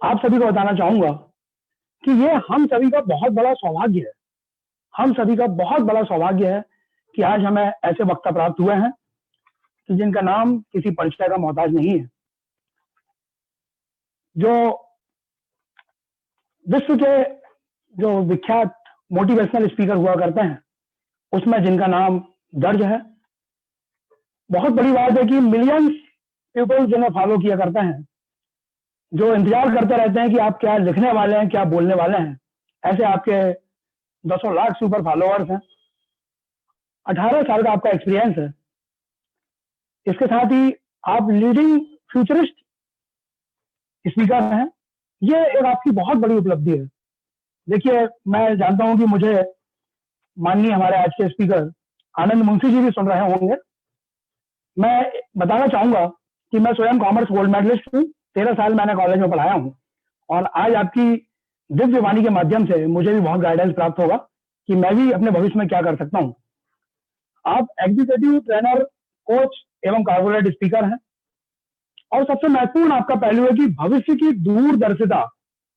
आप सभी को बताना चाहूंगा कि ये हम सभी का बहुत बड़ा सौभाग्य है। हम सभी का बहुत बड़ा सौभाग्य है कि आज हमें ऐसे वक्ता प्राप्त हुए हैं कि जिनका नाम किसी परिचय का मोहताज नहीं है, जो विश्व के जो विख्यात मोटिवेशनल स्पीकर हुआ करते हैं उसमें जिनका नाम दर्ज है। बहुत बड़ी बात है कि मिलियंस पीपल जिन्हें फॉलो किया करते हैं, जो इंतजार करते रहते हैं कि आप क्या लिखने वाले हैं, क्या बोलने वाले हैं। ऐसे आपके दसों लाख सुपर फॉलोअर्स हैं, 18 साल का आपका एक्सपीरियंस है, इसके साथ ही आप लीडिंग फ्यूचरिस्ट स्पीकर हैं। ये एक आपकी बहुत बड़ी उपलब्धि है। देखिए, मैं जानता हूं कि मुझे माननीय हमारे आज के स्पीकर आनंद मुंशी जी भी सुन रहे होंगे। मैं बताना चाहूंगा कि मैं स्वयं कॉमर्स गोल्ड मेडलिस्ट हूँ। 13 साल मैंने कॉलेज में पढ़ाया हूँ और आज आपकी दिव्य वाणी के माध्यम से मुझे भी बहुत गाइडेंस प्राप्त होगा कि मैं भी अपने भविष्य में क्या कर सकता हूँ। आप एग्जीक्यूटिव ट्रेनर, कोच एवं कॉर्पोरेट स्पीकर हैं और सबसे महत्वपूर्ण आपका पहलू है कि भविष्य की दूरदर्शिता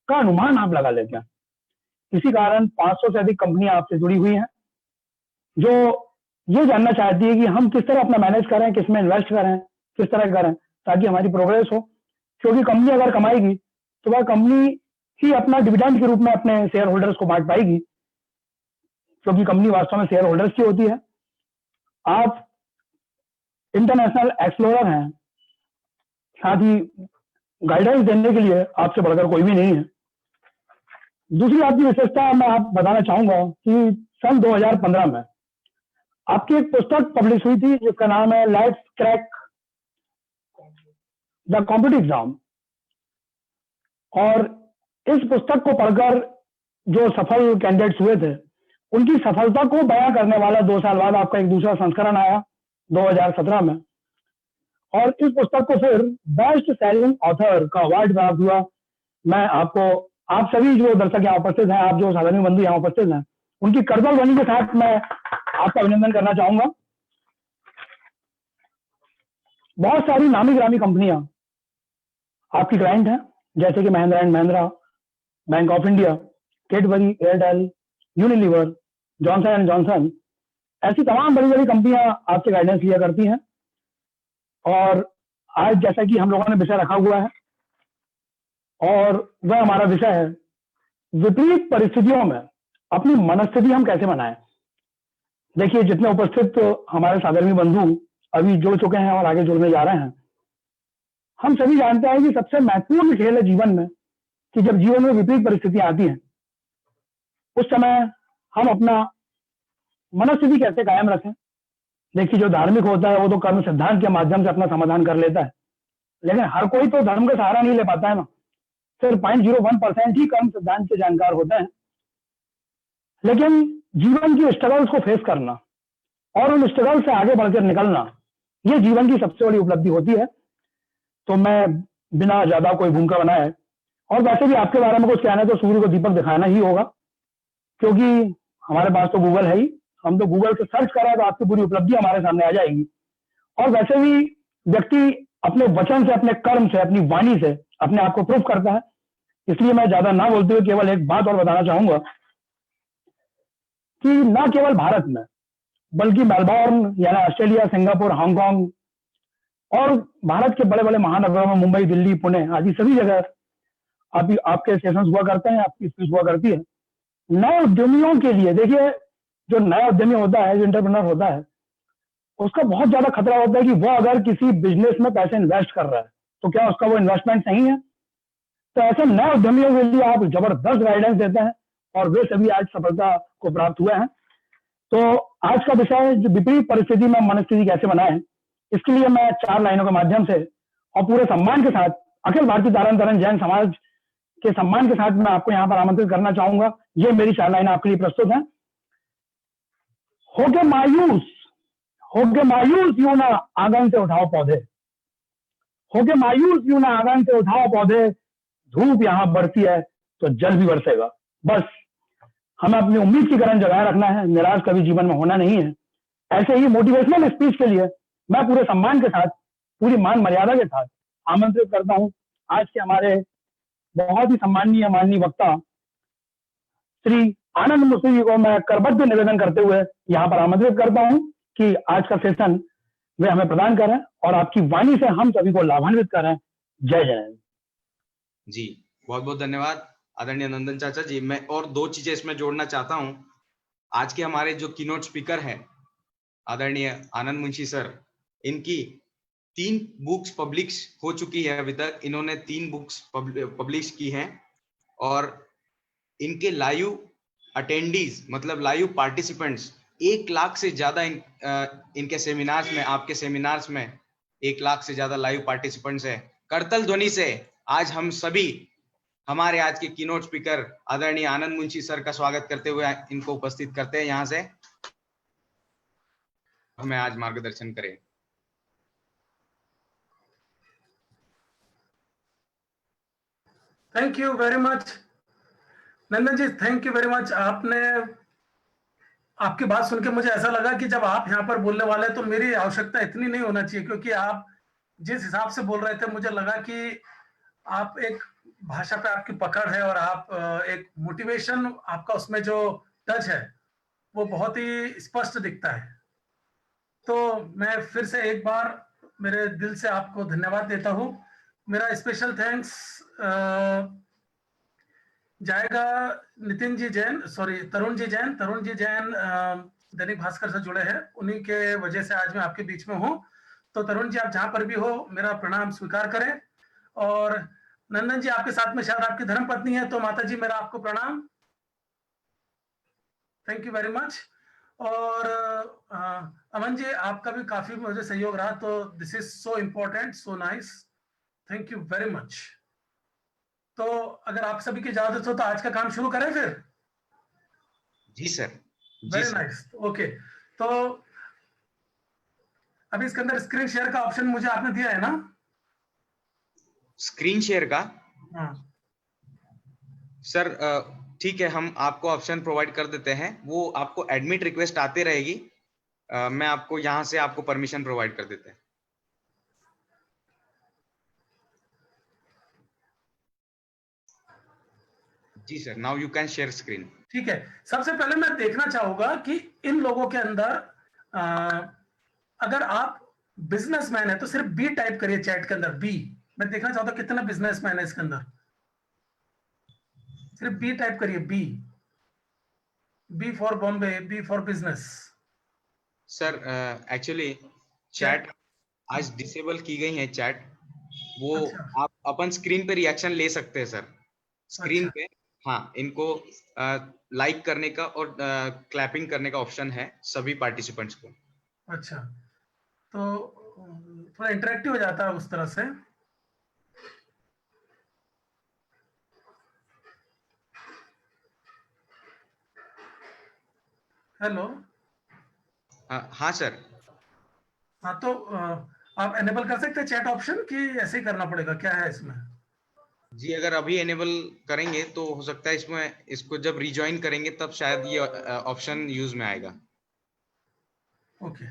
का अनुमान आप लगा लेते हैं। इसी कारण 500 से अधिक कंपनियां आपसे जुड़ी हुई हैं, जो ये जानना चाहती है कि हम किस तरह अपना मैनेज करें, किस में इन्वेस्ट करें, किस तरह करें ताकि हमारी प्रोग्रेस हो। क्योंकि कंपनी अगर कमाएगी तो वह कंपनी ही अपना डिविडेंड के रूप में अपने शेयर होल्डर्स को बांट पाएगी, क्योंकि कंपनी वास्तव में शेयर होल्डर्स की होती है। आप इंटरनेशनल एक्सप्लोरर हैं, साथ ही गाइडेंस देने के लिए आपसे बढ़कर कोई भी नहीं है। दूसरी आपकी विशेषता मैं आप बताना चाहूंगा कि सन 2015 में आपकी एक पुस्तक पब्लिश हुई थी जिसका नाम है let's crack the competitive exam. और इस पुस्तक को पढ़कर जो सफल कैंडिडेट्स हुए थे उनकी सफलता को बयां करने वाला 2 साल बाद आपका एक दूसरा संस्करण आया 2017 में, और इस पुस्तक को फिर बेस्ट सेलिंग ऑथर का अवार्ड प्राप्त हुआ। मैं आपको, आप सभी जो दर्शक यहाँ उपस्थित हैं, आप जो साधारण बंधु यहाँ उपस्थित हैं, उनकी करतल ध्वनि के साथ मैं आपका अभिनंदन करना चाहूंगा। बहुत सारी नामी ग्रामी कंपनियां आपकी क्लाइंट हैं, जैसे कि Mahindra and Mahindra, bank of India, Cadbury, Airtel, Unilever, Johnson and Johnson. ऐसी तमाम बड़ी बड़ी कंपनियां आपसे गाइडेंस लिया करती हैं। और आज जैसा कि हम लोगों ने विषय रखा हुआ है और वह हमारा विषय है विपरीत परिस्थितियों में अपनी मनस्थिति हम कैसे बनाएं। देखिए, जितने उपस्थित हमारे साधर्मी बंधु अभी जुड़ चुके हैं और आगे जुड़ने जा रहे हैं, हम सभी जानते हैं कि सबसे महत्वपूर्ण खेल है जीवन में कि जब जीवन में विपरीत परिस्थितियां आती हैं उस समय हम अपना मनस्थिति कैसे कायम रखें। देखिए, जो धार्मिक होता है वो तो कर्म सिद्धांत के माध्यम से अपना समाधान कर लेता है, लेकिन हर कोई तो धर्म का सहारा नहीं ले पाता है ना। सिर्फ 0.01% ही कर्म सिद्धांत के जानकार होते हैं। लेकिन जीवन की स्ट्रगल्स को फेस करना और उन स्ट्रगल से आगे बढ़कर निकलना, ये जीवन की सबसे बड़ी उपलब्धि होती है। तो मैं बिना ज्यादा कोई भूमिका बनाए, और वैसे भी आपके बारे में कुछ कहना है तो सूर्य को दीपक दिखाना ही होगा, क्योंकि हमारे पास तो गूगल है ही। हम तो गूगल से सर्च करें तो आपकी पूरी उपलब्धि हमारे सामने आ जाएगी। और वैसे भी व्यक्ति अपने वचन से, अपने कर्म से, अपनी वाणी से अपने आप को प्रूव करता है। इसलिए मैं ज्यादा ना बोलते हुए केवल एक बात और बताना चाहूंगा कि न केवल भारत में बल्कि मेलबोर्न यानी ऑस्ट्रेलिया, सिंगापुर, हांगकांग और भारत के बड़े बड़े महानगरों में मुंबई, दिल्ली, पुणे आदि सभी जगह आपके सेशंस हुआ करते हैं, आपकी स्पीच हुआ करती है। नए उद्यमियों के लिए, देखिए, जो नया उद्यमी होता है, जो एंटरप्रेन्योर होता है, उसका बहुत ज्यादा खतरा होता है कि वो अगर किसी बिजनेस में पैसे इन्वेस्ट कर रहा है तो क्या उसका वो इन्वेस्टमेंट सही है। तो ऐसे नए उद्यमियों के लिए आप जबरदस्त गाइडेंस देते हैं और वे सभी आज सफलता को प्राप्त हुए हैं। तो आज का विषय जो विपरीत परिस्थिति में मनस्थिति कैसे बनाएं, इसके लिए मैं 4 लाइनों के माध्यम से और पूरे सम्मान के साथ अखिल भारतीय तारण तरण जैन समाज के सम्मान के साथ मैं आपको यहाँ पर आमंत्रित करना चाहूंगा। ये मेरी 4 लाइनें आपके लिए प्रस्तुत हैं। होके मायूस यूं ना आंगन से उठाओ पौधे, होके मायूस यूं ना आंगन से उठाओ पौधे, धूप यहां बढ़ती है तो जल भी बरसेगा। बस हमें अपनी उम्मीद की किरण जगाए रखना है, निराश कभी जीवन में होना नहीं है। ऐसे ही मोटिवेशनल स्पीच के लिए मैं पूरे सम्मान के साथ, पूरी मान मर्यादा के साथ आमंत्रित करता हूं आज के हमारे बहुत ही सम्माननीय माननीय वक्ता श्री आनंद मुंशी जी को मैं करबद्ध निवेदन करते हुए यहाँ पर आमंत्रित करता हूँ कि आज का सेशन वे हमें प्रदान करें और आपकी वाणी से हम सभी को लाभान्वित करें। जय जय जी। बहुत बहुत धन्यवाद आदरणीय नंदन चाचा जी। मैं और दो चीजें इसमें जोड़ना चाहता हूं। आज के हमारे जो कीनोट स्पीकर हैं आदरणीय आनंद मुंशी सर, इनकी 3 बुक्स पब्लिश हो चुकी है अभी तक। इन्होंने 3 बुक्स पब्लिश की हैं और इनके लाइव अटेंडीज मतलब लाइव पार्टिसिपेंट्स 1 लाख से ज्यादा इनके सेमिनार्स में, आपके सेमिनार्स में 1 लाख से ज्यादा लाइव पार्टिसिपेंट्स है। करतल ध्वनि से आज हम सभी हमारे आज के कीनोट स्पीकर आदरणीय आनंद मुंशी सर का स्वागत करते हुए इनको उपस्थित करते हैं यहाँ से। हमें आज मार्गदर्शन करें। Thank you very much Nandan ji, thank you very much. आपकी बात सुन के मुझे ऐसा लगा कि जब आप यहाँ पर बोलने वाले तो मेरी आवश्यकता इतनी नहीं होना चाहिए, क्योंकि आप जिस हिसाब से बोल रहे थे मुझे लगा कि आप एक भाषा पे आपकी पकड़ है और आप एक मोटिवेशन, आपका उसमें जो टच है वो बहुत ही स्पष्ट दिखता है। तो मैं फिर से एक बार मेरे दिल से आपको धन्यवाद देता हूँ। मेरा स्पेशल थैंक्स जाएगा नितिन जी जैन, सॉरी तरुण जी जैन दैनिक भास्कर से जुड़े हैं, उन्हीं के वजह से आज मैं आपके बीच में हूँ। तो तरुण जी, आप जहां पर भी हो मेरा प्रणाम स्वीकार करें। और नंदन जी, आपके साथ में शायद आपकी धर्मपत्नी है, तो माता जी मेरा आपको प्रणाम, थैंक यू वेरी मच। और अमन जी, आपका भी काफी मुझे सहयोग रहा, तो this is so important, so nice, thank you very much. तो अगर आप सभी की इजाजत हो तो आज का काम शुरू करें फिर। जी सर। Very nice, okay. तो अभी इसके अंदर स्क्रीन शेयर का ऑप्शन मुझे आपने दिया है ना? स्क्रीन शेयर का? हाँ सर ठीक है, हम आपको ऑप्शन प्रोवाइड कर देते हैं। वो आपको एडमिट रिक्वेस्ट आते रहेगी। मैं आपको यहाँ से आपको परमिशन प्रोवाइड कर देते हैं। जी sir, now you can share screen. ठीक है। सबसे पहले मैं देखना चाहूंगा कि इन लोगों के अंदर अगर आप बिजनेसमैन है तो सिर्फ बी टाइप करिए चैट के अंदर, बी। मैं देखना चाहता हूं कितना बिजनेसमैन है इसके अंदर, सिर्फ बी टाइप करिए, B, B for Bombay, B for business. Sir actually chat आज डिसेबल की गई है चैट। वो अच्छा। आप अपन स्क्रीन पे रिएक्शन ले सकते हैं सर, स्क्रीन अच्छा। पे। हाँ, इनको लाइक करने का और क्लैपिंग करने का ऑप्शन है सभी पार्टिसिपेंट्स को। अच्छा, तो थोड़ा इंटरेक्टिव हो जाता है उस तरह से। हेलो। हाँ सर। हाँ, तो आप एनेबल कर सकते हैं चैट ऑप्शन, कि ऐसे ही करना पड़ेगा, क्या है इसमें? जी, अगर अभी एनेबल करेंगे तो हो सकता है इसमें, इसको जब रिजॉइन करेंगे तब शायद ये ऑप्शन यूज में आएगा। ओके,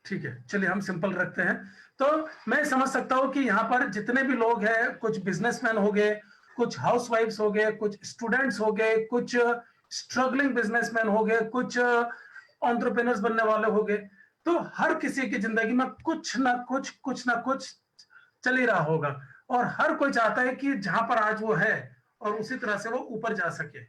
ठीक है, चलिए हम सिंपल रखते हैं। तो मैं समझ सकता हूं कि यहाँ पर जितने भी लोग हैं, कुछ बिजनेसमैन हो गए, कुछ हाउसवाइफ्स हो गए, कुछ स्टूडेंट्स हो गए, कुछ स्ट्रगलिंग बिजनेसमैन हो गए, कुछ एंटरप्रेन्योर्स बनने वाले हो गए। तो हर किसी की जिंदगी में कुछ ना कुछ चल ही रहा होगा, और हर कोई चाहता है कि जहां पर आज वो है और उसी तरह से वो ऊपर जा सके।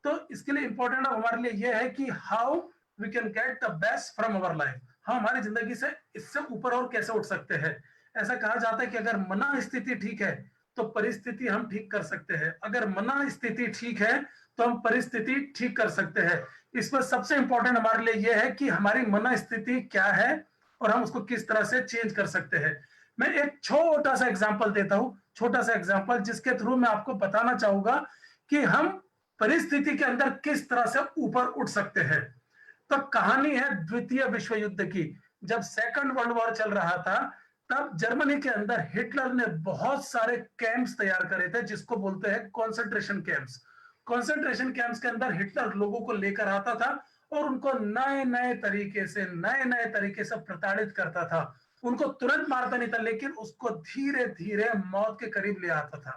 तो इसके लिए इंपॉर्टेंट हमारे लिए ये है कि how we can get the best from our life. हम हमारी जिंदगी से इससे ऊपर और कैसे उठ सकते हैं। ऐसा कहा जाता है कि अगर मना स्थिति ठीक है तो परिस्थिति हम ठीक कर सकते हैं, अगर मना स्थिति ठीक है तो हम परिस्थिति ठीक कर सकते हैं। इसमें सबसे इंपॉर्टेंट हमारे लिए यह है कि हमारी मना स्थिति क्या है और हम उसको किस तरह से चेंज कर सकते हैं। मैं एक छोटा सा एग्जांपल देता हूं, छोटा सा एग्जांपल जिसके थ्रू मैं आपको बताना चाहूंगा कि हम परिस्थिति के अंदर किस तरह से ऊपर उठ सकते हैं। तो कहानी है द्वितीय विश्व युद्ध की। जब सेकंड वर्ल्ड वॉर चल रहा था तब जर्मनी के अंदर हिटलर ने बहुत सारे कैंप्स तैयार करे थे, जिसको बोलते हैं कॉन्सेंट्रेशन कैंप्स। कॉन्सेंट्रेशन कैंप्स के अंदर हिटलर लोगों को लेकर आता था और उनको नए नए तरीके से प्रताड़ित करता था। उनको तुरंत मारता नहीं था, लेकिन उसको धीरे धीरे मौत के करीब ले आता था।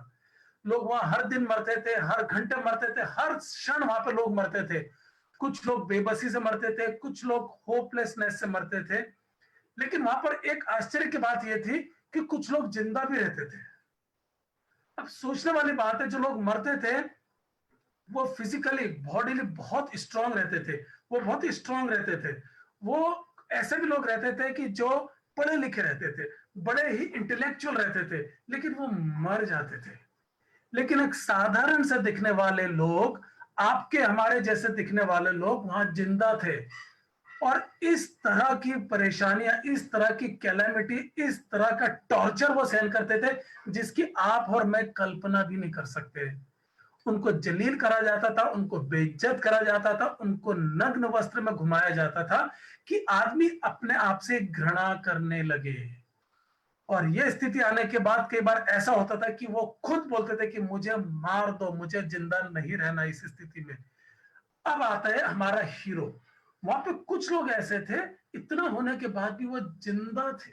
लोग वहां हर दिन मरते थे, हर घंटे मरते थे, हर क्षण वहां पे लोग मरते थे। कुछ लोग बेबसी से मरते थे, कुछ लोग होपलेसनेस से मरते थे। लेकिन वहां पर एक आश्चर्य की बात यह थी कि कुछ लोग जिंदा भी रहते थे। अब सोचने वाली बात है, जो लोग मरते थे वो फिजिकली बॉडीली बहुत स्ट्रांग रहते थे, वो बहुत ही स्ट्रांग रहते थे। वो ऐसे भी लोग रहते थे कि जो पढ़े लिखे रहते थे, बड़े ही इंटेलेक्चुअल रहते थे, लेकिन वो मर जाते थे। लेकिन एक साधारण से दिखने वाले लोग, आपके हमारे जैसे दिखने वाले लोग वहां जिंदा थे। और इस तरह की परेशानियां, इस तरह की कैलेमिटी, इस तरह का टॉर्चर वो सहन करते थे जिसकी आप और मैं कल्पना भी नहीं कर सकते। उनको जलील करा जाता था, उनको बेइज्जत करा जाता था, उनको नग्न वस्त्र में घुमाया जाता था कि आदमी अपने आप से घृणा करने लगे। और यह स्थिति आने के बाद कई बार ऐसा होता था कि वो खुद बोलते थे कि मुझे मार दो, मुझे जिंदा नहीं रहना इस स्थिति में। अब आता है हमारा हीरो। वहां पे कुछ लोग ऐसे थे, इतना होने के बाद भी वो जिंदा थे,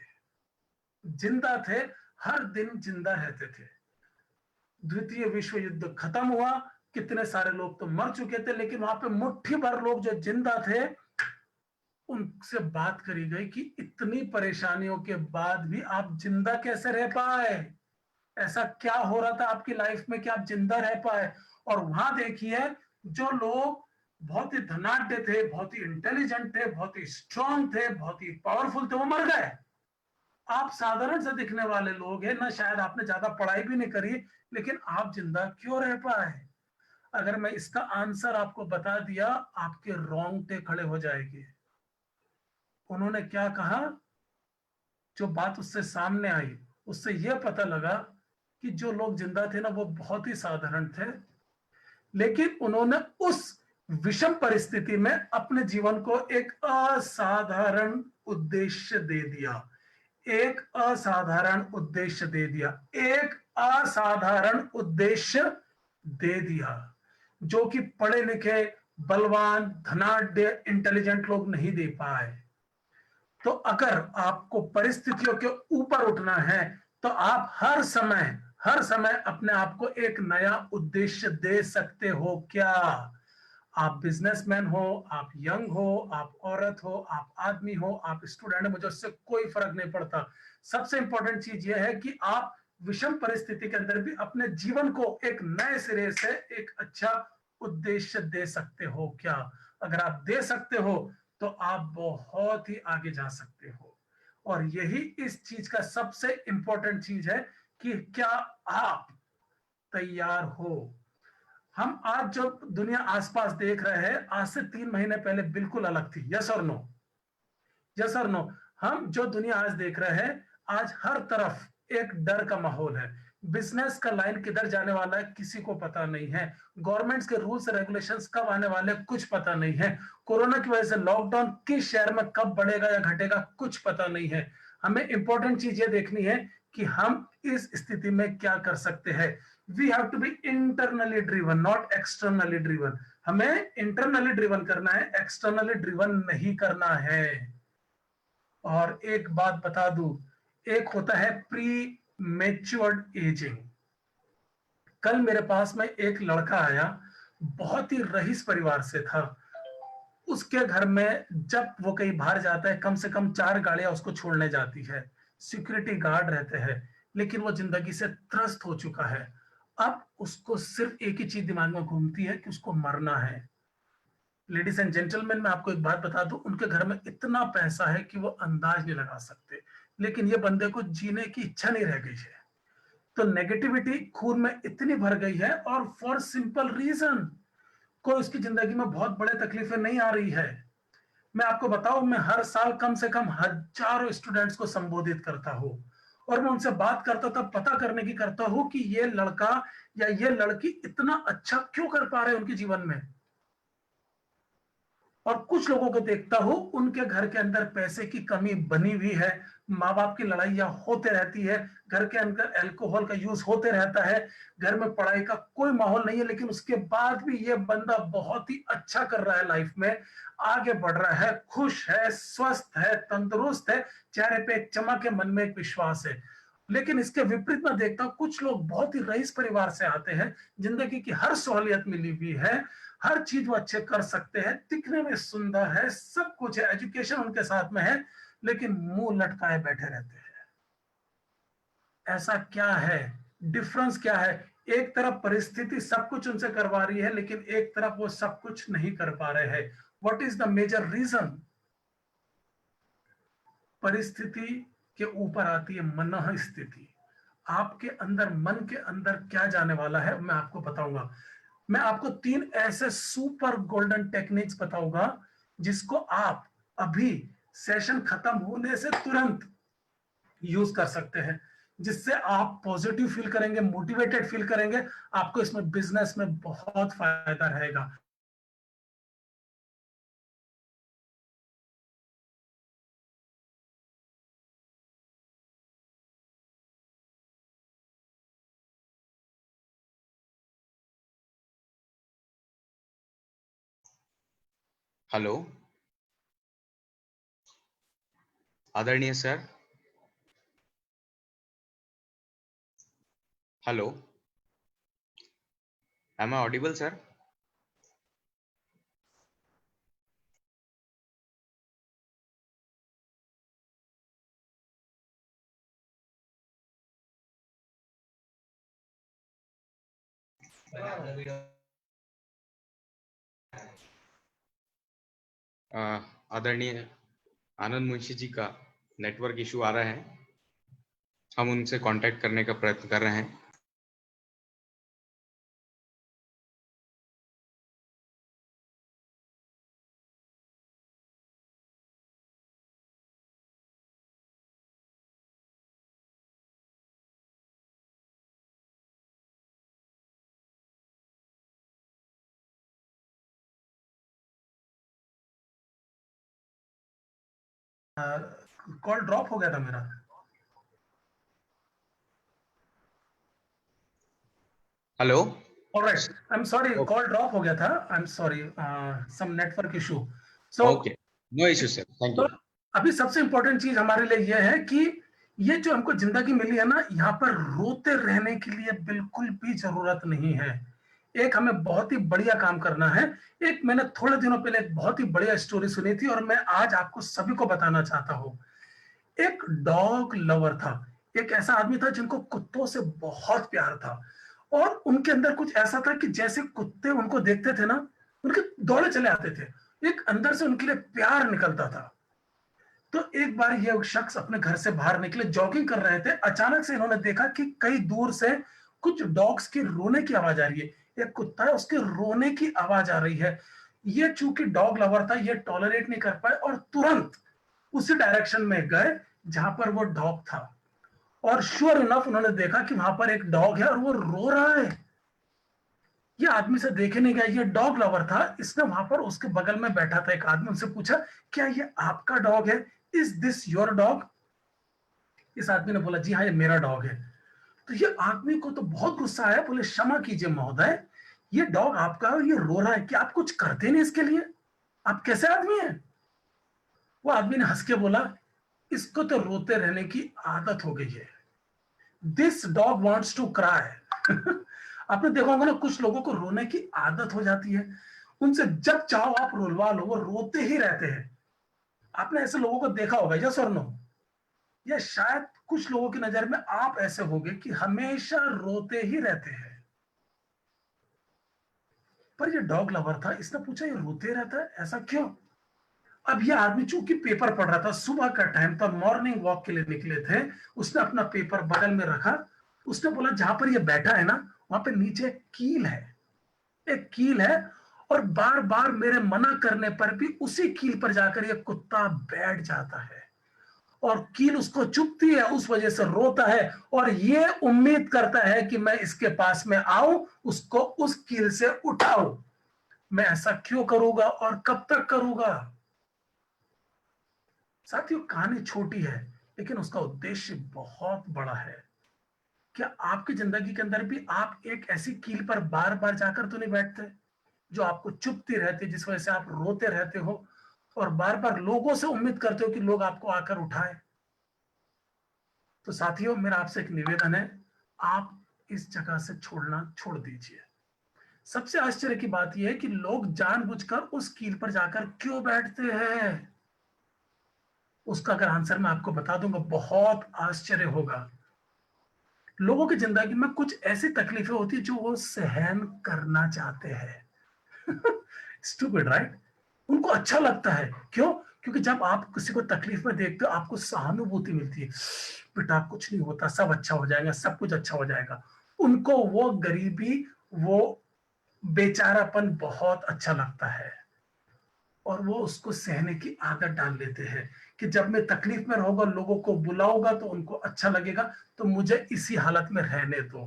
जिंदा थे, हर दिन जिंदा रहते थे। द्वितीय विश्व युद्ध खत्म हुआ, कितने सारे लोग तो मर चुके थे, लेकिन वहां पे मुट्ठी भर लोग जो जिंदा थे, उनसे बात करी गई कि इतनी परेशानियों के बाद भी आप जिंदा कैसे रह पाए, ऐसा क्या हो रहा था आपकी लाइफ में कि आप जिंदा रह पाए। और वहां देखिए, जो लोग बहुत ही धनाढ्य थे, बहुत ही इंटेलिजेंट थे, बहुत ही स्ट्रांग थे, बहुत ही पावरफुल थे, वो मर गए। आप साधारण से दिखने वाले लोग हैं ना, शायद आपने ज्यादा पढ़ाई भी नहीं करी, लेकिन आप जिंदा क्यों रह पाए? अगर मैं इसका आंसर आपको बता दिया, आपके रोंगटे खड़े हो जाएंगे। उन्होंने क्या कहा? जो बात उससे सामने आई, उससे यह पता लगा कि जो लोग जिंदा थे ना, वो बहुत ही साधारण थे, लेकिन उन्होंने उस विषम परिस्थिति में अपने जीवन को एक असाधारण उद्देश्य दे दिया। एक असाधारण उद्देश्य दे दिया, एक असाधारण उद्देश्य दे दिया, जो कि पढ़े लिखे, बलवान, धनाढ्य, इंटेलिजेंट लोग नहीं दे पाए। तो अगर आपको परिस्थितियों के ऊपर उठना है, तो आप हर समय अपने आप को एक नया उद्देश्य दे सकते हो क्या? आप बिजनेसमैन हो, आप यंग हो, आप औरत हो, आप आदमी हो, आप स्टूडेंट हो, मुझे उससे कोई फर्क नहीं पड़ता। सबसे इंपॉर्टेंट चीज यह है कि आप विषम परिस्थिति के अंदर भी अपने जीवन को एक नए सिरे से एक अच्छा उद्देश्य दे सकते हो क्या? अगर आप दे सकते हो तो आप बहुत ही आगे जा सकते हो। और यही इस चीज का सबसे इंपॉर्टेंट चीज है कि क्या आप तैयार हो? हम आज जो दुनिया आसपास देख रहे हैं, आज से 3 महीने पहले बिल्कुल अलग थी। यस और नो? यस और नो? हम जो दुनिया आज देख रहे हैं, आज हर तरफ एक डर का माहौल है। बिजनेस का लाइन किधर जाने वाला है किसी को पता नहीं है। गवर्नमेंट्स के रूल्स रेगुलेशंस कब आने वाले कुछ पता नहीं है। कोरोना की वजह से लॉकडाउन किस शहर में कब बढ़ेगा या घटेगा कुछ पता नहीं है। हमें इंपॉर्टेंट चीज ये देखनी है कि हम इस स्थिति में क्या कर सकते हैं। We have to be internally driven, not externally driven. हमें इंटरनली ड्रिवन करना है, एक्सटर्नली ड्रिवन नहीं करना है। और एक बात बता दूं, एक होता है प्री मैच्योर्ड एजिंग। कल मेरे पास में एक लड़का आया, बहुत ही रईस परिवार से था। उसके घर में जब वो कहीं बाहर जाता है, कम से कम 4 गाड़ियां उसको छोड़ने जाती है, सिक्योरिटी गार्ड रहते हैं, लेकिन वो जिंदगी से त्रस्त हो चुका है। अब उसको सिर्फ एक ही चीज दिमाग में घूमती है कि उसको मरना है। लेडीज एंड जेंटलमैन, मैं आपको एक बात बता दूं, उनके घर में इतना पैसा है कि वो अंदाज नहीं लगा सकते, लेकिन ये बंदे को जीने की इच्छा नहीं रह गई है। तो नेगेटिविटी खून में इतनी भर गई है, और फॉर सिंपल रीजन, कोई उसकी जिंदगी में बहुत बड़े तकलीफें नहीं आ रही है। मैं आपको बताऊं, मैं हर साल कम से कम हजारों स्टूडेंट्स को संबोधित करता हूं, और मैं उनसे बात करता तब पता करने की करता हूं कि ये लड़का या ये लड़की इतना अच्छा क्यों कर पा रहे हैं उनके जीवन में। और कुछ लोगों को देखता हूं, उनके घर के अंदर पैसे की कमी बनी हुई है, माँ बाप की लड़ाइयां होते रहती है, घर के अंदर अल्कोहल का यूज होते रहता है, घर में पढ़ाई का कोई माहौल नहीं है, लेकिन उसके बाद भी ये बंदा बहुत ही अच्छा कर रहा है, लाइफ में आगे बढ़ रहा है, खुश है, स्वस्थ है, तंदुरुस्त है, चेहरे पे एक चमक है, मन में एक विश्वास है। लेकिन इसके विपरीत मैं देखता हूं कुछ लोग बहुत ही रईस परिवार से आते हैं, जिंदगी की हर सहूलियत मिली हुई है, हर चीज वो अच्छे कर सकते हैं, दिखने में सुंदर है, सब कुछ है, एजुकेशन उनके साथ में है, लेकिन मुंह लटकाए बैठे रहते हैं। ऐसा क्या है? डिफरेंस क्या है? एक तरफ परिस्थिति सब कुछ उनसे करवा रही है, लेकिन एक तरफ वो सब कुछ नहीं कर पा रहे हैं। What is the major reason? परिस्थिति के ऊपर आती है मनः स्थिति। आपके अंदर, मन के अंदर क्या जाने वाला है, मैं आपको बताऊंगा। मैं आपको 3 ऐसे सुपर गोल्डन टेक्निक्स बताऊंगा जिसको आप अभी सेशन खत्म होने से तुरंत यूज कर सकते हैं, जिससे आप पॉजिटिव फील करेंगे, मोटिवेटेड फील करेंगे, आपको इसमें बिजनेस में बहुत फायदा रहेगा। हेलो आदरणीय sir, hello, am I audible sir? आदरणीय आनंद मुंशी जी का नेटवर्क इशू आ रहा है, हम उनसे कांटेक्ट करने का प्रयत्न कर रहे हैं। कॉल ड्रॉप हो गया था मेरा। Hello, alright, I am sorry, call drop हो गया था, I am sorry, some network issue. So okay, no issue sir, thank to you. अभी सबसे इंपॉर्टेंट चीज हमारे लिए यह है कि ये जो हमको जिंदगी मिली है ना, यहाँ पर रोते रहने के लिए बिल्कुल भी जरूरत नहीं है। एक हमें बहुत ही बढ़िया काम करना है। एक मैंने थोड़े दिनों पहले एक बहुत ही बढ़िया स्टोरी सुनी थी और मैं आज आपको सभी को बताना चाहता हूँ। एक डॉग लवर था, एक ऐसा आदमी था जिनको कुत्तों से बहुत प्यार था, और उनके अंदर कुछ ऐसा था कि जैसे कुत्ते उनको देखते थे ना, उनके दौड़े चले आते थे, एक अंदर से उनके लिए प्यार निकलता था। तो एक बार ये शख्स अपने घर से बाहर निकले, जॉगिंग कर रहे थे, अचानक से इन्होंने देखा कि कई दूर से कुछ डॉग्स की रोने की आवाज आ रही है। एक कुत्ता है, उसके रोने की आवाज आ रही है। ये चूंकि डॉग लवर था, ये टॉलरेट नहीं कर पाए और तुरंत उसी डायरेक्शन में गए जहां पर वो डॉग था। और श्योर इनफ उन्होंने देखा कि वहां पर एक डॉग है और वो रो रहा है। ये आदमी से देखे नहीं गया, ये डॉग लवर था, इसने वहां पर उसके बगल में बैठा था एक आदमी, उनसे पूछा, क्या ये आपका डॉग है? Is this your dog? इस आदमी ने बोला, जी हाँ, ये मेरा डॉग है। तो ये आदमी को तो बहुत गुस्सा आया, बोले, क्षमा कीजिए महोदय, ये डॉग आपका है और ये रो रहा है, क्या आप कुछ करते नहीं इसके लिए? आप कैसे आदमी हैं? वो आदमी ने हंस के बोला, इसको तो रोते रहने की आदत हो गई है। This dog wants to cry. आपने देखा होगा ना, कुछ लोगों को रोने की आदत हो जाती है, उनसे जब चाहो आप रुलवा लो, वो रोते ही रहते हैं। आपने ऐसे लोगों को देखा होगा, यस और नो? या शायद कुछ लोगों की नजर में आप ऐसे होंगे कि हमेशा रोते ही रहते हैं। पर ये डॉग लवर था, इसने पूछा, ये रोते रहता है, ऐसा क्यों? अब ये आदमी चूंकि पेपर पढ़ रहा था, सुबह का टाइम था, मॉर्निंग वॉक के लिए निकले थे, उसने अपना पेपर बगल में रखा, उसने बोला, जहां पर ये बैठा है ना, वहां पे नीचे एक कील है, एक कील है, और बार बार मेरे मना करने पर भी उसी कील पर जाकर ये कुत्ता बैठ जाता है, और कील उसको चुभती है, उस वजह से रोता है, और ये उम्मीद करता है कि मैं इसके पास में आऊं, उसको उस कील से उठाऊं। मैं ऐसा क्यों करूंगा और कब तक करूंगा? साथियों, कहानी छोटी है, लेकिन उसका उद्देश्य बहुत बड़ा है। क्या आपकी जिंदगी के अंदर भी आप एक ऐसी कील पर बार बार जाकर तो नहीं बैठते, जो आपको चुभती रहती है, जिस वजह से आप रोते रहते हो और बार बार लोगों से उम्मीद करते हो कि लोग आपको आकर उठाए? तो साथियों, मेरा आपसे एक निवेदन है, आप इस जगह से छोड़ना छोड़ दीजिए। सबसे आश्चर्य की बात यह है कि लोग जानबूझकर उस कील पर जाकर क्यों बैठते हैं। उसका अगर आंसर मैं आपको बता दूंगा, बहुत आश्चर्य होगा। लोगों की जिंदगी में कुछ ऐसी तकलीफें होती है जो वो सहन करना चाहते हैं। Stupid, right? उनको अच्छा लगता है। क्यों? क्योंकि जब आप किसी को तकलीफ में देखते हो, आपको सहानुभूति मिलती है। बेटा कुछ नहीं होता, सब अच्छा हो जाएगा, सब कुछ अच्छा हो जाएगा। उनको वो गरीबी, वो बेचारापन बहुत अच्छा लगता है, और वो उसको सहने की आदत डाल लेते हैं कि जब मैं तकलीफ में रहूंगा, लोगों को बुलाऊंगा तो उनको अच्छा लगेगा, तो मुझे इसी हालत में रहने दो।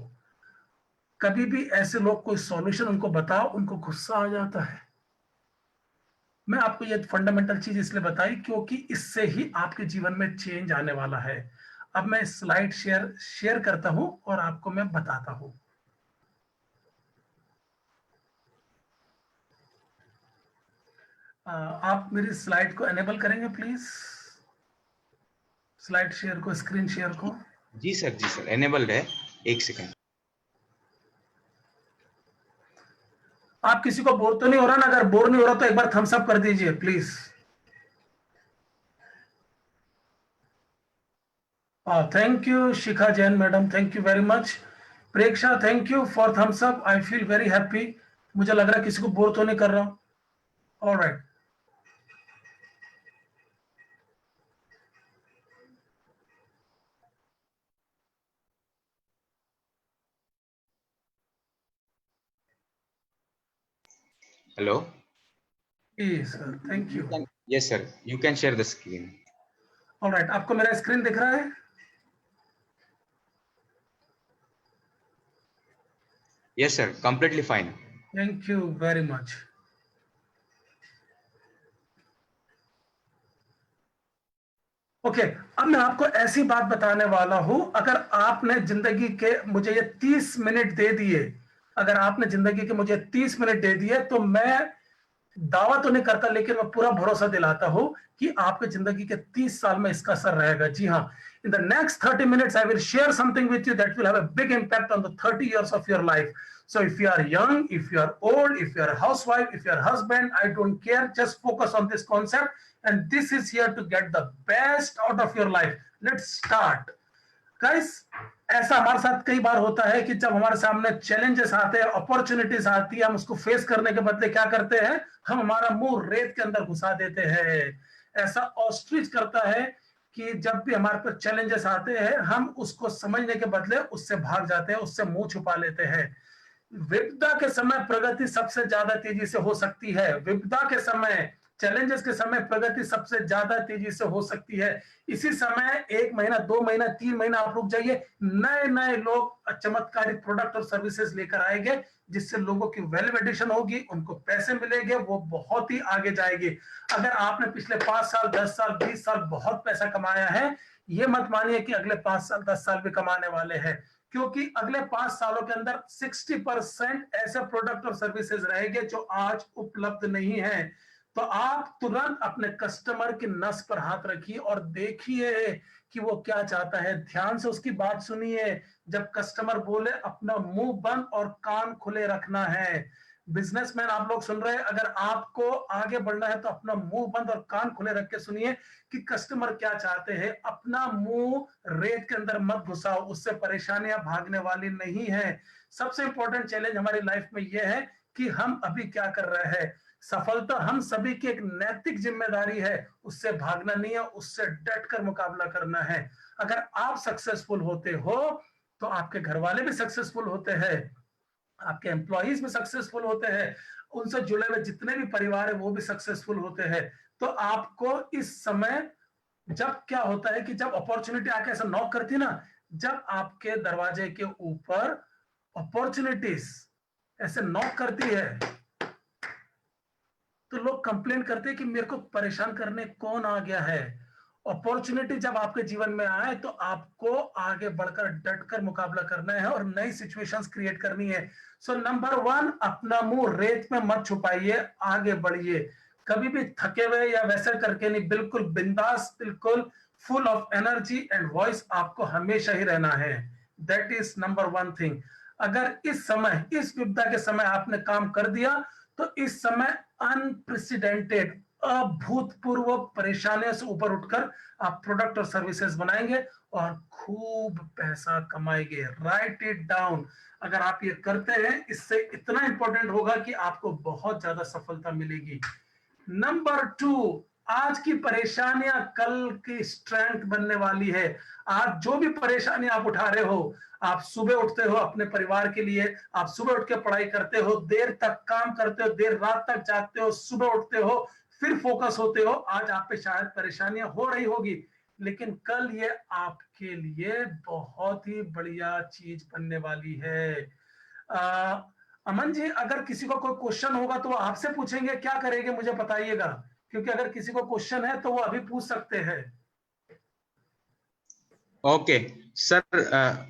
कभी भी ऐसे लोग कोई सॉल्यूशन उनको बताओ, उनको गुस्सा आ जाता है। मैं आपको ये फंडामेंटल चीज इसलिए बताई क्योंकि इससे ही आपके जीवन में चेंज आने वाला है। अब मैं स्लाइड शेयर करता हूं और आपको मैं बताता हूं। आप मेरी स्लाइड को एनेबल करेंगे प्लीज? स्लाइड शेयर को, स्क्रीन शेयर को। जी सर, एनेबल्ड है। एक सेकंड। आप किसी को बोर तो नहीं हो रहा ना? अगर बोर नहीं हो रहा तो एक बार थम्स अप कर दीजिए please. Thank you Shikha Jain madam, thank you very much. Preksha, thank you for thumbs up, I feel very happy. मुझे लग रहा है किसी को बोर तो नहीं कर रहा हूं। Alright. Hello. Sir thank you. Yes sir, you can share the screen. Alright, आपको मेरा स्क्रीन दिख रहा है? Yes sir, completely fine. Thank you very much. Okay, अब मैं आपको ऐसी बात बताने वाला हूं, अगर आपने जिंदगी के मुझे ये 30 मिनट दे दिए, अगर आपने जिंदगी के मुझे 30 मिनट दे दिए, तो मैं दावा तो नहीं करता, लेकिन मैं पूरा भरोसा दिलाता हूं कि आपके जिंदगी के 30 साल में इसका असर रहेगा। जी हाँ, in the next 30 minutes I will share something with you that will have a big impact on the 30 years of your life. So if you are young, if you are old, if you are a housewife, if you are a husband, I don't care, just focus on this concept, and this is here to get the best out of your life. Let's start. Guys, ऐसा हमारे साथ कई बार होता है कि जब हमारे सामने चैलेंजेस आते हैं, अपॉर्चुनिटीज आती है, हम उसको फेस करने के बदले क्या करते हैं? हम हमारा मुंह रेत के अंदर घुसा देते हैं। ऐसा ऑस्ट्रिच करता है कि जब भी हमारे पर चैलेंजेस आते हैं, हम उसको समझने के बदले उससे भाग जाते हैं, उससे मुंह छुपा लेते हैं। विपदा के समय प्रगति सबसे ज्यादा तेजी से हो सकती है। विपदा के समय, चैलेंजेस के समय प्रगति सबसे ज्यादा तेजी से हो सकती है। इसी समय 1 महीना, 2 महीना, 3 महीना आप रुक जाइए, नए नए लोग चमत्कारिक प्रोडक्ट और सर्विसेज लेकर आएंगे, जिससे लोगों की वैल्यू एडिशन होगी, उनको पैसे मिलेंगे, वो बहुत ही आगे जाएगी। अगर आपने पिछले 5 साल, 10 साल, 20 साल बहुत पैसा कमाया है, ये मत मानिए कि अगले 5 साल, 10 साल भी कमाने वाले हैं, क्योंकि अगले 5 सालों के अंदर 60% ऐसे प्रोडक्ट और सर्विसेज रहेंगे जो आज उपलब्ध नहीं है। तो आप तुरंत अपने कस्टमर की नस पर हाथ रखिए और देखिए कि वो क्या चाहता है। ध्यान से उसकी बात सुनिए। जब कस्टमर बोले, अपना मुंह बंद और कान खुले रखना है। बिजनेसमैन आप लोग सुन रहे हैं, अगर आपको आगे बढ़ना है तो अपना मुंह बंद और कान खुले रख के सुनिए कि कस्टमर क्या चाहते हैं। अपना मुंह रेत के अंदर मत घुसाओ, उससे परेशानियां भागने वाली नहीं है। सबसे इंपॉर्टेंट चैलेंज हमारी लाइफ में यह है कि हम अभी क्या कर रहे हैं। सफलता हम सभी की एक नैतिक जिम्मेदारी है, उससे भागना नहीं है, उससे डटकर मुकाबला करना है। अगर आप सक्सेसफुल होते हो तो आपके घर वाले भी सक्सेसफुल होते हैं, आपके एम्प्लॉइज भी सक्सेसफुल होते हैं, उनसे जुड़े हुए जितने भी परिवार है वो भी सक्सेसफुल होते हैं। तो आपको इस समय, जब क्या होता है कि जब अपॉर्चुनिटी आके ऐसा नॉक करती है ना, जब आपके दरवाजे के ऊपर अपॉर्चुनिटीज ऐसे नॉक करती है, तो लोग कंप्लेन करते हैं कि मेरे को परेशान करने कौन आ गया है। अपॉर्चुनिटी जब आपके जीवन में आए तो आपको आगे बढ़कर डटकर मुकाबला करना है और नई सिचुएशंस क्रिएट करनी है। सो नंबर 1, अपना मुंह रेत में मत छुपाइए, आगे बढ़िए। कभी भी थके हुए या वैसे करके नहीं, बिल्कुल बिंदास, बिल्कुल full of energy and voice आपको हमेशा ही रहना है। That is number one thing. अगर इस समय, इस विपदा के समय आपने काम कर दिया तो इस समय अनप्रेसिडेंटेड, अभूतपूर्व परेशानियों से ऊपर उठकर आप प्रोडक्ट और सर्विसेज बनाएंगे और खूब पैसा कमाएंगे। Right it down. अगर आप ये करते हैं, इससे इतना इंपॉर्टेंट होगा कि आपको बहुत ज्यादा सफलता मिलेगी। नंबर 2, आज की परेशानियां कल की स्ट्रेंथ बनने वाली है। आज जो भी परेशानी आप उठा रहे हो, आप सुबह उठते हो अपने परिवार के लिए, आप सुबह उठ के पढ़ाई करते हो, देर तक काम करते हो, देर रात तक जागते हो, सुबह उठते हो, फिर फोकस होते हो। आज आप पे शायद परेशानियां हो रही होगी, लेकिन कल ये आपके लिए बहुत ही बढ़िया चीज बनने वाली है। अमन जी, अगर किसी को कोई क्वेश्चन होगा तो वो आपसे पूछेंगे, क्या करेंगे मुझे बताइएगा, क्योंकि अगर किसी को क्वेश्चन है तो वो अभी पूछ सकते हैं। ओके सर,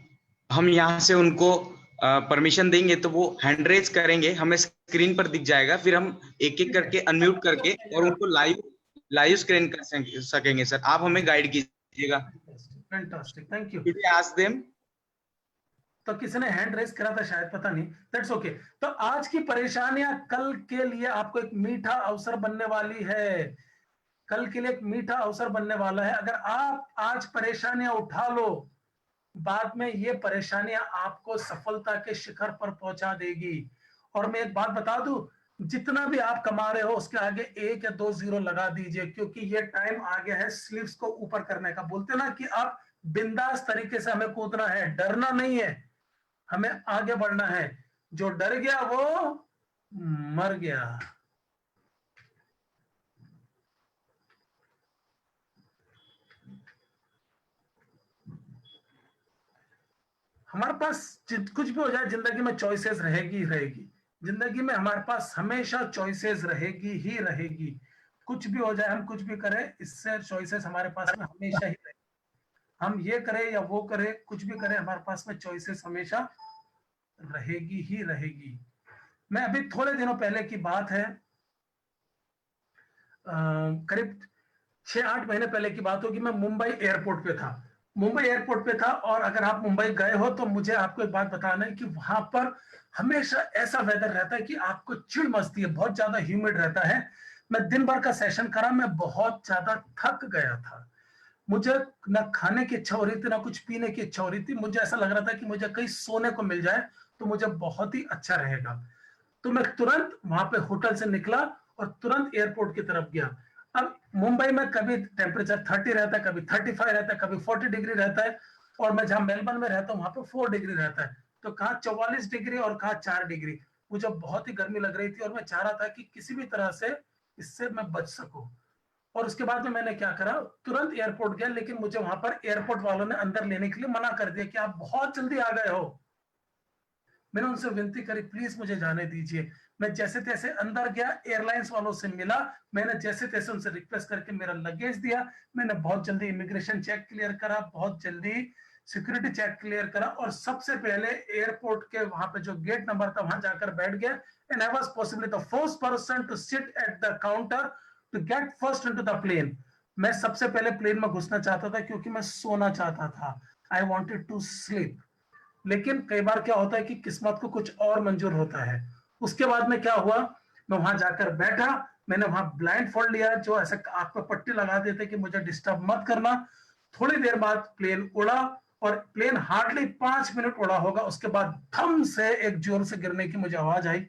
हम यहाँ से उनको परमिशन देंगे तो वो हैंड रेज करेंगे, हमें स्क्रीन पर दिख जाएगा, फिर हम एक एक करके अनम्यूट करके और उनको लाइव स्क्रीन कर सकेंगे। सर आप हमें गाइड कीजिएगा। Fantastic, thank you. Ask them. तो किसी ने हैंड रेस करा था शायद, पता नहीं, दैट्स ओके। तो आज की परेशानियां कल के लिए आपको एक मीठा अवसर बनने वाली है। कल के लिए एक मीठा अवसर बनने वाला है। अगर आप आज परेशानियां उठा लो, बाद में ये परेशानियां आपको सफलता के शिखर पर पहुंचा देगी। और मैं एक बात बता दूं, जितना भी आप कमा रहे हो उसके आगे 1 या 2 जीरो लगा दीजिए, क्योंकि ये टाइम आ गया है स्लीव्स को ऊपर करने का। बोलते ना कि आप बिंदास तरीके से हमें कूदना है, डरना नहीं है, हमें आगे बढ़ना है। जो डर गया वो मर गया। हमारे पास कुछ भी हो जाए, जिंदगी में चॉइसेस रहेगी ही रहेगी। जिंदगी में हमारे पास हमेशा चॉइसेस रहेगी ही रहेगी। कुछ भी हो जाए, हम कुछ भी करें, इससे चॉइसेस हमारे पास में हमेशा ही रहेगी। हम ये करें या वो करें, कुछ भी करें, हमारे पास में चॉइसेस हमेशा रहेगी ही रहेगी। मैं अभी थोड़े दिनों पहले की बात है, करीब 6-8 महीने पहले की बात होगी, मैं मुंबई एयरपोर्ट पे था। मुंबई एयरपोर्ट पे था, और अगर आप मुंबई गए हो तो मुझे आपको एक बात बताना है कि वहां पर हमेशा ऐसा वेदर रहता है कि आपको चिढ़ मचती है, बहुत ज्यादा ह्यूमिड रहता है। मैं दिन भर का सेशन करा, मैं बहुत ज्यादा थक गया था। मुझे ना खाने की इच्छा हो रही थी, ना कुछ पीने की इच्छा हो रही थी। मुझे ऐसा लग रहा था कि मुझे कहीं सोने को मिल जाए तो मुझे बहुत ही अच्छा रहेगा। तो मैं तुरंत वहां पे होटल से निकला और तुरंत एयरपोर्ट की तरफ गया। अब मुंबई में कभी टेम्परेचर 30 रहता है, कभी 35 रहता है, कभी 40 डिग्री रहता है, और मैं जहां मेलबर्न में रहता हूँ वहां पे 4 डिग्री रहता है। तो कहाँ 44 डिग्री और कहाँ 4 डिग्री। मुझे बहुत ही गर्मी लग रही थी और मैं चाह रहा था कि किसी भी तरह से इससे मैं बच सकूं। और उसके बाद में मैंने क्या करा, तुरंत एयरपोर्ट गया, लेकिन मुझे वहां पर एयरपोर्ट वालों ने अंदर लेने के लिए मना कर दिया कि आप बहुत जल्दी आ गए हो। मैंने उनसे विनती करी, प्लीज मुझे जाने दीजिए। मैं जैसे तैसे अंदर गया, एयरलाइंस वालों से मिला, मैंने जैसे तैसे उनसे रिक्वेस्ट करके मेरा लगेज दिया। मैंने बहुत जल्दी इमिग्रेशन चेक क्लियर करा, बहुत जल्दी सिक्योरिटी चेक क्लियर करा, और सबसे पहले एयरपोर्ट के वहां पे जो गेट नंबर था वहां जाकर बैठ गया। And I was possibly the first person to sit at the counter to get first into the plane. मैं सबसे पहले प्लेन में घुसना चाहता था क्योंकि मैं सोना चाहता था। I wanted to sleep. लेकिन कई बार क्या होता है कि किस्मत को कुछ और मंजूर होता है। उसके बाद में क्या हुआ, मैं वहां जाकर बैठा, मैंने वहां ब्लाइंड फोल्ड लिया, जो ऐसे आंख पे पट्टी लगा देते कि मुझे डिस्टर्ब मत करना। थोड़ी देर बाद प्लेन उड़ा, और प्लेन हार्डली 5 मिनट उड़ा होगा, उसके बाद धम से एक जोर से गिरने की मुझे आवाज आई।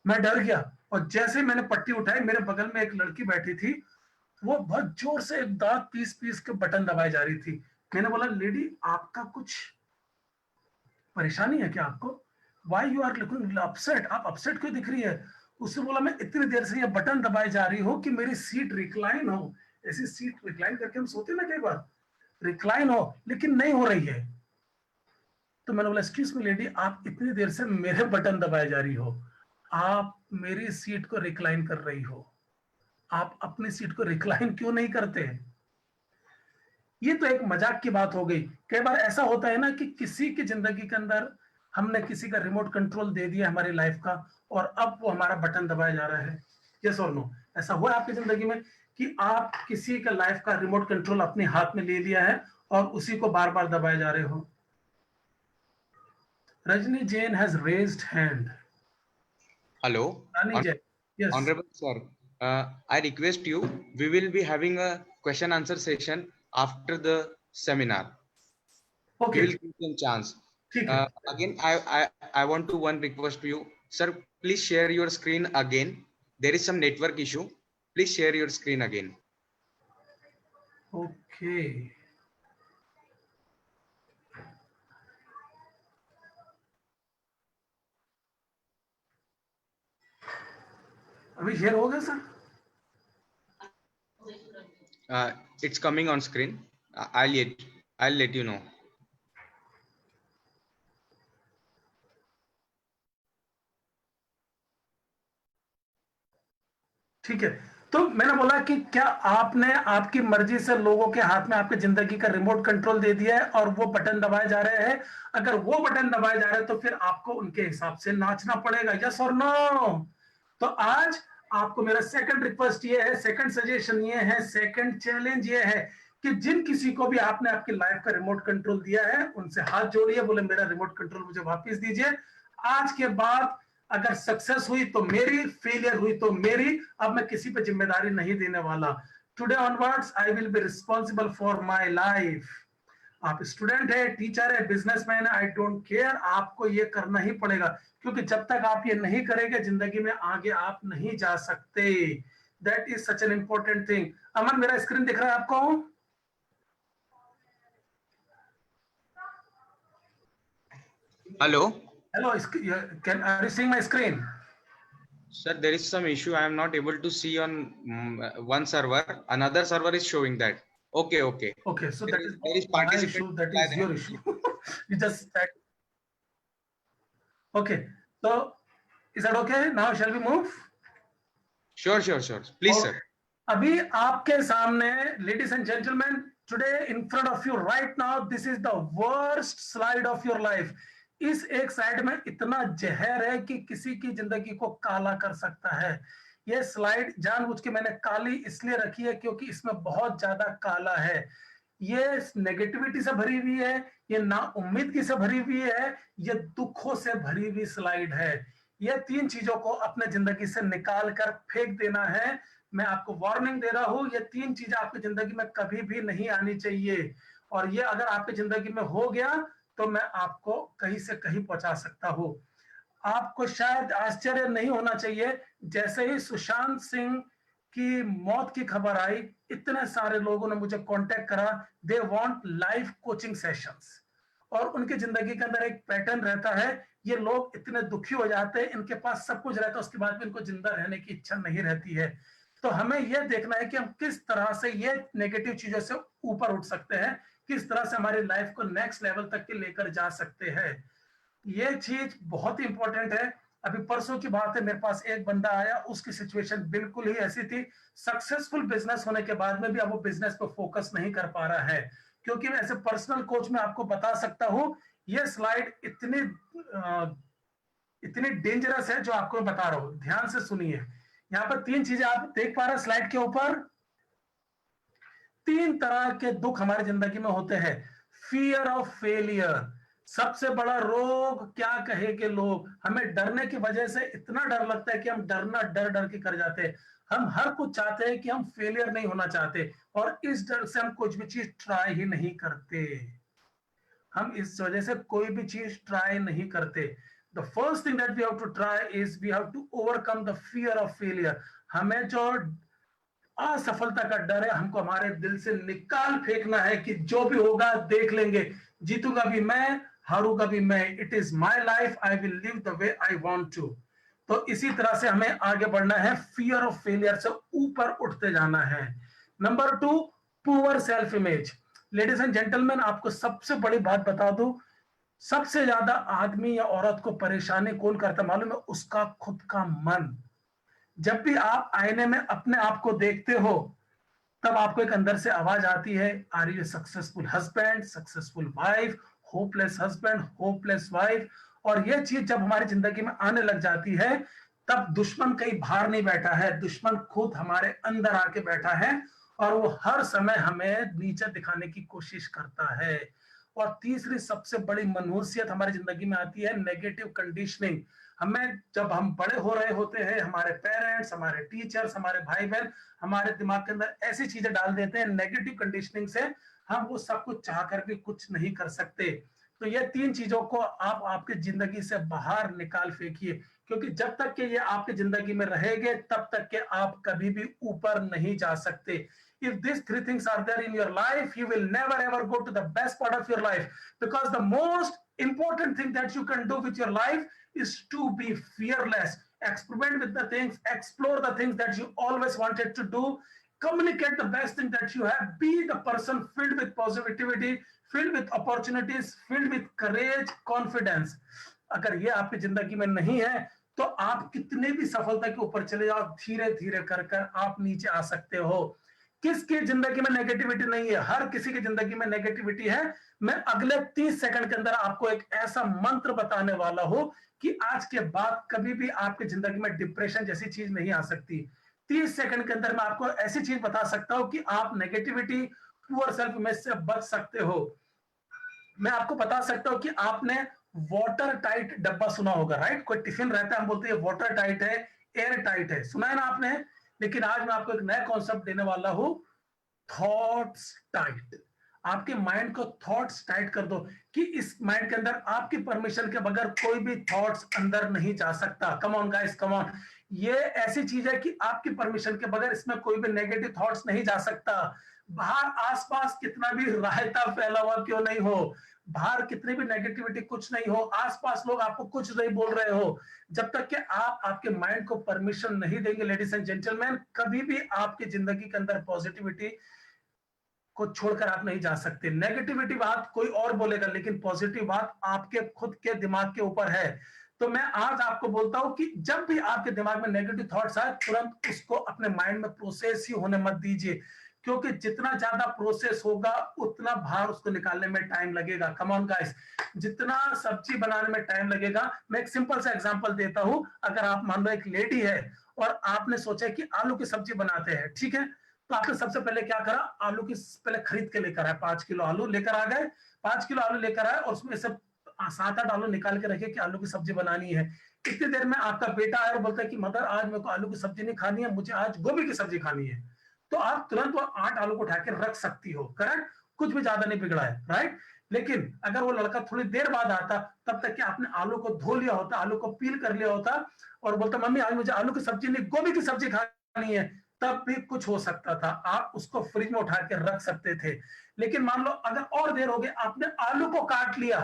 मैं डर गया, और जैसे मैंने पट्टी उठाई, मेरे बगल में एक लड़की बैठी थी, वो बहुत जोर से एक दांत पीस पीस के बटन दबाई जा रही थी। मैंने बोला, लेडी आपका कुछ परेशानी है क्या आपको? Why you are looking upset, आप अपसेट क्यों दिख रही है? उसने बोला, मैं इतनी देर से ये बटन दबाई जा रही हूँ कि मेरी सीट रिक्लाइन हो। ऐसी सीट रिक्लाइन करके हम सोते ना कई बार, रिक्लाइन हो, लेकिन नहीं हो रही है। तो मैंने बोला, एक्सक्यूज मी लेडी, आप इतनी देर से मेरे बटन दबाए जा रही हो, आप मेरी सीट को रिक्लाइन कर रही हो, आप अपनी सीट को रिक्लाइन क्यों नहीं करते? ये तो एक मजाक की बात हो गई। कई बार ऐसा होता है ना कि किसी की जिंदगी के अंदर हमने किसी का रिमोट कंट्रोल दे दिया हमारी लाइफ का, और अब वो हमारा बटन दबाया जा रहा है। यस और नो, ऐसा हुआ आपकी जिंदगी में कि आप किसी का लाइफ का रिमोट कंट्रोल अपने हाथ में ले लिया है और उसी को बार बार दबाए जा रहे हो? Rajni Jain has raised hand. Hello, Rani Jain, yes. Honorable Sir. I request you. We will be having a question answer session after the seminar. We okay, will give them chance. ठीक है. Again, I want to one request to you, sir. Please share your screen again. There is some network issue. Please share your screen again. Okay, अभी share हो गया sir? It's coming on screen. I'll let you know. ठीक है. तो मैंने बोला कि क्या आपने आपकी मर्जी से लोगों के हाथ में आपकी जिंदगी का रिमोट कंट्रोल दे दिया है और वो बटन दबाए जा रहे हैं? अगर वो बटन दबाए जा रहे हैं तो फिर आपको उनके हिसाब से नाचना पड़ेगा. यस और नो? तो आज आपको मेरा सेकंड रिक्वेस्ट ये है, सेकंड सजेशन ये है, सेकंड चैलेंज ये है कि जिन किसी को भी आपने आपकी लाइफ का रिमोट कंट्रोल दिया है उनसे हाथ जोड़िए, बोले मेरा रिमोट कंट्रोल मुझे वापस दीजिए. आज के बाद अगर सक्सेस हुई तो मेरी, फेलियर हुई तो मेरी. अब मैं किसी पे जिम्मेदारी नहीं देने वाला. Today onwards I will be responsible for my life. आप स्टूडेंट है, टीचर है, बिजनेसमैन है, आई डोंट केयर, आपको ये करना ही पड़ेगा, क्योंकि जब तक आप ये नहीं करेंगे जिंदगी में आगे आप नहीं जा सकते. That is such an important thing. Aman, मेरा स्क्रीन दिख रहा है आपको? Hello. Hello, are you seeing my screen? Sir, there is some issue. I am not able to see on one server. Another server is showing that. Okay. Okay, so There is my participant issue, that by is them. your issue. You just said. Okay, so is that okay? Now shall we move? Sure. Please, sir. अभी आपके सामने, ladies and gentlemen, today in front of you right now, this is the worst slide of your life. इस एक side में इतना जहर है कि किसी की जिंदगी को काला कर सकता है. ये स्लाइड जानबूझ के मैंने काली इसलिए रखी है क्योंकि इसमें बहुत ज्यादा काला है. ये नेगेटिविटी से भरी हुई है, ये नाउम्मीदगी से भरी हुई है, ये दुखों से भरी हुई स्लाइड है. ये तीन चीजों को अपने जिंदगी से निकाल कर फेंक देना है. मैं आपको वार्निंग दे रहा हूं, ये तीन चीजें आपकी जिंदगी में कभी भी नहीं आनी चाहिए. और ये अगर आपकी जिंदगी में हो गया तो मैं आपको कहीं से कहीं पहुंचा सकता हूं. आपको शायद आश्चर्य नहीं होना चाहिए, जैसे ही सुशांत सिंह की मौत की खबर आई, इतने सारे लोगों ने मुझे कांटेक्ट करा. They want live coaching sessions. और उनकी जिंदगी के अंदर एक पैटर्न रहता है, ये लोग इतने दुखी हो जाते हैं, इनके पास सब कुछ रहता है, उसके बाद भी इनको जिंदा रहने की इच्छा नहीं रहती है. तो हमें यह देखना है कि हम किस तरह से ये नेगेटिव चीजों से ऊपर उठ सकते हैं, किस तरह से हमारी लाइफ को नेक्स्ट लेवल तक के लेकर जा सकते हैं. ये चीज बहुत ही इंपॉर्टेंट है. अभी परसों की बात है, मेरे पास एक बंदा आया, उसकी सिचुएशन बिल्कुल ही ऐसी थी. सक्सेसफुल बिजनेस होने के बाद में भी अब वो बिजनेस पे फोकस नहीं कर पा रहा है. क्योंकि मैं ऐसे पर्सनल कोच में आपको बता सकता हूं, ये स्लाइड इतनी डेंजरस है जो आपको मैं बता रहा हूं. ध्यान से सुनिए. यहाँ पर तीन चीजें आप देख पा रहे हैं स्लाइड के ऊपर. तीन तरह के दुख हमारी जिंदगी में होते हैं. फियर ऑफ फेलियर, सबसे बड़ा रोग क्या कहेंगे लोग. हमें डरने की वजह से इतना डर लगता है कि हम डरना डर के कर जाते हैं. हम हर कुछ चाहते हैं कि हम फेलियर नहीं होना चाहते, और इस डर से हम कुछ भी चीज ट्राई ही नहीं करते. हम इस वजह से कोई भी चीज ट्राई नहीं करते. The first thing that we have to try is we have to overcome the fear of failure. हमें जो असफलता का डर है, हमको हमारे दिल से निकाल फेंकना है कि जो भी होगा देख लेंगे. जीतूंगा भी मैं, हारूंगा भी मैं. It is my life, I will live the way I want to. तो इसी तरह से हमें आगे बढ़ना है, फियर ऑफ फेलियर से ऊपर उठते जाना है. Number 2, poor self image. Ladies and gentleman, आपको सबसे बड़ी बात बता दूं, सबसे ज्यादा आदमी या औरत को परेशानी कौन करता मालूम है? उसका खुद का मन. जब भी आप आईने में अपने आप को देखते हो, तब आपको एक अंदर से आवाज आती है, are you successful husband, successful wife, hopeless husband, hopeless wife. और ये चीज जब हमारी जिंदगी में आने लग जाती है, तब दुश्मन कहीं बाहर नहीं बैठा है, दुश्मन खुद हमारे अंदर आके बैठा है और वो हर समय हमें नीचे दिखाने की कोशिश करता है। और तीसरी सबसे बड़ी मनहूसियत हमारी जिंदगी में आती है नेगेटिव कंडीशनिंग। हमें जब हम बड़े हो रहे होते हैं, हमारे पेरेंट्स, हमारे टीचर्स, हमारे भाई बहन हमारे दिमाग के अंदर ऐसी चीजें डाल देते हैं नेगेटिव कंडीशनिंग से हम वो सब कुछ चाह कर भी कुछ नहीं कर सकते। तो ये तीन चीजों को आप आपकी जिंदगी से बाहर निकाल फेंकिए, क्योंकि जब तक कि ये आपकी जिंदगी में रहेंगे तब तक के आप कभी भी ऊपर नहीं जा सकते। If these three things are there in your life, you will never ever go to the best part of your life, because the most important thing that you can do with your life is to be fearless. Experiment with the things, explore the things that you always wanted to do, communicate the best thing that you have, be the person filled with positivity, filled with opportunities, filled with courage, confidence. अगर ये आपकी जिंदगी में नहीं है तो आप कितने भी सफलता के ऊपर चले जाओ, धीरे धीरे कर कर आप नीचे आ सकते हो। किसकी जिंदगी में नेगेटिविटी नहीं है? हर किसी की जिंदगी में नेगेटिविटी है। मैं अगले 30 सेकंड के अंदर आपको एक ऐसा मंत्र बताने वाला हूं कि आज के बाद कभी भी आपकी जिंदगी में डिप्रेशन जैसी चीज नहीं आ सकती। 30 सेकंड के अंदर मैं आपको ऐसी चीज बता सकता हूं कि आप नेगेटिविटी, पुअर सेल्फ इमेज से बच सकते हो। मैं आपको बता सकता हूं कि आपने वाटर टाइट डब्बा सुना होगा, राइट? कोई टिफिन रहता है, हम बोलते हैं वाटर टाइट है, एयर टाइट है, सुना है ना आपने? लेकिन आज मैं आपको एक नया कॉन्सेप्ट देने वाला हूं, थॉट्स टाइट। आपके माइंड को थॉट्स टाइट कर दो कि इस माइंड के अंदर आपकी परमिशन के बगैर कोई भी थॉट्स अंदर नहीं जा सकता। Come on guys, come on. ये ऐसी चीज है कि आपकी परमिशन के बगैर इसमें कोई भी नेगेटिव थॉट्स नहीं जा सकता। बाहर आसपास कितना भी रायता फैला हुआ क्यों नहीं हो, बाहर कितनी भी नेगेटिविटी कुछ नहीं हो, आसपास लोग आपको कुछ नहीं बोल रहे हो, जब तक कि आप आपके माइंड को परमिशन नहीं देंगे, लेडीज एंड जेंटलमैन, कभी भी आपकी जिंदगी के अंदर पॉजिटिविटी को छोड़कर आप नहीं जा सकते। नेगेटिविटी बात कोई और बोलेगा, लेकिन पॉजिटिव बात आपके खुद के दिमाग के ऊपर है। तो मैं आज आपको बोलता हूं कि जब भी आपके दिमाग में नेगेटिव थॉट्स आए, तुरंत उसको अपने माइंड में प्रोसेस ही होने मत दीजिए, क्योंकि जितना ज्यादा प्रोसेस होगा उतना बाहर उसको निकालने में टाइम लगेगा। कम ऑन गाइस, जितना सब्जी बनाने में टाइम लगेगा, मैं एक सिंपल सा एग्जांपल देता हूं। अगर आप मान लो एक लेडी है और आपने सोचा कि आलू की सब्जी बनाते हैं, ठीक है? तो आपने सबसे पहले क्या करा, आलू की पहले खरीद के लेकर आए, 5 किलो आलू लेकर आ गए, 5 किलो आलू लेकर आए और उसमें से 7-8 आलू निकाल के रखे कि आलू की सब्जी बनानी है। इतनी देर में आपका बेटा आया और बोलता है कि मदर, आज मेरे को आलू की सब्जी नहीं खानी है, मुझे आज गोभी की सब्जी खानी है। तो आप तुरंत वो 8 आलू को उठा के रख सकती हो, करेक्ट? कुछ भी ज्यादा नहीं बिगड़ा है, राइट? लेकिन अगर वो लड़का थोड़ी देर बाद आता, तब तक कि आपने आलू को धो लिया होता, आलू को पील कर लिया होता और बोलता मम्मी आज मुझे आलू की सब्जी नहीं गोभी की सब्जी खानी है, तब भी कुछ हो सकता था। आप उसको फ्रिज में उठा के रख सकते थे। लेकिन मान लो अगर और देर हो गई, आपने आलू को काट लिया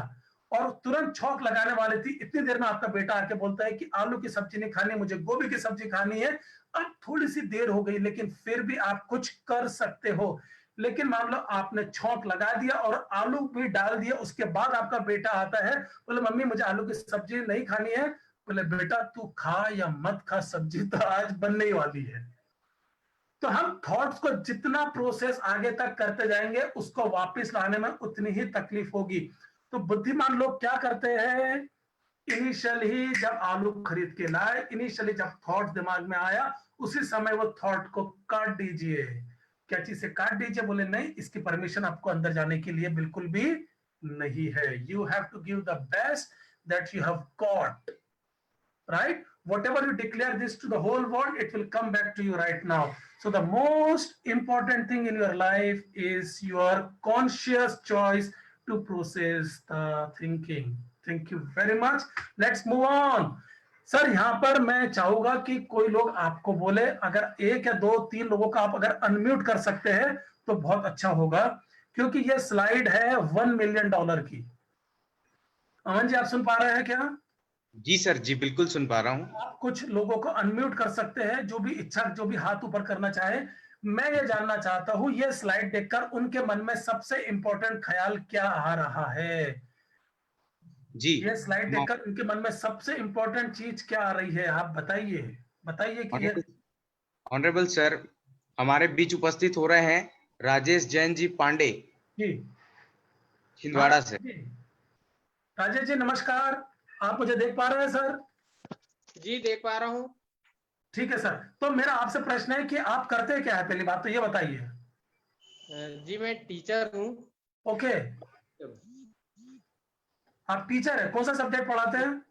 और तुरंत छौंक लगाने वाली थी, इतनी देर में आपका बेटा आके बोलता है कि आलू की सब्जी नहीं खानी, मुझे गोभी की सब्जी खानी है। अब थोड़ी सी देर हो गई, लेकिन फिर भी आप कुछ कर सकते हो। लेकिन मान लो आपने छौंक लगा दिया और आलू भी डाल दिया, उसके बाद आपका बेटा आता है, बोले मम्मी मुझे आलू की सब्जी नहीं खानी है। बोले बेटा तू खा या मत खा, सब्जी तो आज बनने ही वाली है। तो हम थॉट्स को जितना प्रोसेस आगे तक करते जाएंगे, उसको वापस लाने में उतनी ही तकलीफ होगी। तो बुद्धिमान लोग क्या करते हैं, इनिशियली जब आलू खरीद के लाए, इनिशियली जब थॉट दिमाग में आया, उसी समय वो थॉट को काट दीजिए। क्या चीज से काट दीजिए? बोले नहीं, इसकी परमिशन आपको अंदर जाने के लिए बिल्कुल भी नहीं है। You have to give the best that you have got, right? Whatever you declare this to the whole world, it will come back to you right now. So the most important thing in your life is your conscious choice to process the thinking. Thank you very much. Let's move on. Sir यहाँ पर मैं चाहूंगा कि कोई लोग आपको बोले, अगर 1 या 2 3 लोगों का आप अगर अनम्यूट कर सकते हैं तो बहुत अच्छा होगा, क्योंकि ये स्लाइड है $1 मिलियन की। अमन जी, आप सुन पा रहे हैं क्या? जी सर, जी बिल्कुल सुन पा रहा हूँ। आप कुछ लोगों को अनम्यूट कर सकते हैं, जो भी इच्छा, जो भी हाथ ऊपर करना चाहे। मैं ये जानना चाहता हूं, ये स्लाइड देखकर उनके मन में सबसे इंपॉर्टेंट ख्याल क्या आ रहा है? जी, ये स्लाइड देखकर उनके मन में सबसे इंपॉर्टेंट चीज क्या आ रही है? आप बताइए, बताइए कि ये। ऑनरेबल सर, हमारे बीच उपस्थित हो रहे हैं राजेश जैन जी पांडे जी, छिंदवाड़ा से। राजेश जी नमस्कार, आप मुझे देख पा रहे हैं सर? जी देख पा रहा हूँ। ठीक है सर, तो मेरा आपसे प्रश्न है कि आप करते क्या है, पहली बात तो ये बताइए। जी मैं टीचर हूँ। ओके, आप टीचर है, कौन सा सब्जेक्ट पढ़ाते हैं?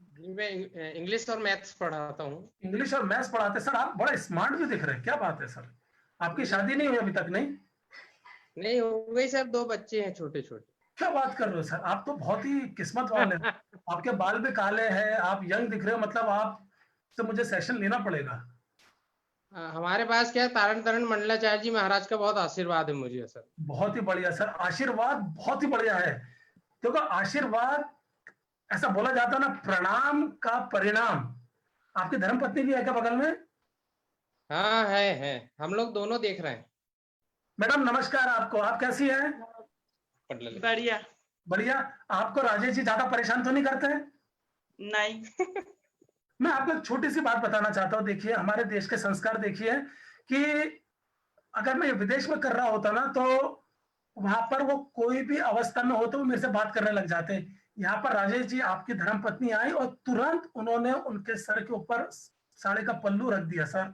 जी मैं इंग्लिश और मैथ्स पढ़ाता हूँ। इंग्लिश और मैथ्स पढ़ाते हैं। सर आप बड़ा स्मार्ट भी दिख रहे हैं, क्या बात है सर। आपकी शादी नहीं हुई अभी तक? नहीं नहीं हो गई सर, 2 बच्चे हैं छोटे छोटे। क्या बात कर रहे हो सर, आप तो बहुत ही किस्मत वाले हैं। आपके बाल भी काले हैं, आप यंग दिख रहे हो, मतलब आप से मुझे सेशन लेना पड़ेगा। हमारे पास क्या है, तारण तारण मंडलाचार्य जी महाराज का बहुत आशीर्वाद है मुझे सर। बहुत ही बढ़िया सर, आशीर्वाद बहुत ही बढ़िया है। देखो आशीर्वाद, ऐसा बोला जाता है ना, प्रणाम का परिणाम। आपकी धर्मपत्नी भी है क्या बगल में? हाँ है, हम लोग दोनों देख रहे हैं। मैडम नमस्कार आपको, आप कैसी हैं? बढ़िया। बढ़िया। आपको राजेश जी ज्यादा परेशान तो नहीं करते हैं? नहीं। मैं आपको एक छोटी सी बात बताना चाहता हूँ। देखिए हमारे देश के संस्कार देखिए कि अगर मैं विदेश में कर रहा होता ना, तो वहां पर वो कोई भी अवस्था में हो तो वो मेरे से बात करने लग जाते हैं। यहाँ पर राजेश जी आपकी धर्मपत्नी आई और तुरंत उन्होंने उनके सर के ऊपर साड़ी का पल्लू रख दिया। सर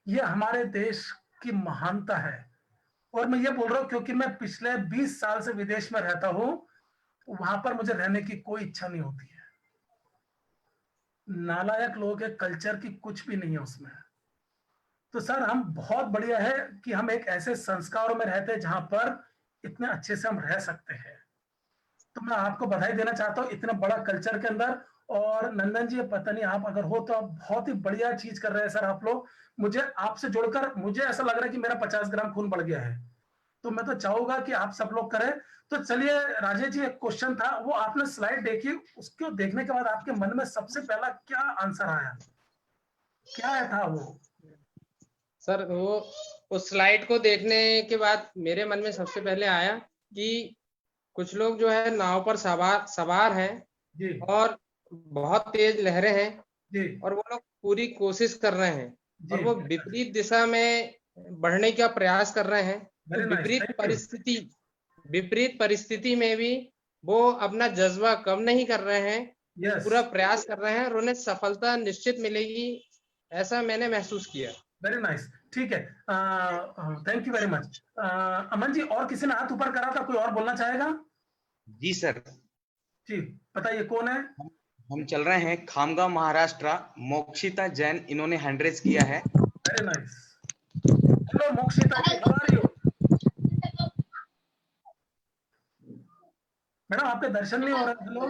ये हमारे देश की महानता है। और मैं ये बोल रहा हूँ क्योंकि मैं पिछले 20 साल से विदेश में रहता हूँ, वहां पर मुझे रहने की कोई इच्छा नहीं होती है। नालायक लोगों के कल्चर की कुछ भी नहीं है उसमें। तो सर हम बहुत बढ़िया है कि हम एक ऐसे संस्कारों में रहते हैं जहां पर इतने अच्छे से हम रह सकते हैं। तो मैं आपको बधाई देना चाहता हूँ इतने बड़ा कल्चर के अंदर। और नंदन जी पता नहीं आप अगर हो तो आप बहुत ही बढ़िया चीज कर रहे हैं सर आप लोग। मुझे आपसे जुड़कर मुझे ऐसा लग रहा है कि मेरा 50 ग्राम खून बढ़ गया है। तो मैं तो चाहूंगा कि आप सब लोग करें। तो चलिए राजेश जी, एक क्वेश्चन था, वो आपने स्लाइड देखी, उसको देखने के बाद आपके मन में सबसे पहला क्या आंसर आया, क्या था वो? सर वो उस स्लाइड को देखने के बाद मेरे मन में सबसे पहले आया कि कुछ लोग जो है नाव पर सवार हैं जी और बहुत तेज लहरें हैं जी और वो लोग पूरी कोशिश कर रहे हैं और जी। वो विपरीत दिशा में बढ़ने का प्रयास कर रहे हैं। तो वेरी नाइस, थैंक यू। विपरीत परिस्थिति में भी वो अपना जज्बा कम नहीं कर रहे हैं, यस, पूरा प्रयास कर रहे हैं और उन्हें सफलता निश्चित मिलेगी, ऐसा मैंने महसूस किया। वेरी नाइस, ठीक है, thank you very much. Aman ji, और किसी ने हाथ ऊपर करा था, कोई और बोलना चाहेगा? जी सर, जी बताइए कौन है? हम चल रहे हैं खामगांव महाराष्ट्र, मोक्षिता जैन, इन्होंने हैंड रेज किया है। Very nice. Hello Mokshita ji, how are you? Madam आपके दर्शन नहीं हो रहे। हेलो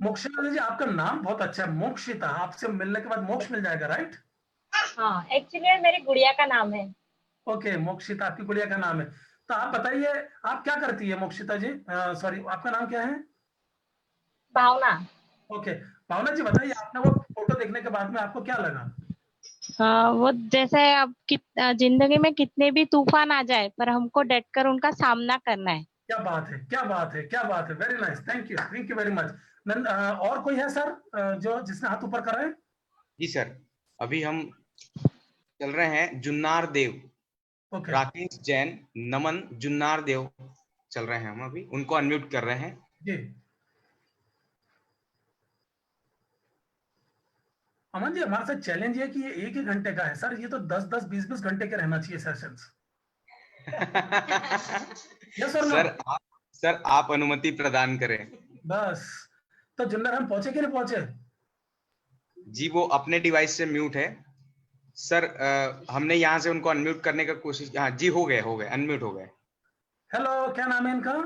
मोक्षिता जी, आपका नाम बहुत अच्छा है, मोक्षिता। आपसे मिलने के बाद मोक्ष मिल जाएगा, राइट? हाँ, एक्चुअली मेरी गुड़िया का नाम है। ओके, मोक्षिता आपकी गुड़िया का नाम है। तो आप बताइए आप क्या करती है मोक्षिता जी? सॉरी, आपका नाम क्या है? भावना। ओके, भावना जी बताइए, आपने वो फोटो देखने के बाद में आपको क्या लगा? वो जैसे अब जिंदगी में कितने भी तूफान आ जाए पर हमको डटकर उनका सामना करना है। क्या बात है, क्या बात है, क्या बात है, very nice, thank you very much. और कोई है सर जो जिसने हाथ ऊपर करा है? जी सर, अभी हम चल रहे हैं जुन्नार देव, ओके राकेश जैन, नमन जुन्नार देव चल रहे हैं, हम अभी उनको अनम्यूट कर रहे हैं। जी। अमन जी, हमारे साथ चैलेंज है कि ये 1 ही घंटे का है सर, ये तो 10-10 20-20 घंटे के रहना चाहिए सेशंस। यस और नो? सर आप अनुमति प्रदान करें। बस, तो जुन्नर हम पहुंचे कि नहीं पहुंचे? जी वो अपने डिवाइस से म्यूट है सर। हमने यहाँ से उनको अनम्यूट करने का कोशिश, हाँ जी हो गए अनम्यूट हो गए। हेलो, क्या नाम है इनका?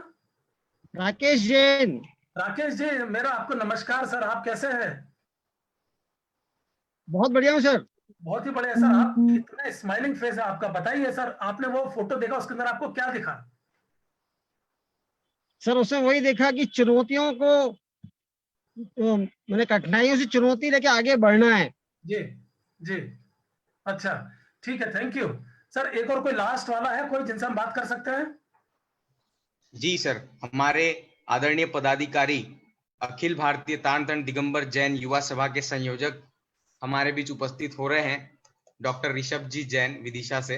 राकेश जैन। राकेश जी, मेरा आपको नमस्कार सर, आप कैसे हैं? बहुत बढ़िया हूँ सर। बहुत ही बढ़िया सर, आप कितना स्माइलिंग फेस है आपका। बताइए सर, आपने वो फोटो देखा, उसके अंदर आपको क्या दिखा? सर उसमें वही देखा कि चुनौतियों को मैंने कठिनाइयों से चुनौती लेके आगे बढ़ना है। जी जी, अच्छा ठीक है, थैंक यू सर। एक और कोई लास्ट वाला है कोई जिनसे हम बात कर सकते हैं? जी सर, हमारे आदरणीय पदाधिकारी अखिल भारतीय तानतन दिगंबर जैन युवा सभा के संयोजक हमारे बीच उपस्थित हो रहे हैं, डॉक्टर ऋषभ जी जैन विदिशा से।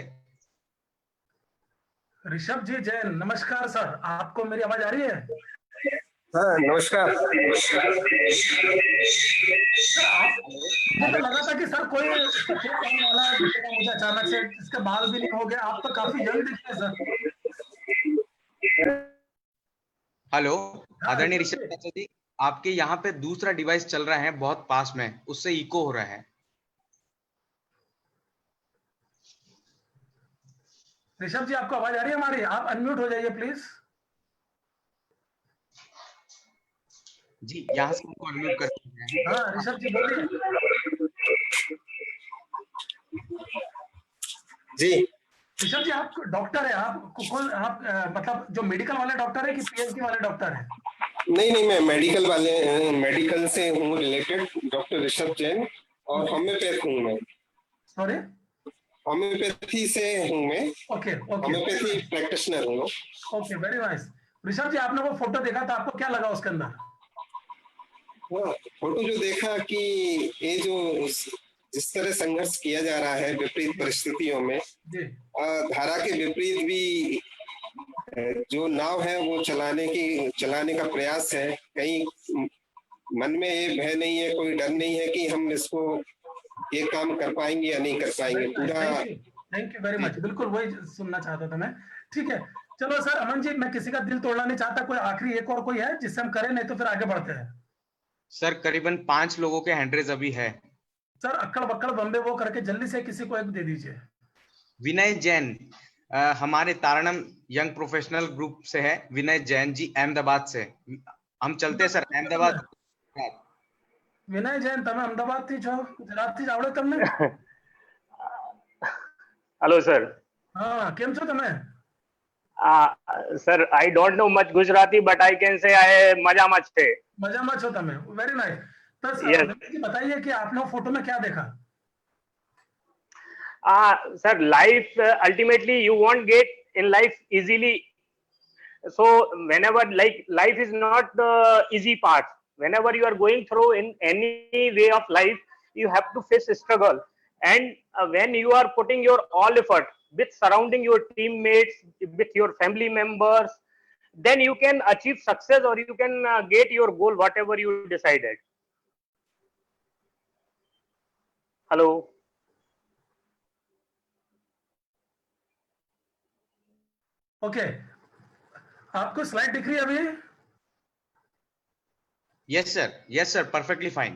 ऋषभ जी जैन, नमस्कार सर, आपको मेरी आवाज आ रही है? हाँ नमस्कार। सर आप, मुझे तो लगा था कि सर कोई सफेद रंग वाला दिखेगा मुझे अचानक से, इसके बाल भी नहीं हो गए, आप तो काफी यंग दिखते हैं सर। हेलो हाँ आदरणीय ऋषभ ऋषभ जी। चाचा जी, आपके यहाँ पे दूसरा डिवाइस चल रहा है बहुत पास में, उससे इको हो रहा है। ऋषभ जी आपको आवाज आ रही है हमारी? आप अनम्यूट हो जाइए प्लीज। जी यहाँ से हमको अनम्यूट कर सकते हैं। हाँ ऋषभ जी बोलिए। जी ऋषभ जी आप डॉक्टर है, आप कौन, आप मतलब जो मेडिकल वाले डॉक्टर है कि पीएचडी वाले डॉक्टर है? नहीं नहीं, मैं मेडिकल से हूँ रिलेटेड, डॉक्टर ऋषभ जैन, और होम्योपैथ हूँ मैं। सॉरी। होम्योपैथी से हूँ मैं। ओके ओके होम्योपैथी प्रैक्टिशनर हूँ। Okay, very nice. Rishabh ji आपने वो फोटो देखा था, आपको क्या लगा उसके अंदर? हाँ, फोटो जो देखा कि ये जो जिस तरह संघर्ष किया जा रहा है विपरीत परिस्थितियों में, जी धारा के विपरीत भी जो नाव है वो चलाने का प्रयास है। कहीं मन में ये भय नहीं है, कोई डर नहीं है कि हम इसको ये काम कर पाएंगे या नहीं कर पाएंगे। पूरा थैंक यू वेरी मच, बिल्कुल वही सुनना चाहता था मैं। ठीक है, चलो सर अमन जी, मैं किसी का दिल तोड़ना नहीं चाहता, कोई आखिरी एक और कोई है जिससे हम करें, नहीं तो फिर आगे बढ़ते हैं। सर करीबन 5 लोगों के हैंड रेज अभी है। सर अक्कड़ बक्कड़ बम्बे वो करके जल्दी से किसी को एक दे दीजिए। विनय जैन हमारे तारणम यंग प्रोफेशनल ग्रुप से है। विनय जैन जी अहमदाबाद से। हम चलते हैं सर अहमदाबाद। વિનય જૈન, તમે અમદાવાદ થી છો? ગુજરાત થી જ આવડે તમને? Hello, sir. હા, કેમ છો તમે? Sir, I don't know much Gujarati, but I can say I મજામાં છે. મજામાં છો તમે? Very nice. तो Yes. जी बताइए कि आपने फोटो में क्या देखा? Sir, life ultimately you won't get in life easily. So whenever life is not the easy part. Whenever you are going through in any way of life, you have to face a struggle. And when you are putting your all effort with surrounding your teammates, with your family members, then you can achieve success, or you can get your goal, whatever you decided. Hello. Okay, आपको slide दिख रही है अभी? Yes sir perfectly fine.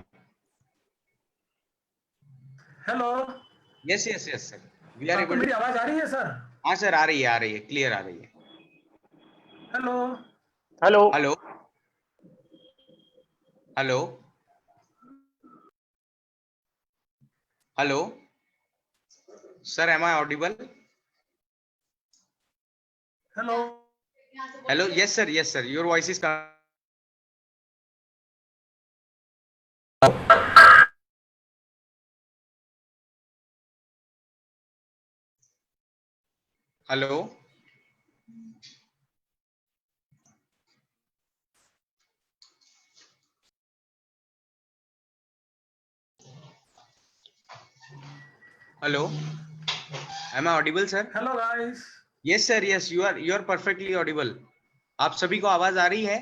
Hello. Yes sir we are आपको able. मेरी आवाज आ रही है सर? हाँ सर आ रही है क्लियर आ रही है। Hello hello hello hello hello sir am I audible? Hello hello yes sir your voice is hello hello am I audible sir? Hello guys. Yes sir yes you are perfectly audible. आप सभी को आवाज आ रही है?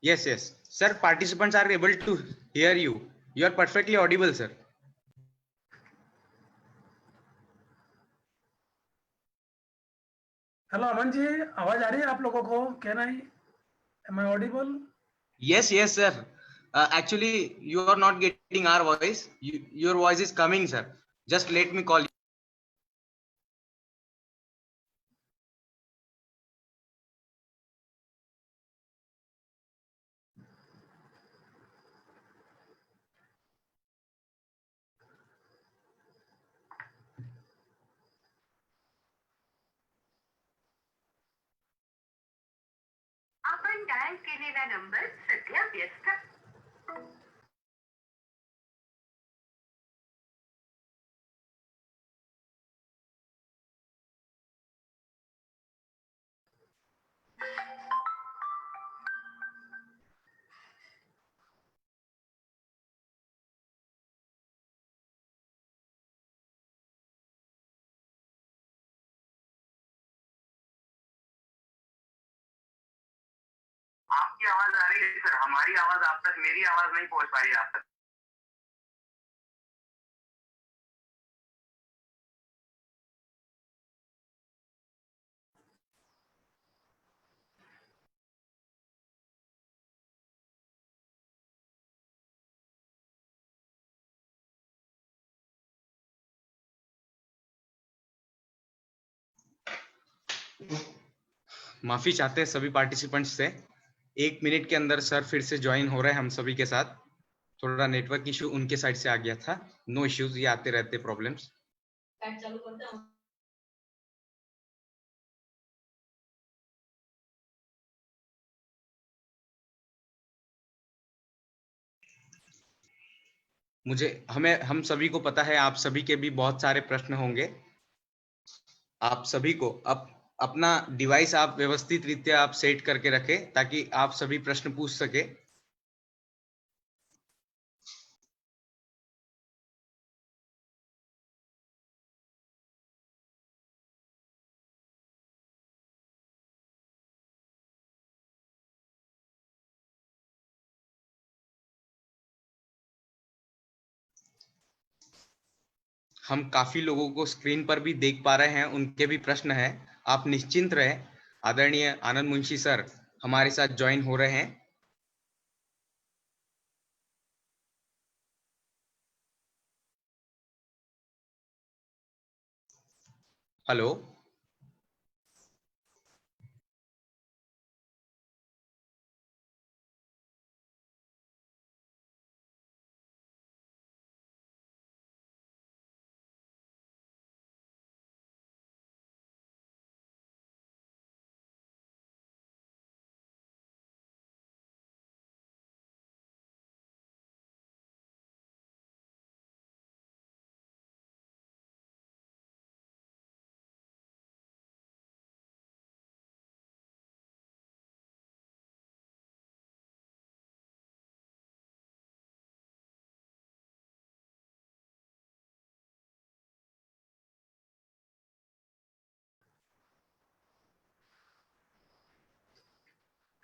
Yes sir participants are able to hear you. You are perfectly audible sir. Hello Aman ji, आवाज आ रही है आप लोगों को? Can I, am I Audible? Yes, sir. Actually, you are not getting our voice. Your voice is coming, sir. Just let me call you. आपण dial केलेला number सध्या व्यस्त आवाज आ रही है सर, हमारी आवाज आप तक, मेरी आवाज नहीं पहुंच पा रही है आप तक। माफी चाहते हैं सभी पार्टिसिपेंट्स से। 1 मिनट के अंदर सर फिर से ज्वाइन हो रहे हैं हम सभी के साथ। थोड़ा नेटवर्क इश्यू उनके साइड से आ गया था। नो इश्यूज, ये आते रहते प्रॉब्लम्स। हम सभी को पता है, आप सभी के भी बहुत सारे प्रश्न होंगे। आप सभी को अपना डिवाइस आप व्यवस्थित रीत्या आप सेट करके रखें ताकि आप सभी प्रश्न पूछ सके। हम काफी लोगों को स्क्रीन पर भी देख पा रहे हैं, उनके भी प्रश्न हैं। आप निश्चिंत रहे। आदरणीय आनंद मुंशी सर हमारे साथ ज्वाइन हो रहे हैं। हेलो,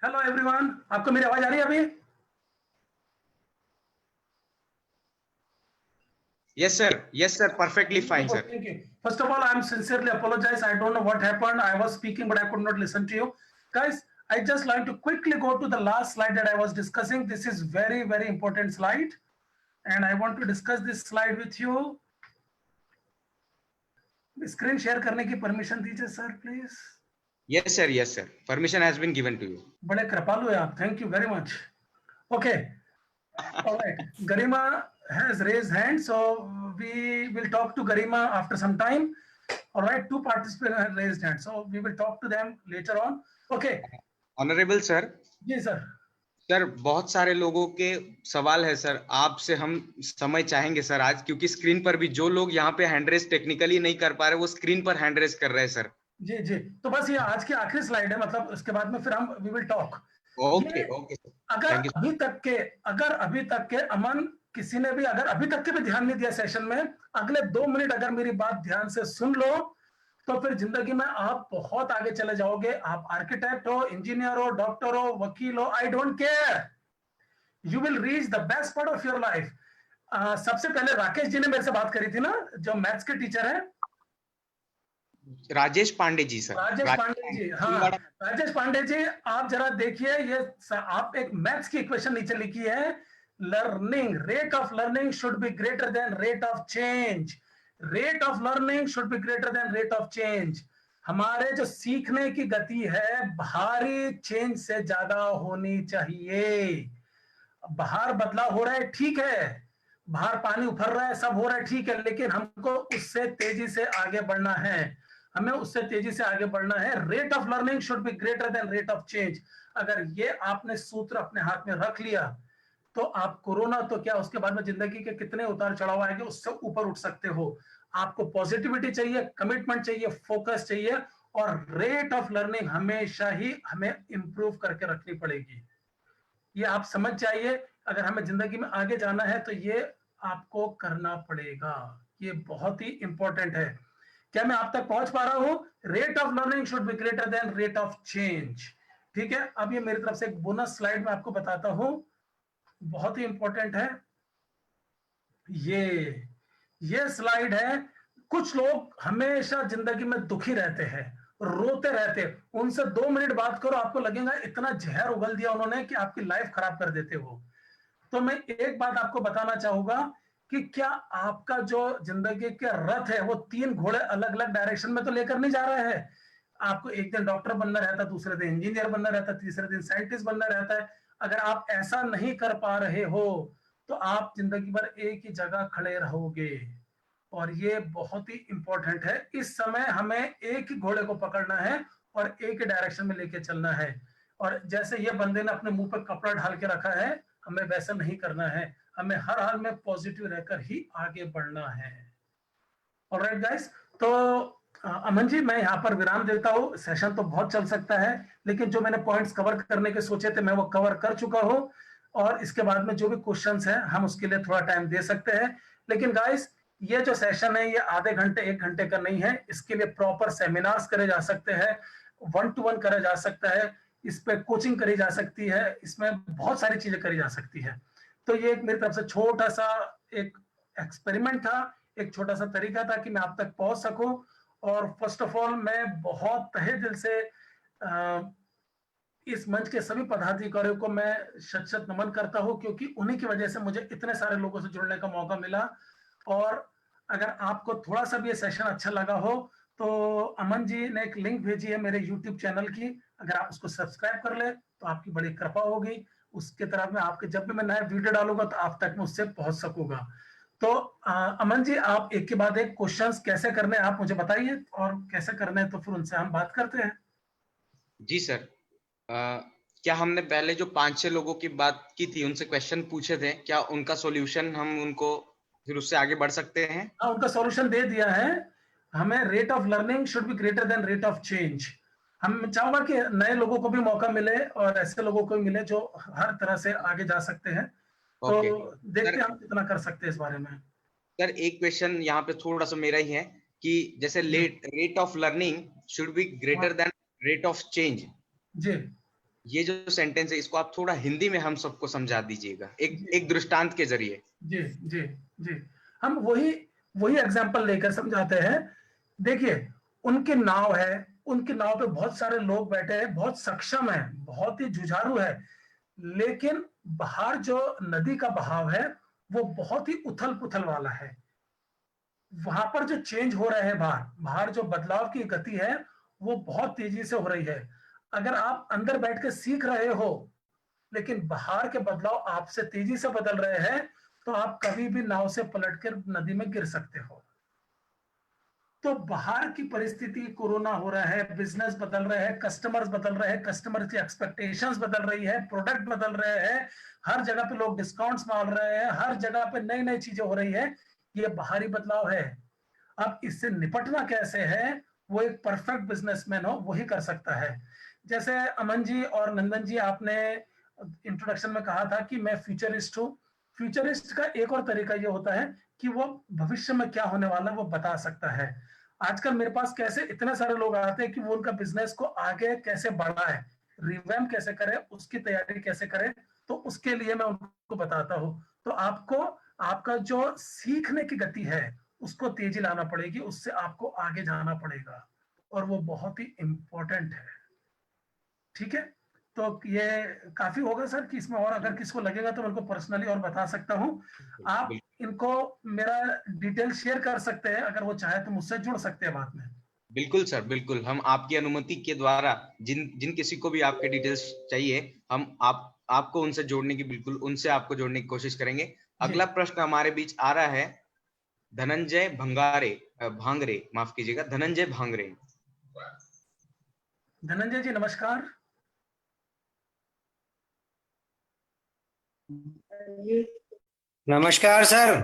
हेलो एवरीवन, आपको मेरी आवाज आ रही है अभी? yes sir, perfectly fine sir. Thank you. First of all, I'm sincerely apologize. I don't know what happened. I was speaking, but I could not listen to you. Guys, I just like to quickly go to the last slide that I was discussing. This is very, very important slide. And I want to discuss this slide with you. Screen share करने की permission दीजिए sir, please. Yes sir, permission has been given to you. बड़े कृपालु हैं आप. Thank you very much. Okay. All right. Garima has raised hand, so we will talk to Garima after some time. All right. 2 participants have raised hand, so we will talk to them later on. Okay. Honorable sir. जी sir. Sir बहुत सारे लोगों के सवाल है sir, आपसे हम समय चाहेंगे सर आज, क्योंकि स्क्रीन पर भी जो लोग यहाँ पे हैंड रेस टेक्निकली नहीं कर पा रहे वो स्क्रीन पर हैंड रेस कर रहे हैं सर। जी जी, तो बस ये आज की आखिरी स्लाइड है, मतलब उसके बाद में फिर हम वी विल टॉक। ओके अगर अभी तक के अमन किसी ने भी अगर अभी तक के भी ध्यान नहीं दिया सेशन में, अगले 2 मिनट अगर मेरी बात ध्यान से सुन लो तो फिर जिंदगी में आप बहुत आगे चले जाओगे। आप आर्किटेक्ट हो, इंजीनियर हो, डॉक्टर हो, वकील हो, I don't care, you will reach the best part of your life. सबसे पहले राकेश जी ने मेरे से बात करी थी ना, जो मैथ्स के टीचर हैं, राजेश पांडे जी सर। राजेश पांडे जी, हाँ राजेश पांडे जी, आप जरा देखिए ये आप एक मैथ्स की इक्वेशन नीचे लिखी है, learning rate of learning should be greater than rate of change, rate of learning should be greater than rate of change. हमारे जो सीखने की गति है बाहरी चेंज से ज्यादा होनी चाहिए। बाहर बदलाव हो रहा है, ठीक है, बाहर पानी उफर रहा है, सब हो रहा है, ठीक है, लेकिन हमको उससे तेजी से आगे बढ़ना है, हमें उससे तेजी से आगे बढ़ना है। Rate of learning should be greater than rate of change. अगर ये आपने सूत्र अपने हाथ में रख लिया तो आप कोरोना तो क्या, उसके बाद में जिंदगी के कितने उतार चढ़ाव आएंगे उससे ऊपर उठ सकते हो। आपको पॉजिटिविटी चाहिए, कमिटमेंट चाहिए, फोकस चाहिए, और रेट ऑफ लर्निंग हमेशा ही हमें इंप्रूव करके रखनी पड़ेगी। ये आप समझ जाइए, अगर हमें जिंदगी में आगे जाना है तो ये आपको करना पड़ेगा, ये बहुत ही इंपॉर्टेंट है। क्या मैं आप तक पहुंच पा रहा हूं? Rate of learning should be greater than rate of change. ठीक है, अब ये मेरी तरफ से एक बोनस स्लाइड मैं आपको बताता हूं, बहुत ही इंपॉर्टेंट है। ये स्लाइड है। कुछ लोग हमेशा जिंदगी में दुखी रहते हैं, रोते रहते हैं, उनसे 2 मिनट बात करो, आपको लगेगा इतना जहर उगल दिया उन्होंने कि आपकी लाइफ खराब कर देते हो। तो मैं एक बात आपको बताना चाहूंगा कि क्या आपका जो जिंदगी के रथ है वो 3 घोड़े अलग अलग डायरेक्शन में तो लेकर नहीं जा रहे हैं। आपको एक दिन डॉक्टर बनना रहता है, दूसरे दिन इंजीनियर बनना रहता है, तीसरे दिन साइंटिस्ट बनना रहता है। अगर आप ऐसा नहीं कर पा रहे हो तो आप जिंदगी भर एक ही जगह खड़े रहोगे, और ये बहुत ही इंपॉर्टेंट है। इस समय हमें एक ही घोड़े को पकड़ना है और एक ही डायरेक्शन में लेके चलना है। और जैसे ये बंदे ने अपने मुंह पर कपड़ा ढाल के रखा है, हमें वैसा नहीं करना है। हमें हर हाल में पॉजिटिव रहकर ही आगे बढ़ना है। ऑलराइट गाइस, तो अमन जी मैं यहाँ पर विराम देता हूँ। सेशन तो बहुत चल सकता है, लेकिन जो मैंने पॉइंट्स कवर करने के सोचे थे मैं वो कवर कर चुका हूँ, और इसके बाद में जो भी क्वेश्चंस हैं हम उसके लिए थोड़ा टाइम दे सकते हैं। लेकिन गाइस ये जो सेशन है ये आधे घंटे 1 घंटे का नहीं है, इसके लिए प्रॉपर सेमिनार्स करे जा सकते हैं, 1-to-1 करा जा सकता है, इस पे कोचिंग करी जा सकती है, इसमें बहुत सारी चीजें करी जा सकती है। तो ये एक मेरी तरफ से छोटा सा एक एक्सपेरिमेंट था, एक छोटा सा तरीका था कि मैं आप तक पहुंच सकूं। और फर्स्ट ऑफ ऑल मैं बहुत तहे दिल से इस मंच के सभी पदाधिकारियों को मैं शत शत नमन करता हूं, क्योंकि उन्हीं की वजह से मुझे इतने सारे लोगों से जुड़ने का मौका मिला। और अगर आपको थोड़ा सा भी ये सेशन अच्छा लगा हो तो अमन जी ने एक लिंक भेजी है मेरे YouTube चैनल की, अगर आप उसको सब्सक्राइब कर ले तो आपकी बड़ी कृपा होगी। उसके तरफ में आपके जब भी मैं नया वीडियो डालूंगा तो आप तक मैं उससे पहुंच सकूंगा। तो अमन जी आप एक के बाद एक क्वेश्चंस कैसे करने हैं आप मुझे बताइए, और कैसे करने हैं तो फिर उनसे हम बात करते हैं। जी सर, क्या हमने पहले जो 5-6 लोगों की बात की थी उनसे क्वेश्चन पूछे थे, क्या उनका सॉल्यूशन हम उनको फिर उससे आगे बढ़ सकते हैं? हाँ, उनका सॉल्यूशन दे दिया है। हमें rate of learning should be greater than rate of change. हम चाहूंगा कि नए लोगों को भी मौका मिले और ऐसे लोगों को मिले जो हर तरह से आगे जा सकते हैं। तो देखते हैं हम कितना कर सकते हैं इस बारे में। सर एक क्वेश्चन यहाँ पे थोड़ा सा मेरा ही है कि जैसे rate of learning should be greater than rate of change, जी ये जो सेंटेंस है इसको आप थोड़ा हिंदी में हम सबको समझा दीजिएगा एक दृष्टांत के जरिए। जी जी जी, हम वही एग्जांपल लेकर समझाते हैं। देखिए उनकी नाव है, उनकी नाव पे बहुत सारे लोग बैठे हैं, बहुत सक्षम है, बहुत ही जुझारू है, लेकिन बाहर जो नदी का बहाव है वो बहुत ही उथल पुथल वाला है। वहां पर जो चेंज हो रहे हैं, बाहर जो बदलाव की गति है वो बहुत तेजी से हो रही है। अगर आप अंदर बैठ के सीख रहे हो लेकिन बाहर के बदलाव आपसे तेजी से बदल रहे हैं तो आप कभी भी नाव से पलटकर नदी में गिर सकते हो। तो बाहर की परिस्थिति, कोरोना हो रहा है, बिजनेस बदल रहे हैं, कस्टमर्स बदल रहे हैं, कस्टमर की एक्सपेक्टेशंस बदल रही है, प्रोडक्ट बदल रहे हैं, हर जगह पे लोग डिस्काउंट्स मार रहे हैं, हर जगह पे नई नई चीजें हो रही है। ये बाहरी बदलाव है। अब इससे निपटना कैसे है वो एक परफेक्ट बिजनेसमैन हो वही कर सकता है। जैसे अमन जी और नंदन जी आपने इंट्रोडक्शन में कहा था कि मैं फ्यूचरिस्ट हूँ। फ्यूचरिस्ट का एक और तरीका ये होता है कि वो भविष्य में क्या होने वाला है वो बता सकता है। आजकल मेरे पास कैसे इतने सारे लोग आते हैं कि वो उनका बिजनेस को आगे कैसे बढ़ाए, रिवैम्प कैसे करे, उसकी तैयारी कैसे करे, तो उसके लिए मैं उनको बताता हूँ। तो आपको आपका जो सीखने की गति है उसको तेजी लाना पड़ेगी, उससे आपको आगे जाना पड़ेगा, और वो बहुत ही इंपॉर्टेंट है। ठीक है, तो ये काफी होगा सर कि इसमें और अगर किसको लगेगा तो मैं उनको पर्सनली और बता सकता हूँ। आप इनको मेरा डिटेल शेयर कर सकते हैं, अगर वो चाहे तो मुझसे जुड़ सकते हैं बाद में। बिल्कुल सर, बिल्कुल। हम आपकी अनुमति के द्वारा जिन किसी को भी आपके डिटेल्स चाहिए हम आपको उनसे जोड़ने की उनसे आपको जोड़ने की कोशिश करेंगे। अगला प्रश्न हमारे बीच आ रहा है धनंजय भांगरे, माफ कीजिएगा, धनंजय भांगरे। धनंजय जी नमस्कार। नमस्कार सर।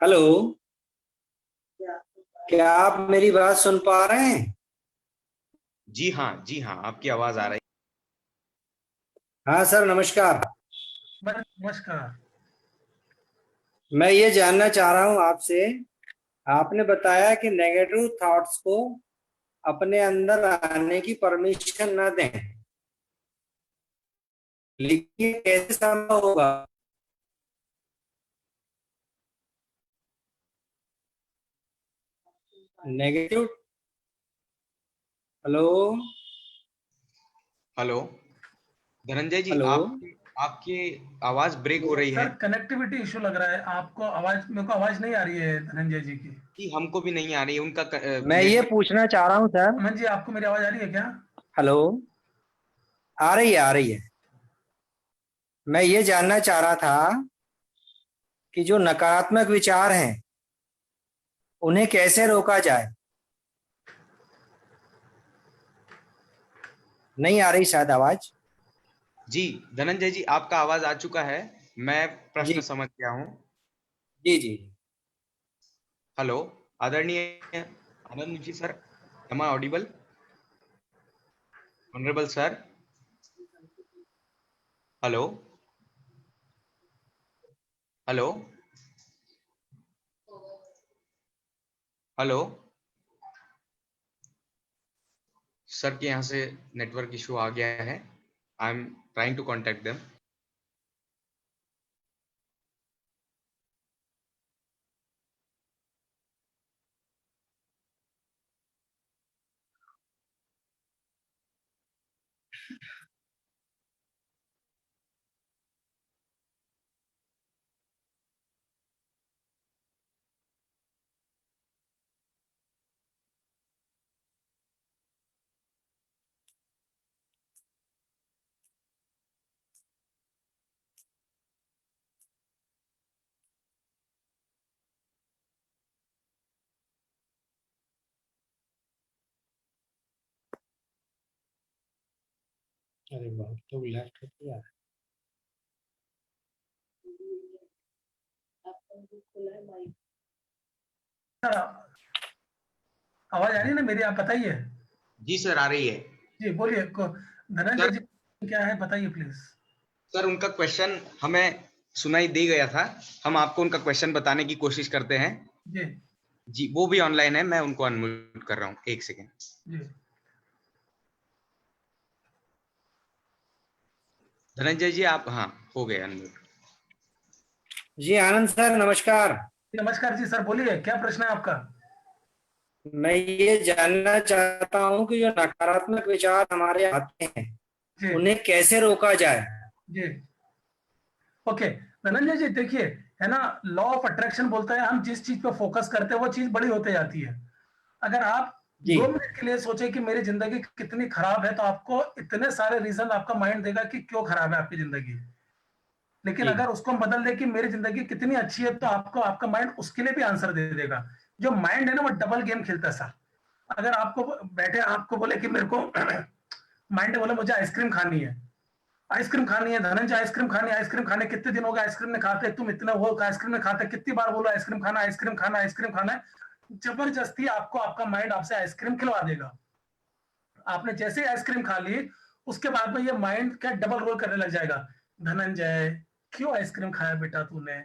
हेलो, क्या आप मेरी बात सुन पा रहे हैं? जी हाँ, आपकी आवाज आ रही है। हाँ सर नमस्कार। नमस्कार। मैं ये जानना चाह रहा हूँ आपसे, आपने बताया कि नेगेटिव थॉट्स को अपने अंदर आने की परमिशन न दें। लेकिन कैसे संभव होगा? नेगेटिव। हेलो हेलो धनंजय जी, हेलो। आपकी आवाज ब्रेक हो रही है। सर कनेक्टिविटी इशू लग रहा है आपको, आवाज मेरे को आवाज नहीं आ रही है धनंजय जी की। कि हमको भी नहीं आ रही है उनका मैं ये पूछना चाह रहा हूँ सर। अमन जी आपको मेरी आवाज आ रही है क्या? हेलो, आ रही है, आ रही है। मैं ये जानना चाह रहा था कि जो नकारात्मक विचार हैं उन्हें कैसे रोका जाए। नहीं आ रही शायद आवाज। जी धनंजय जी, आपका आवाज आ चुका है, मैं प्रश्न जी समझ गया हूँ। जी जी। हेलो आदरणीय Anand Munshi sir, am I audible? Honourable sir, hello hello hello sir के यहाँ से नेटवर्क इशू आ गया है। I am trying to contact them. अरे बहुत तो लेफ्ट हो गया। आवाज आ रही है ना मेरी, आप बताइए। जी सर आ रही है। जी बोलिए, धनंजय जी क्या है बताइए प्लीज। सर उनका क्वेश्चन हमें सुनाई दे गया था, हम आपको उनका क्वेश्चन बताने की कोशिश करते हैं। जी जी वो भी ऑनलाइन है, मैं उनको अनम्यूट कर रहा हूँ, एक सेकेंड। जी धनंजय जी आप, हाँ हो गए अनम्यूट। जी आनंद सर नमस्कार। नमस्कार जी सर, बोलिए क्या प्रश्न है आपका? मैं ये जानना चाहता हूँ कि जो नकारात्मक विचार हमारे आते हैं जी उन्हें कैसे रोका जाए। जी ओके धनंजय जी, देखिए है ना, लॉ ऑफ अट्रैक्शन बोलता है हम जिस चीज पे फोकस करते हैं वो चीज बड़ी होते जाती है। अगर आप जी 2 मिनट के लिए सोचे कि मेरी जिंदगी कितनी खराब है, तो आपको इतने सारे रीजन आपका माइंड देगा कि क्यों खराब है आपकी जिंदगी। लेकिन जी अगर उसको हम बदल दे कि मेरी जिंदगी कितनी अच्छी है, तो आपको आपका माइंड उसके लिए भी आंसर दे देगा। जो माइंड है ना वो डबल गेम खेलता है सर। अगर आपको बैठे आपको बोले कि मेरे को माइंड बोले मुझे आइसक्रीम खानी है, आइसक्रीम खानी है धनंजय, आइसक्रीम खानी है, आइसक्रीम खाने कितने दिन हो गए आइसक्रीम ने खाते, तुम इतना हो आइसक्रीम ने खाते, कितनी बार बोलो आइसक्रीम खाना, आइसक्रीम खाना, आइसक्रीम खाना है। जबरदस्ती आपको आपका माइंड आपसे आइसक्रीम खिलवा देगा। आपने जैसे ही आइसक्रीम खा ली, उसके बाद में ये माइंड क्या डबल रोल करने लग जाएगा। धनंजय क्यों आइसक्रीम खाया बेटा तूने,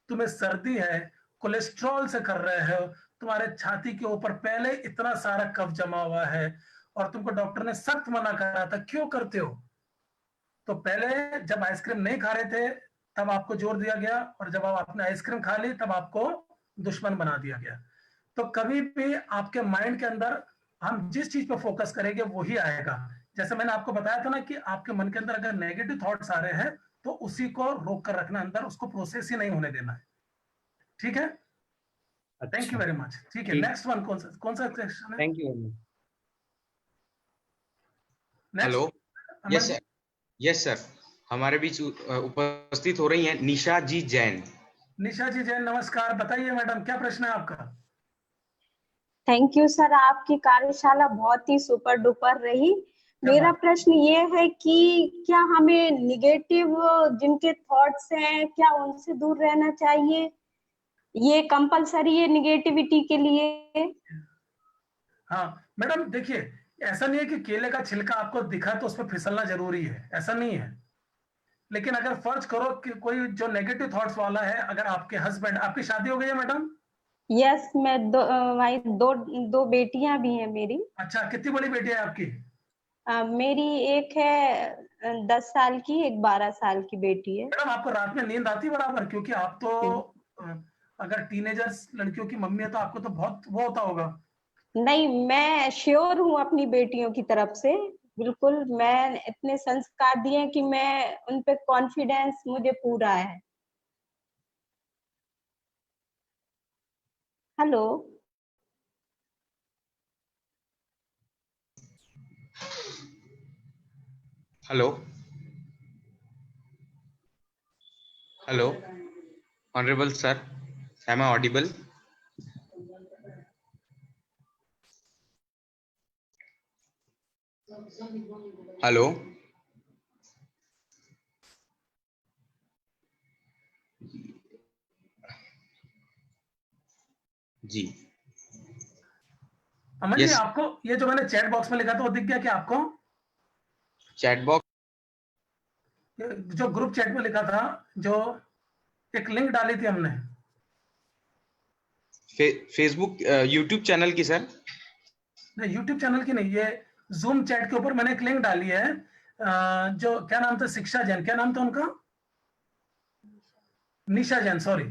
तुम्हें सर्दी है, कोलेस्ट्रॉल से कर रहे हो, तुम्हारे छाती के ऊपर पहले इतना सारा कफ जमा हुआ है, और तुमको डॉक्टर ने सख्त मना करा था, क्यों करते हो? तो पहले जब आइसक्रीम नहीं खा रहे थे तब आपको जोर दिया गया, और जब आप आपने आइसक्रीम खा ली तब आपको दुश्मन बना दिया गया। तो कभी भी आपके माइंड के अंदर हम जिस चीज पे फोकस करेंगे वही आएगा। जैसे मैंने आपको बताया था ना कि आपके मन के अंदर अगर नेगेटिव थॉट्स आ रहे हैं तो उसी को रोक कर रखना अंदर, उसको प्रोसेस ही नहीं होने देना है। ठीक है, थैंक यू अच्छा वेरी मच। ठीक है, ठीक। नेक्स्ट वन कौन सा क्वेश्चन है? Thank you. Hello next yes sir, yes sir, हमारे बीच उपस्थित हो रही हैं निशा जी जैन। निशा जी जैन नमस्कार, बताइए मैडम क्या प्रश्न है आपका? थैंक यू सर, आपकी कार्यशाला बहुत ही सुपर डुपर रही। मेरा प्रश्न ये है कि क्या हमें निगेटिव जिनके थॉट्स हैं क्या उनसे दूर रहना चाहिए? ये कंपलसरी है निगेटिविटी के लिए? हाँ मैडम देखिए, ऐसा नहीं है कि केले का छिलका आपको दिखा तो उस पर फिसलना जरूरी है, ऐसा नहीं है। लेकिन अगर फर्ज करो कि कोई जो नेगेटिव थॉट्स वाला है, अगर आपके हस्बैंड, आपकी शादी हो गई है मैडम? यस, मैं भाई दो बेटियां भी हैं मेरी। अच्छा, कितनी बड़ी बेटी है आपकी? मेरी एक है 10 साल की, एक 12 साल की बेटी है। मैडम, आपको रात में नींद आती है बराबर? क्योंकि आप तो अगर टीनेजर्स लड़कियों की मम्मी है तो आपको तो बहुत वो होता होगा। नहीं, मैं श्योर हूँ अपनी बेटियों की तरफ से। बिल्कुल, मैं इतने संस्कार दिए हैं कि मैं उन पे कॉन्फिडेंस मुझे पूरा है। Hello. Hello hello, honourable sir, am I audible? Hello, जी अमन जी, यस। आपको ये जो मैंने चैट बॉक्स में लिखा था वो दिख गया क्या आपको? चैट बॉक्स, जो ग्रुप चैट में लिखा था, जो एक लिंक डाली थी हमने। फेसबुक यूट्यूब चैनल की सर? नहीं, यूट्यूब चैनल की नहीं, ये जूम चैट के ऊपर मैंने एक लिंक डाली है। जो क्या नाम था, शिक्षा जैन, क्या नाम था उनका? निशा जैन, सॉरी।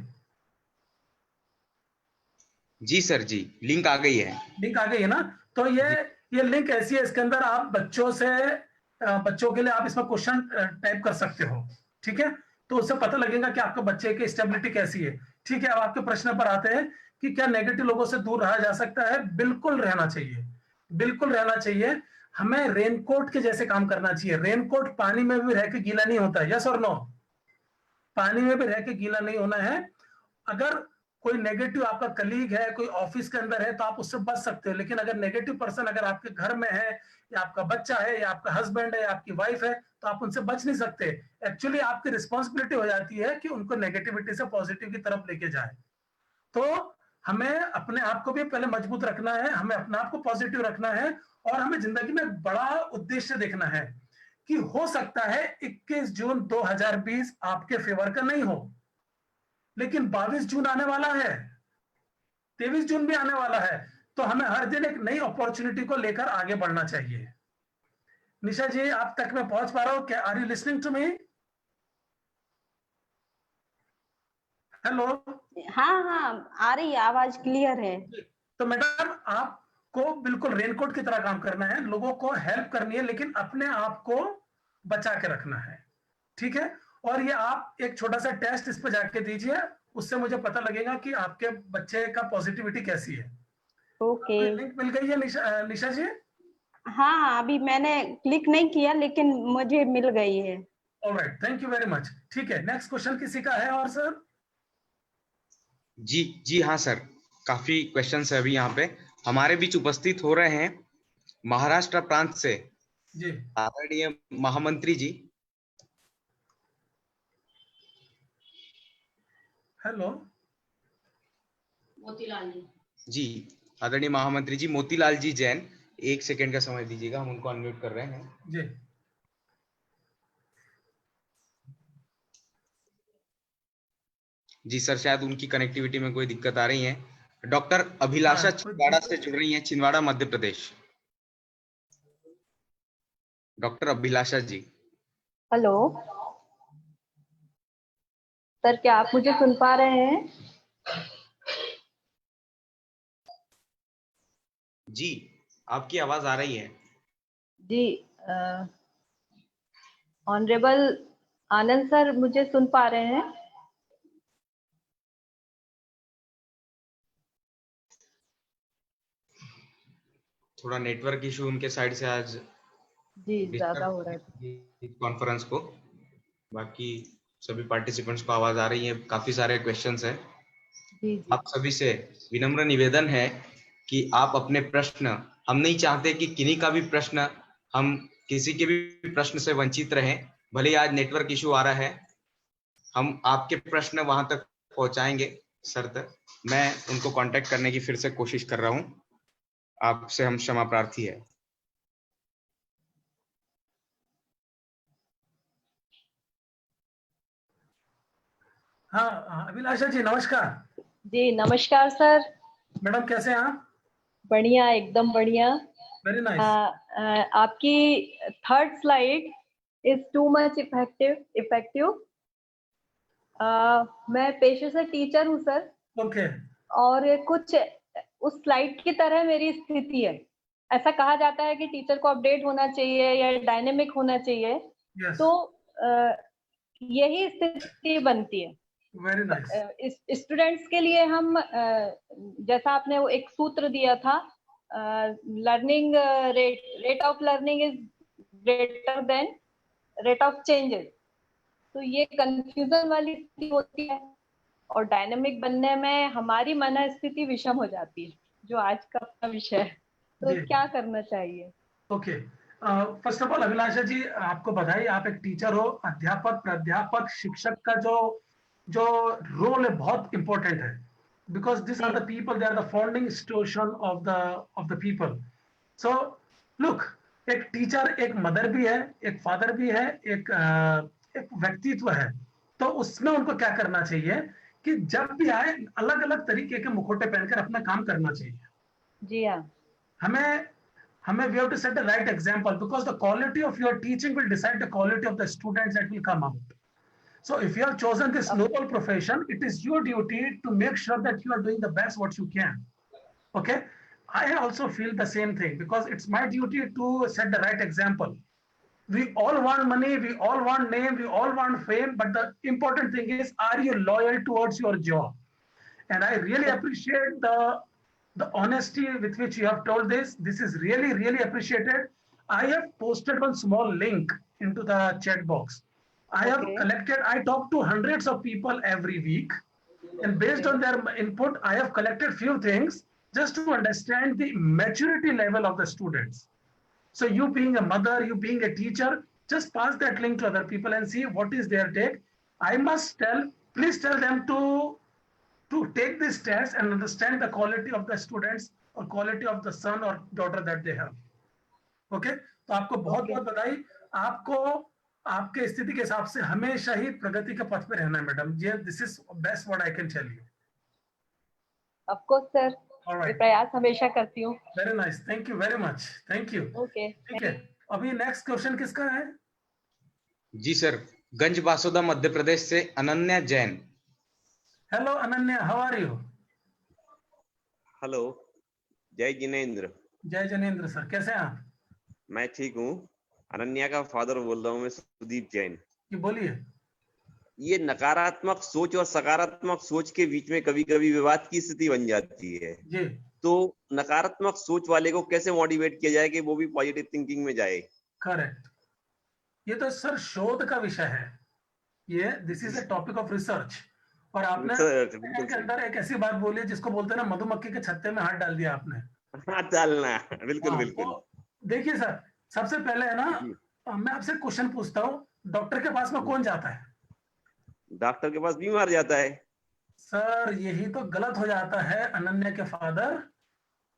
जी सर, जी लिंक आ गई है। लिंक आ गई है ना? तो ये लिंक ऐसी है, इसके अंदर आप बच्चों के लिए आप इसमें क्वेश्चन टाइप कर सकते हो। ठीक है, तो उससे पता लगेगा कि आपके बच्चे की स्टेबिलिटी कैसी है। ठीक है, अब आपके प्रश्न पर आते हैं कि क्या नेगेटिव लोगों से दूर रहा जा सकता है? बिल्कुल रहना चाहिए, बिल्कुल रहना चाहिए। हमें रेनकोट के जैसे काम करना चाहिए। रेनकोट पानी में भी रह के गीला नहीं होता है, यस और नो? पानी में भी रह के गीला नहीं होना है। अगर कोई नेगेटिव आपका कलीग है, कोई ऑफिस के अंदर है, तो आप उससे बच सकते हो। लेकिन अगर नेगेटिव पर्सन अगर आपके घर में है, या आपका बच्चा है, या आपका हस्बैंड है, या आपकी वाइफ है, तो आप उनसे बच नहीं सकते। एक्चुअली आपकी रिस्पॉन्सिबिलिटी हो जाती है कि उनको नेगेटिविटी से पॉजिटिव की तरफ लेके जाए। तो हमें अपने आप को भी पहले मजबूत रखना है, हमें अपने आप को पॉजिटिव रखना है, और हमें जिंदगी में बड़ा उद्देश्य देखना है कि हो सकता है 21 जून 2020 आपके फेवर का नहीं हो, लेकिन 22 जून आने वाला है, 23 जून भी आने वाला है। तो हमें हर दिन एक नई अपॉर्चुनिटी को लेकर आगे बढ़ना चाहिए। निशा जी, आप तक मैं पहुंच पा रहा हूं क्या? Are you listening to me? Hello. हाँ हाँ, आ रही है, आवाज क्लियर है। तो मैडम, आपको बिल्कुल रेनकोट की तरह काम करना है, लोगों को हेल्प करनी है, लेकिन अपने आप को बचा के रखना है। ठीक है, और ये आप एक छोटा सा टेस्ट इस पे जाके दीजिए, उससे मुझे पता लगेगा कि आपके बच्चे का पॉजिटिविटी कैसी है। ओके। लिंक मिल गई है निशा जी? हाँ, अभी मैंने क्लिक नहीं किया, लेकिन मुझे मिल गई है। Alright, thank you very much. ठीक है, नेक्स्ट क्वेश्चन किसी का है और सर? जी जी हाँ सर, काफी क्वेश्चंस है अभी यहाँ पे हमारे बीच उपस्थित हो रहे हैं। महाराष्ट्र प्रांत से जी आदरणीय महामंत्री जी। हेलो। मोतीलाल जी। जी, आदरणीय महामंत्री जी मोतीलाल जी जैन, एक सेकंड का समय दीजिएगा, हम उनको अनम्यूट कर रहे हैं। जी जी सर, शायद उनकी कनेक्टिविटी में कोई दिक्कत आ रही है। डॉक्टर अभिलाषा छिंदवाड़ा से जुड़ रही हैं, छिंदवाड़ा मध्य प्रदेश। डॉक्टर अभिलाषा जी। हेलो सर, क्या आप मुझे सुन पा रहे हैं? जी, आपकी आवाज आ रही है। जी, ऑनरेबल आनंद सर मुझे सुन पा रहे हैं? थोड़ा नेटवर्क इशू उनके साइड से आज जी, ज्यादा हो रहा है कॉन्फ्रेंस को। बाकी सभी पार्टिसिपेंट्स को आवाज आ रही है, काफी सारे क्वेश्चंस हैं। जी। आप सभी से विनम्र निवेदन है कि आप अपने प्रश्न, हम नहीं चाहते कि किन्हीं का भी प्रश्न, हम किसी के भी प्रश्न से वंचित रहें। भले ही आज नेटवर्क इशू आ रहा है, हम आपके प्रश्न वहां तक पहुंचाएंगे सर तक। मैं उनको कांटेक्ट करने की फिर से कोशिश कर रहा हूं, आपसे हम क्षमा प्रार्थी है। हाँ, अभिलाषा जी नमस्कार। जी नमस्कार सर। मैडम कैसे हैं आप? बढ़िया, एकदम बढ़िया। Very nice. आपकी third slide is too much effective. मैं पेशे से टीचर हूँ सर। ओके। और कुछ उस स्लाइड की तरह मेरी स्थिति है। ऐसा कहा जाता है कि टीचर को अपडेट होना चाहिए या डायनेमिक होना चाहिए। Yes. तो यही स्थिति बनती है। Very nice. स्टूडेंट्स के लिए हम जैसा आपने वो एक सूत्र दिया था, learning rate of learning is greater than rate of changes. तो ये कंफ्यूजन वाली स्थिति होती है और डायनेमिक बनने में हमारी मनस्थिति विषम हो जाती है, जो आज का अपना विषय है। तो क्या करना चाहिए? ओके, फर्स्ट ऑफ ऑल अभिलाषा जी, आपको बधाई, आप एक टीचर हो। अध्यापक, प्राध्यापक, शिक्षक का जो रोल है बहुत इंपॉर्टेंट है, because this are the people, they are the founding institution of the people. So look, एक टीचर एक मदर भी है, एक फादर भी है, एक व्यक्तित्व है। तो उसमें उनको क्या करना चाहिए कि जब भी आए अलग अलग तरीके के मुखौटे पहनकर अपना काम करना चाहिए। जी हाँ, हमें we have to set the right example, because the quality of your teaching will decide the quality of the students that will come out. So if you have chosen this noble profession, it is your duty to make sure that you are doing the best what you can. Okay, I also feel the same thing, because it's my duty to set the right example. We all want money, we all want name, we all want fame, but the important thing is, are you loyal towards your job? And I really appreciate the honesty with which you have told this. This is really, really appreciated. I have posted one small link into the chat box. I have collected, I talk to hundreds of people every week, and based on their input, I have collected few things just to understand the maturity level of the students. So you being a mother, you being a teacher, just pass that link to other people and see what is their take. I must please tell them to take this test and understand the quality of the students or quality of the son or daughter that they have. Okay? तो आपको बहुत बहुत बधाई। आपको आपके स्थिति के हिसाब से हमेशा ही प्रगति के पथ पे रहना है मैडम। ये this is best what I can tell you. Of course sir, मैं प्रयास हमेशा करती हूँ। Very nice, thank you very much, thank you. Okay, ठीक है, अभी नेक्स्ट क्वेश्चन किसका है? जी सर, गंज बासोदा मध्य प्रदेश से Ananya Jain. Hello Ananya, how are you? Hello, Jai Jinendra. जय जिनेंद्र सर, कैसे हैं आप? मैं ठीक हूँ। अनन्या का फादर बोल रहा हूँ मैं, सुदीप जैन। ये बोलिए। ये नकारात्मक सोच और सकारात्मक सोच के बीच में कभी कभी विवाद की स्थिति बन जाती है जी। तो नकारात्मक सोच वाले को कैसे मोटिवेट किया जाए कि वो भी पॉजिटिव थिंकिंग में जाए? करेक्ट, ये तो सर शोध का विषय है। ये this is a topic of research. और आपने के अंदर एक ऐसी बात बोली है जिसको बोलते हैं ना, मधुमक्खी के छत्ते में हाथ डाल दिया आपने। हाथ डालना, बिल्कुल बिल्कुल। देखिए सर, सबसे पहले है ना, मैं आपसे क्वेश्चन पूछता हूँ, डॉक्टर के पास में कौन जाता है? डॉक्टर के पास बीमार जाता है। सर यही तो गलत हो जाता है अनन्या के फादर।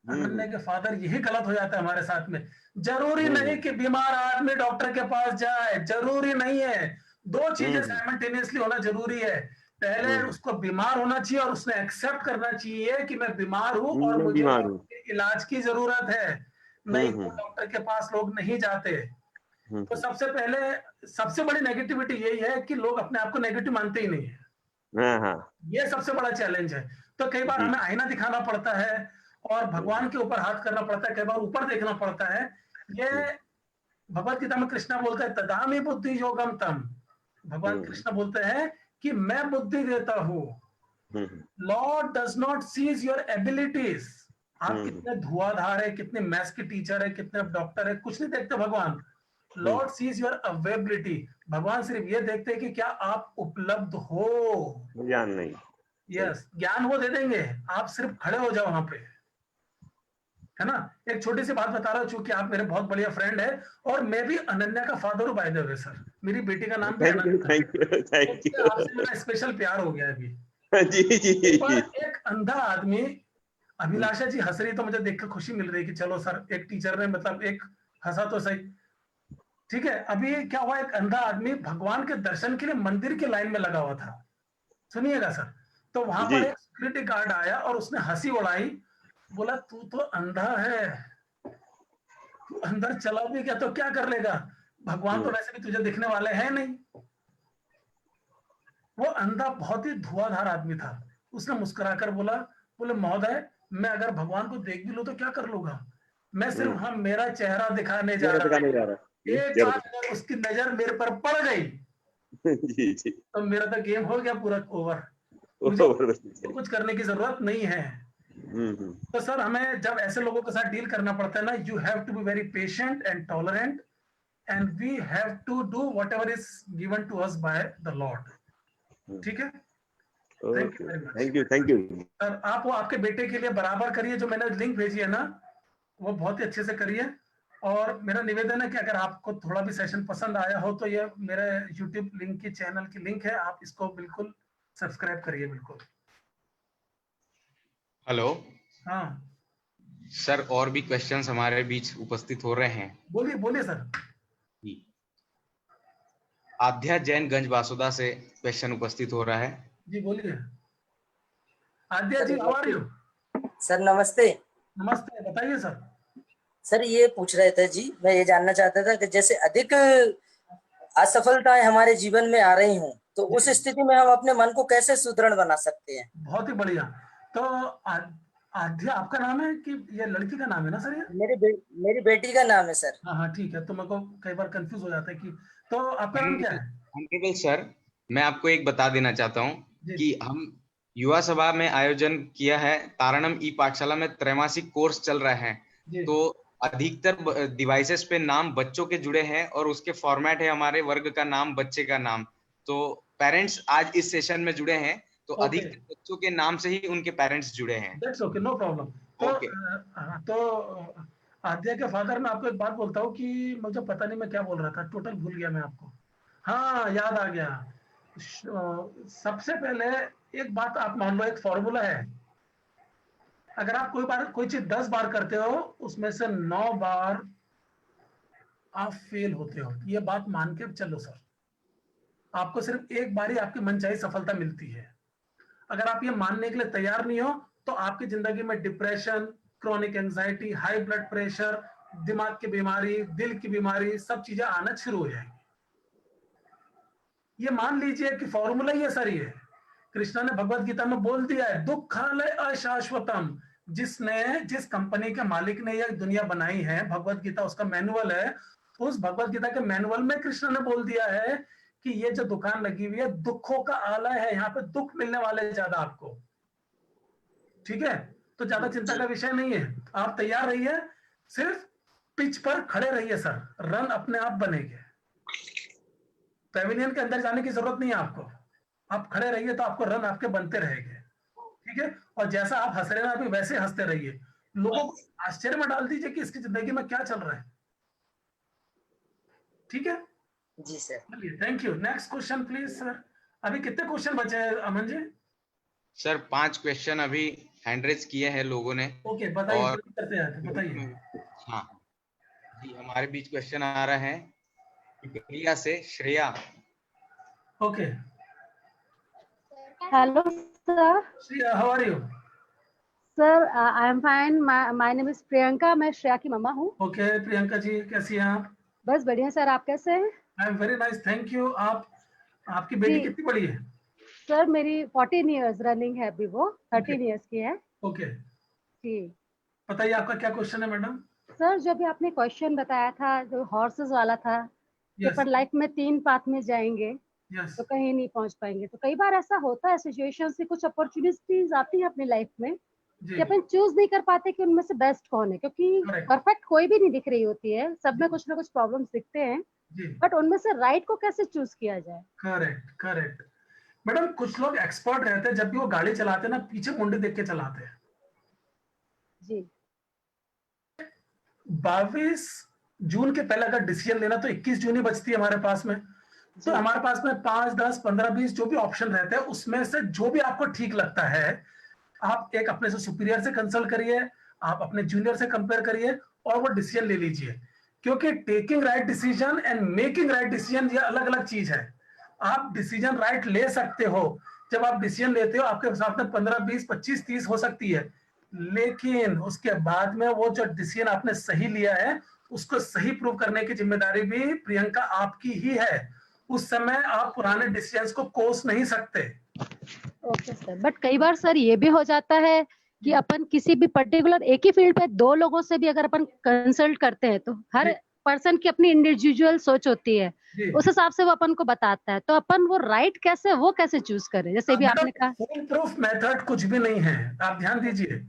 अनन्या के फादर यही गलत हो जाता है हमारे साथ में। जरूरी नहीं कि बीमार आदमी डॉक्टर के पास जाए, जरूरी नहीं है। दो चीजें साइमल्टेनियसली होना जरूरी है। पहले उसको बीमार होना चाहिए और उसने एक्सेप्ट करना चाहिए कि मैं बीमार हूँ और मुझे इलाज की जरूरत है। नहीं तो डॉक्टर के पास लोग नहीं जाते। तो सबसे पहले सबसे बड़ी नेगेटिविटी यही है कि लोग अपने आप को नेगेटिव मानते ही नहीं है। ये सबसे बड़ा चैलेंज है। तो कई बार हमें आईना दिखाना पड़ता है और भगवान के ऊपर हाथ करना पड़ता है, कई बार ऊपर देखना पड़ता है। ये भगवत गीता में कृष्णा बोलता है, तदामी बुद्धि योगम तम। भगवान कृष्ण बोलते हैं कि मैं बुद्धि देता हूँ। Lord does not sees your abilities. आप कितने धुआंधार है, कितने मैथ्स के टीचर है, कितने डॉक्टर है, कुछ नहीं देखते भगवान। Lord sees your availability. भगवान सिर्फ ये देखते हैं कि क्या आप उपलब्ध हो। ज्ञान नहीं। यस, ज्ञान वो दे देंगे, आप सिर्फ खड़े हो जाओ वहां पे, है ना। एक छोटी सी बात बता रहा हूँ, चूंकि आप मेरे बहुत बढ़िया फ्रेंड है और मैं भी अनन्या का फादर हूँ बाय द वे सर। मेरी बेटी का नाम भी अनन्या। आपसे मेरा स्पेशल प्यार हो गया अभी। जी जी। पर एक अंधा आदमी, अभिलाषा जी हंस रही तो मुझे देखकर खुशी मिल रही कि चलो सर एक टीचर ने मतलब एक हंसा तो सही। ठीक है, अभी क्या हुआ, एक अंधा आदमी भगवान के दर्शन के लिए मंदिर के लाइन में लगा हुआ था। सुनिएगा सर, तो वहां पर एक सिक्योरिटी गार्ड आया और उसने हंसी उड़ाई बोला तू तो अंधा है, तू अंदर चला भी गया तो क्या कर लेगा, भगवान तो वैसे भी तुझे दिखने वाले हैं नहीं। वो अंधा बहुत ही धुआंधार आदमी था। उसने मुस्कुराकर बोला, बोले महोदय मैं अगर भगवान को देख भी लूं तो क्या कर लूंगा, मैं सिर्फ वहां मेरा चेहरा दिखाने जा रहा हूं। एक बार उसकी नजर मेरे पर पड़ गई जी जी, तो मेरा तो गेम हो गया पूरा ओवर, मुझे कुछ करने की जरूरत नहीं है। तो सर हमें जब ऐसे लोगों के साथ डील करना पड़ता है ना, you have to be very patient and tolerant and we have to do whatever is given to us by the lord. ठीक है, thank you very much. Thank you sir आप वो आपके बेटे के लिए बराबर करिए, जो मैंने लिंक भेजी है ना वो बहुत ही अच्छे से करिए। और मेरा निवेदन है कि अगर आपको थोड़ा भी सेशन पसंद आया हो तो ये मेरे यूट्यूब लिंक की चैनल की लिंक है, आप इसको बिल्कुल सब्सक्राइब करिए बिल्कुल। हेलो हाँ सर, और भी क्वेश्चंस हमारे बीच उपस्थित हो रहे हैं। बोलिए बोलिए सर। जी, आध्या जैन गंज बासुदा से क्वेश्चन उपस्थित हो रहा है। जी बोलिए आद्या जी, हाउ आर यू? सर नमस्ते। नमस्ते, बताइए सर। सर ये पूछ रहे थे जी, मैं ये जानना चाहता था कि जैसे अधिक असफलताएं हमारे जीवन में आ रही हों तो उस स्थिति में हम अपने मन को कैसे सुदृढ़ बना सकते हैं? बहुत ही बढ़िया। तो आद्या आपका नाम है कि ये लड़की का नाम है ना सर? ये मेरी बेटी का नाम है सर। हाँ हाँ ठीक है, तो मेरे को कई बार कंफ्यूज हो जाता है कि, तो आपका नाम क्या है? ऑनरेबल सर, मैं आपको एक बता देना चाहता हूँ कि हम युवा सभा में आयोजन किया है, तारणम ई पाठशाला में त्रैमासिक कोर्स चल रहा है। तो अधिकतर डिवाइसेस पे नाम बच्चों के जुड़े हैं और उसके फॉर्मेट है हमारे वर्ग का नाम, बच्चे का नाम। तो पेरेंट्स आज इस सेशन में जुड़े हैं तो अधिकतर बच्चों के नाम से ही उनके पेरेंट्स जुड़े हैं। That's okay, no problem. तो आद्या के फादर, मैं आपको एक बात बोलता हूँ कि मुझे पता नहीं मैं क्या बोल रहा था, टोटल भूल गया मैं आपको। हाँ याद आ गया। सबसे पहले एक बात आप मान लो, एक फॉर्मूला है, अगर आप कोई चीज 10 बार करते हो उसमें से 9 बार आप फेल होते हो, ये बात मान के चलो सर। आपको सिर्फ एक बार ही आपकी मनचाही सफलता मिलती है। अगर आप ये मानने के लिए तैयार नहीं हो तो आपकी जिंदगी में depression, chronic anxiety, high blood pressure, दिमाग की बीमारी, दिल की बीमारी, सब चीजें आना शुरू हो जाएंगी। ये मान लीजिए कि फॉर्मूला ही है सर। ये कृष्णा ने भगवत गीता में बोल दिया है, दुखालय अशाश्वतम। जिस कंपनी के मालिक ने यह दुनिया बनाई है, भगवत गीता उसका मैनुअल है, उस भगवत गीता के मैनुअल में कृष्ण ने बोल दिया है कि ये जो दुकान लगी हुई है दुखों का आलय है, यहाँ पे दुख मिलने वाले ज्यादा आपको। ठीक है, तो ज्यादा चिंता का विषय नहीं है, आप तैयार रहिए, सिर्फ पिच पर खड़े रहिए सर, रन अपने आप बनेंगे। पैविलियन के अंदर जाने की जरूरत नहीं है आपको, आप खड़े रहिए तो आपको रन आपके बनते रहेंगे। ठीक है, और जैसा आप हंस रहे हैं अभी वैसे हंसते रहिए, लोगों को आश्चर्य में डाल दीजिए कि इसकी जिंदगी में क्या चल रहा है। ठीक है जी सर। चलिए, thank you. Next question please sir. अभी कितने क्वेश्चन बचे हैं अमन जी? सर 5 क्वेश्चन अभी हैंड रेज किए हैं लोगों ने। ओके, बताइए और करते हैं, बताइए। हाँ जी, हमारे बीच क्वेश्चन आ रहा है पिपरिया से Shreya. Okay, Hello, sir. Shreya, how are you? Sir, I am fine. My name is Priyanka. मैं श्रेया की मम्मा हूँ। ओके प्रियंका जी, कैसी हैं आप? बस बढ़िया सर, आप कैसे हैं? I am very nice, thank you. आपकी बेटी कितनी बड़ी है? सर मेरी 14 इयर्स रनिंग है, अभी वो 13 इयर्स की है। ओके, जी बताइए आपका क्या क्वेश्चन है मैडम? सर, जो भी आपने क्वेश्चन बताया था जो हॉर्सेस वाला था, तो पर लाइफ में 3 पाथ में जाएंगे तो कहीं नहीं पहुंच पाएंगे। तो कई बार ऐसा होता है सिचुएशन से, कुछ अपॉर्चुनिटीज आती है अपनी लाइफ में कि अपन चूज नहीं कर पाते कि उनमें से बेस्ट कौन है, क्योंकि परफेक्ट कोई भी नहीं दिख रही होती है, सब में कुछ ना कुछ प्रॉब्लम्स दिखते हैं, बट उनमें से राइट को कैसे चूज किया जाए? करेक्ट करेक्ट मैडम, कुछ लोग एक्सपर्ट रहते हैं, जब भी वो गाड़ी चलाते हैं ना पीछे मुंडे देख के चलाते हैं। जी 22 जून के पहले अगर डिसीजन लेना तो 21 जून ही बचती है हमारे पास में। तो हमारे पास में 5, 10, 15, 20 जो भी ऑप्शन रहते हैं उसमें से जो भी आपको ठीक लगता है, आप एक अपने से सुपीरियर से कंसल्ट करिए, आप अपने जूनियर से कंपेयर करिए और वो डिसीजन ले लीजिए। क्योंकि taking right decision and making right decision ये अलग अलग चीज है। आप डिसीजन राइट ले सकते हो, जब आप डिसीजन लेते हो आपके साथ में 15, 20, 25, 30 हो सकती है, लेकिन उसके बाद में वो जो डिसीजन आपने सही लिया है उसको सही प्रूव करने की जिम्मेदारी भी प्रियंका आपकी ही है। उस समय आप पुराने डिसीजंस को कोस नहीं सकते। ओके सर, बट कई बार सर ये भी हो जाता है कि अपन किसी भी पर्टिकुलर एक ही फील्ड पे दो लोगों से भी अगर अपन कंसल्ट करते हैं तो हर पर्सन की अपनी इंडिविजुअल सोच होती है, उस हिसाब से वो अपन को बताता है, तो अपन वो राइट कैसे वो कैसे चूज करें? जैसे भी आपने कहा फुल प्रूफ मेथड कुछ भी नहीं है, आप ध्यान दीजिए।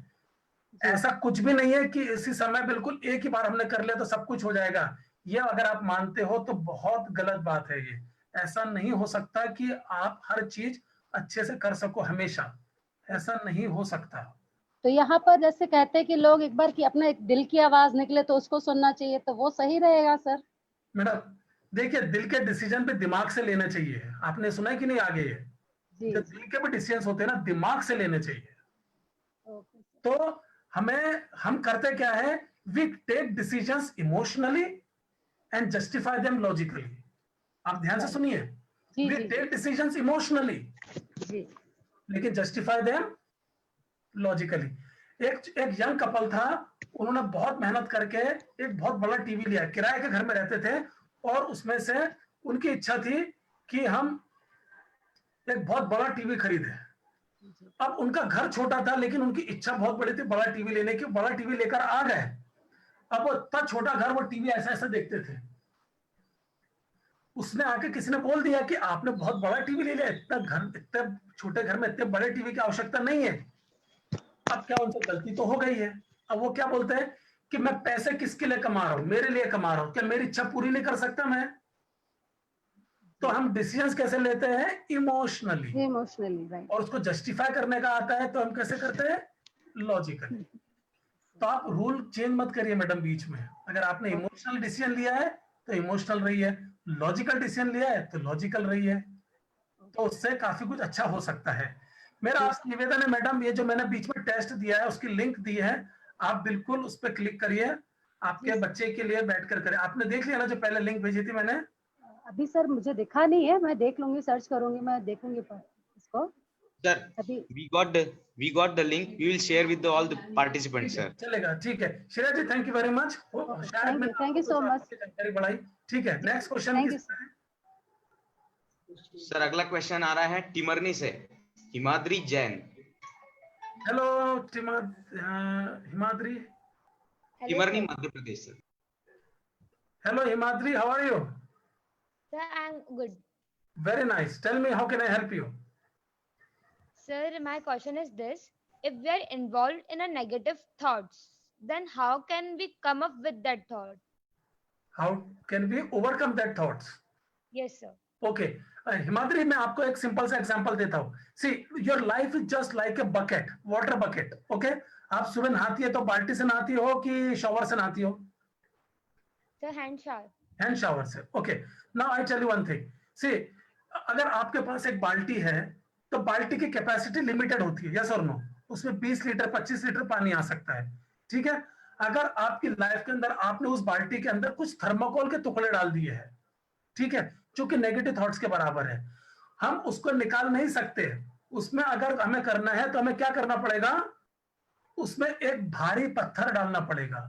ऐसा कुछ भी नहीं है कि इसी समय बिल्कुल एक ही बार हमने कर लिया तो सब कुछ हो जाएगा। ये अगर आप मानते हो तो बहुत गलत बात है। ये ऐसा नहीं हो सकता कि आप हर चीज अच्छे से कर सको हमेशा, ऐसा नहीं हो सकता। तो यहाँ पर जैसे कहते हैं कि लोग एक बार की अपना एक दिल की आवाज निकले तो उसको सुनना चाहिए, तो वो सही रहेगा सर? मैडम देखिए, दिल के डिसीजन पे दिमाग से लेना चाहिए। आपने सुना है कि नहीं आगे ये जो दिल के भी डिसीजन होते हैं ना, दिमाग से लेने चाहिए। तो हम करते क्या है, we take decisions emotionally and justify them logically. आप ध्यान से सुनिए, वी टेक डिसीजंस इमोशनली लेकिन जस्टिफाई देम लॉजिकली। एक यंग कपल था, उन्होंने बहुत मेहनत करके एक बहुत बड़ा टीवी लिया, किराए के घर में रहते थे और उसमें से उनकी इच्छा थी कि हम एक बहुत बड़ा टीवी खरीदें। अब उनका घर छोटा था लेकिन उनकी इच्छा बहुत बड़ी थी बड़ा टीवी लेने की, बड़ा टीवी लेकर आ गए। अब वो इतना छोटा घर, वो टीवी ऐसा ऐसा देखते थे। उसने आके किसी ने बोल दिया कि आपने बहुत बड़ा टीवी ले लिया, इतने छोटे घर में इतने बड़े टीवी की आवश्यकता नहीं है। अब क्या, उनसे गलती तो हो गई है। अब वो क्या बोलते हैं कि मैं पैसे किसके लिए कमा रहा हूं, मेरे लिए कमा रहा हूं, क्या मेरी इच्छा पूरी नहीं कर सकता मैं? तो हम डिसीजंस कैसे लेते हैं, इमोशनली राइट। और उसको जस्टिफाई करने का आता है तो हम कैसे करते हैं, लॉजिकली। तो आप रूल चेंज मत करिए मैडम बीच में। अगर आपने इमोशनल डिसीजन लिया है तो इमोशनल रही है, लॉजिकल डिसीजन लिया है तो लॉजिकल रही है, तो उससे काफी कुछ अच्छा हो सकता है। मेरा आपसे निवेदन है मैडम, ये जो मैंने बीच में टेस्ट दिया है उसकी लिंक दी है, आप बिल्कुल उस पर क्लिक करिए, आपके बच्चे के लिए बैठकर करें। आपने देख लिया ना जो पहले लिंक भेजी थी मैंने? अभी सर मुझे दिखा नहीं है, मैं देख लूंगी, सर्च करूंगी, मैं देखूंगी इसको। Sir, we got the link. We will share with all the participants, sir. चलेगा, ठीक है। Shreya ji, thank you very much. Thank you so much. जानकारी बढ़ाई, ठीक है। नेक्स्ट क्वेश्चन सर, अगला क्वेश्चन आ रहा है टिमरनी से, Himadri Jain. Hello Himadri. Timarni, Madhya Pradesh sir. Hello Himadri, how are you? Sir, I'm good. Very nice. Tell me, how can I help you? Sir, my question is this. If we are involved in a negative thoughts, then how can we come up with that thought? How can we overcome that thoughts? Yes, sir. Okay. Himadri, मैं आपको एक simple सा example देता हूँ। See, your life is just like a bucket, water bucket. Okay? आप सुबह नहाती है तो बाल्टी से नहाती हो कि शॉवर से नहाती हो? Sir, hand shower. Hand shower से। Okay, now I tell you one thing. See, अगर आपके पास एक बाल्टी है तो बाल्टी की कैपेसिटी लिमिटेड होती है, यस और नो? उसमें 20 लीटर 25 लीटर पानी आ सकता है, ठीक है? अगर आपकी लाइफ के अंदर आपने उस बाल्टी के अंदर कुछ थर्माकोल के टुकड़े डाल दिए हैं, ठीक है, जो कि नेगेटिव थॉट्स के बराबर है, हम उसको निकाल नहीं सकते। उसमें अगर हमें करना है तो हमें क्या करना पड़ेगा, उसमें एक भारी पत्थर डालना पड़ेगा।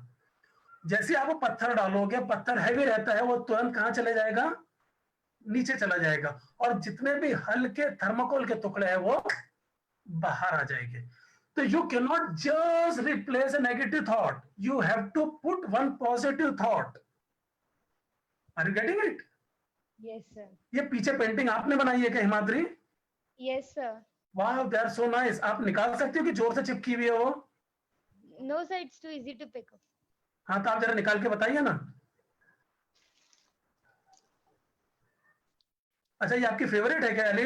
जैसे आप वो पत्थर डालोगे, पत्थर हैवी रहता है, वो तुरंत कहां चले जाएगा, नीचे चला जाएगा, और जितने भी हल्के थर्माकोल के टुकड़े हैं वो बाहर आ जाएंगे। तो you can not just replace a negative thought, you have to put one positive thought. Are you getting it? Yes, sir. ये पीछे पेंटिंग आपने बनाई है क्या हिमाद्री? Yes, sir. वाह, दे आर सो नाइस। आप निकाल सकते हो कि जोर से चिपकी हुई है वो? No, sir, it's too easy to pick up. हाँ, तो आप जरा निकाल के बताइए ना। अच्छा, ये आपकी फेवरेट है क्या Ali?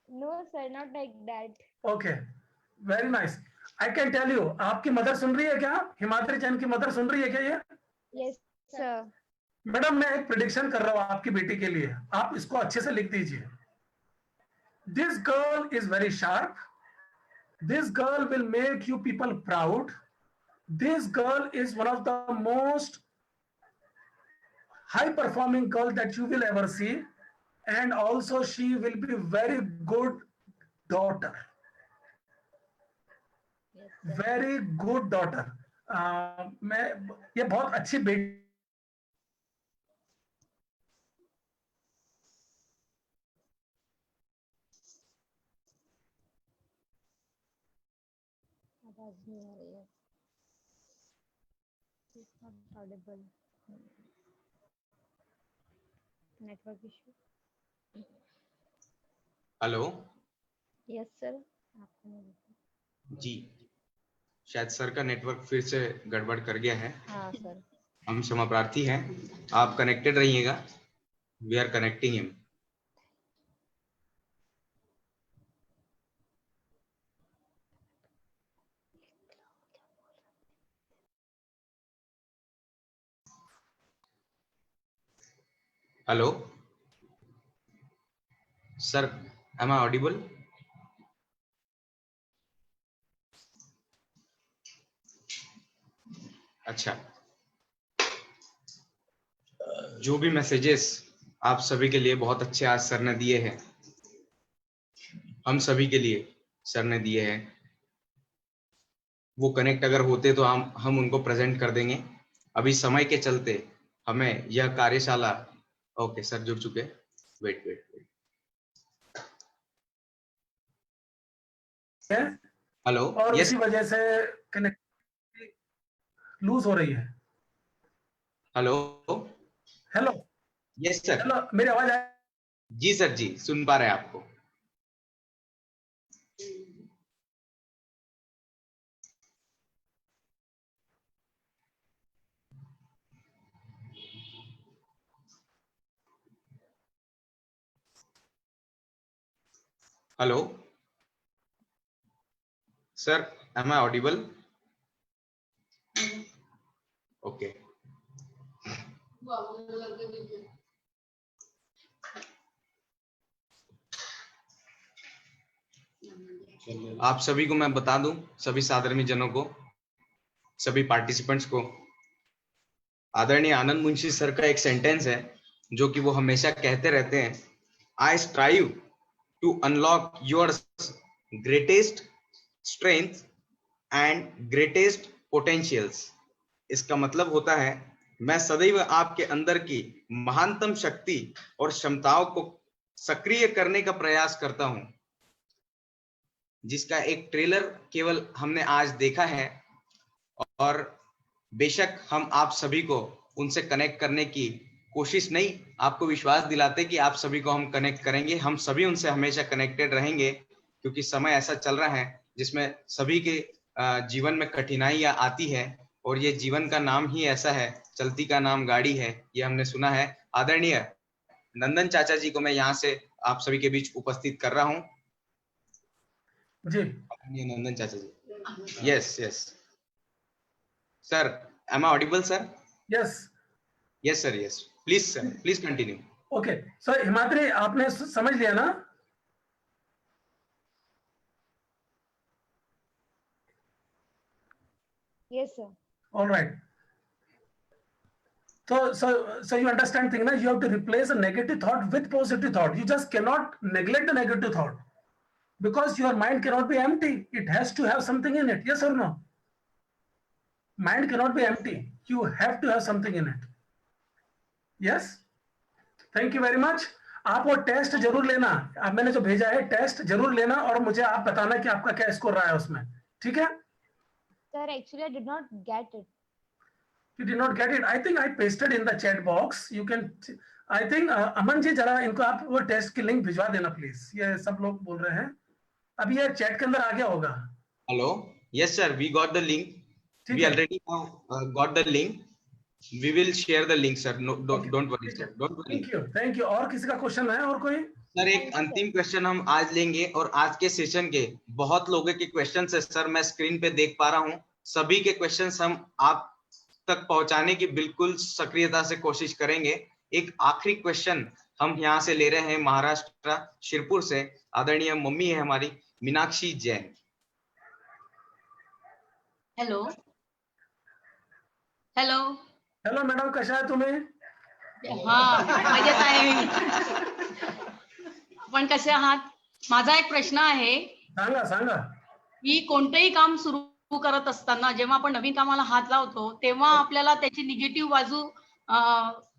No, sir, not like that. Okay, very nice. I can tell you, आपकी मदर सुन रही है क्या? हिमाद्री जैन की मदर सुन रही है क्या ये? Yes, sir. मैडम, मैं एक प्रेडिक्शन कर रहा हूं आपकी बेटी के लिए, आप इसको अच्छे से लिख दीजिए। This girl is very sharp, this girl will make you people proud, this girl is one of the most high performing girl that you will ever see, and also she will be very good daughter. Very good daughter. मैं ये बहुत अच्छी बेटी। आवाज नहीं आ रही है। Network issue. Hello. Yes sir. जी, शायद सर का नेटवर्क फिर से गड़बड़ कर गया है। हाँ सर। हम क्षमा प्रार्थी हैं, आप कनेक्टेड रहिएगा। We are connecting him. Hello sir, am I audible? अच्छा, जो भी मैसेजेस आप सभी के लिए बहुत अच्छे आज सर ने दिए हैं, हम सभी के लिए सर ने दिए हैं, वो कनेक्ट अगर होते तो हम उनको प्रेजेंट कर देंगे। अभी समय के चलते हमें यह कार्यशाला, ओके सर जुड़ चुके, वेट। हेलो। और यस, इसी वजह से कनेक्टिविटी लूज हो रही है। Hello. Hello. Yes sir. Hello, मेरी आवाज आ? जी सर, जी सुन पा रहे हैं आपको। Hello sir, am I audible? Okay. आप सभी को मैं बता दूं, सभी सादरणीय जनों को, सभी पार्टिसिपेंट्स को, आदरणीय आनंद मुंशी सर का एक सेंटेंस है जो कि वो हमेशा कहते रहते हैं, I strive to unlock your greatest strength and greatest potentials. इसका मतलब होता है, मैं सदैव आपके अंदर की महानतम शक्ति और क्षमताओं को सक्रिय करने का प्रयास करता हूं, जिसका एक ट्रेलर केवल हमने आज देखा है। और बेशक हम आप सभी को उनसे कनेक्ट करने की कोशिश नहीं, आपको विश्वास दिलाते कि आप सभी को हम कनेक्ट करेंगे। हम सभी उनसे हमेशा कनेक्टेड रहेंगे, क्योंकि समय ऐसा चल रहा है जिसमें सभी के जीवन में कठिनाइयां आती है, और ये जीवन का नाम ही ऐसा है, चलती का नाम गाड़ी है, ये हमने सुना है। आदरणीय नंदन चाचा जी को मैं यहाँ से आप सभी के बीच उपस्थित कर रहा हूँ। जी नंदन चाचा ji. Yes yes sir, am I audible sir? Yes yes sir, yes please sir, please continue. Okay sir, Himadri आपने समझ लिया ना? Yes sir. All right. So you understand thing na? You have to replace a negative thought with positive thought. You just cannot neglect the negative thought, because your mind cannot be empty. It has to have something in it. Yes or no? Mind cannot be empty. You have to have something in it. Yes. Thank you very much. आप वो test जरूर लेना, अब मैंने जो भेजा है test जरूर लेना, और मुझे आप बताना कि आपका क्या स्कोर रहा है उसमें, ठीक है? Sir, actually I did not get it. You did not get it. I think I pasted in the chat box. You can, I think Aman ji जरा इनको आप वो टेस्ट की लिंक भिजवा देना प्लीज। ये सब लोग बोल रहे हैं, अभी ये चैट के अंदर आ गया होगा। Hello, yes sir, we got the link, we already got the link, we will share the link sir, don't worry sir, don't worry. Thank you. और किसी का क्वेश्चन है? और कोई? सर एक अंतिम क्वेश्चन हम आज लेंगे, और आज के सेशन के बहुत लोगों के क्वेश्चन है सर, मैं स्क्रीन पे देख पा रहा हूँ। सभी के क्वेश्चंस हम आप तक पहुंचाने की बिल्कुल सक्रियता से कोशिश करेंगे। एक आखिरी क्वेश्चन हम यहाँ से ले रहे हैं महाराष्ट्र शिरपुर से, आदरणीय मम्मी है हमारी Meenakshi Jain. Hello hello hello madam, कशा आहे तुम्ही? हा, मजेत आहे मी। आपण कसे आहात? माझा एक प्रश्न आहे सांगा सांगा। की कोणतेही काम सुरू करत असताना जेव्हा आपण नवीन कामाला हात लावतो तेव्हा आपल्याला त्याची निगेटिव्ह बाजू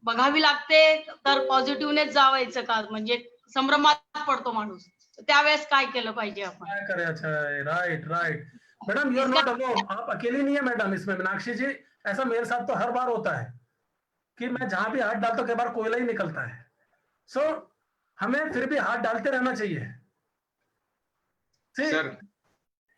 बघावी लागते, तर पॉझिटिव्हनेच जावायचं का, म्हणजे संभ्रमात पडतो माणूस, त्यावेळेस काय केलं पाहिजे आपण? क्या करे? अच्छा, right right madam, you are not alone, आप अकेली नहीं है मैडम इसमें। मीनाक्षी जी, ऐसा मेरे साथ तो हर बार होता है कि मैं जहां भी हाथ डालता हूं कई बार कोयला ही निकलता है। सो हमें फिर भी हाथ डालते रहना चाहिए। सर,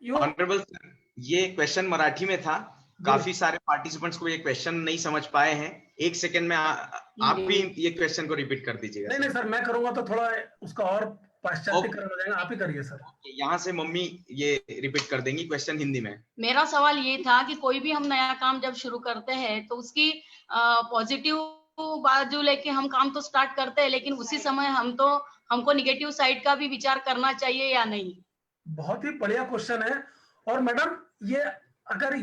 ऑनरेबल सर, ये क्वेश्चन मराठी में था, काफी सारे पार्टिसिपेंट्स को ये क्वेश्चन नहीं समझ पाए हैं। एक सेकंड में आप भी ये क्वेश्चन को रिपीट कर दीजिएगा। नहीं नहीं सर, मैं करूंगा तो थोड़ा उसका और पाश्चात्यकरण हो जाएगा, आप ही करिए सर। यहाँ से मम्मी ये रिपीट कर देंगी क्वेश्चन हिंदी में। मेरा सवाल ये था कि कोई भी हम नया काम जब शुरू करते हैं तो उसकी पॉजिटिव बाजू लेके हम काम तो स्टार्ट करते हैं, लेकिन उसी समय हमको निगेटिव साइड का भी विचार करना चाहिए या नहीं? बहुत ही बढ़िया क्वेश्चन है। और मैडम, ये अगर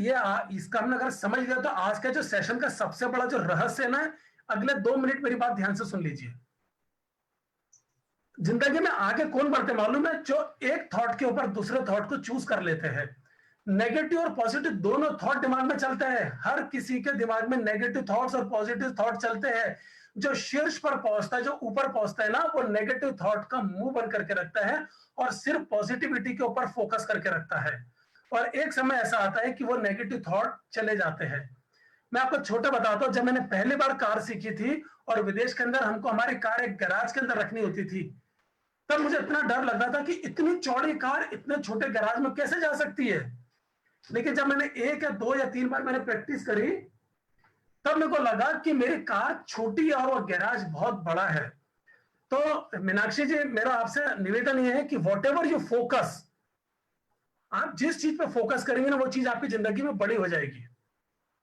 इसका हमने अगर समझ लिया तो आज का जो सेशन का सबसे बड़ा जो रहस्य है ना, अगले 2 मिनट मेरी बात ध्यान से सुन लीजिए। जिंदगी में आगे कौन बढ़ते मालूम है? जो एक थॉट के ऊपर दूसरे थॉट को चूज कर लेते हैं। नेगेटिव और पॉजिटिव दोनों थॉट दिमाग में चलते हैं। हर किसी के दिमाग में नेगेटिव थॉट्स और पॉजिटिव थॉट चलते हैं। जो शीर्ष पर पहुंचता है, जो ऊपर पहुंचता है ना, वो नेगेटिव थॉट का मुंह बंद करके रखता है और सिर्फ पॉजिटिविटी के ऊपर फोकस करके रखता है। और एक समय ऐसा आता है कि वो नेगेटिव थॉट चले जाते हैं। मैं आपको छोटा बताता हूँ, जब मैंने पहली बार कार सीखी थी और विदेश के अंदर हमको हमारी कार एक गैराज के अंदर रखनी होती थी, तब मुझे इतना डर लगता था कि इतनी चौड़ी कार इतने छोटे गैराज में कैसे जा सकती है। लेकिन जब मैंने 1 या 2 या 3 बार मैंने प्रैक्टिस करी, तब मेरे को लगा कि मेरी कार छोटी है और वो गैराज बहुत बड़ा है। तो मीनाक्षी जी, मेरा आपसे निवेदन ये है कि वॉट एवर यू फोकस, आप जिस चीज पे फोकस करेंगे ना, वो चीज आपकी जिंदगी में बड़ी हो जाएगी।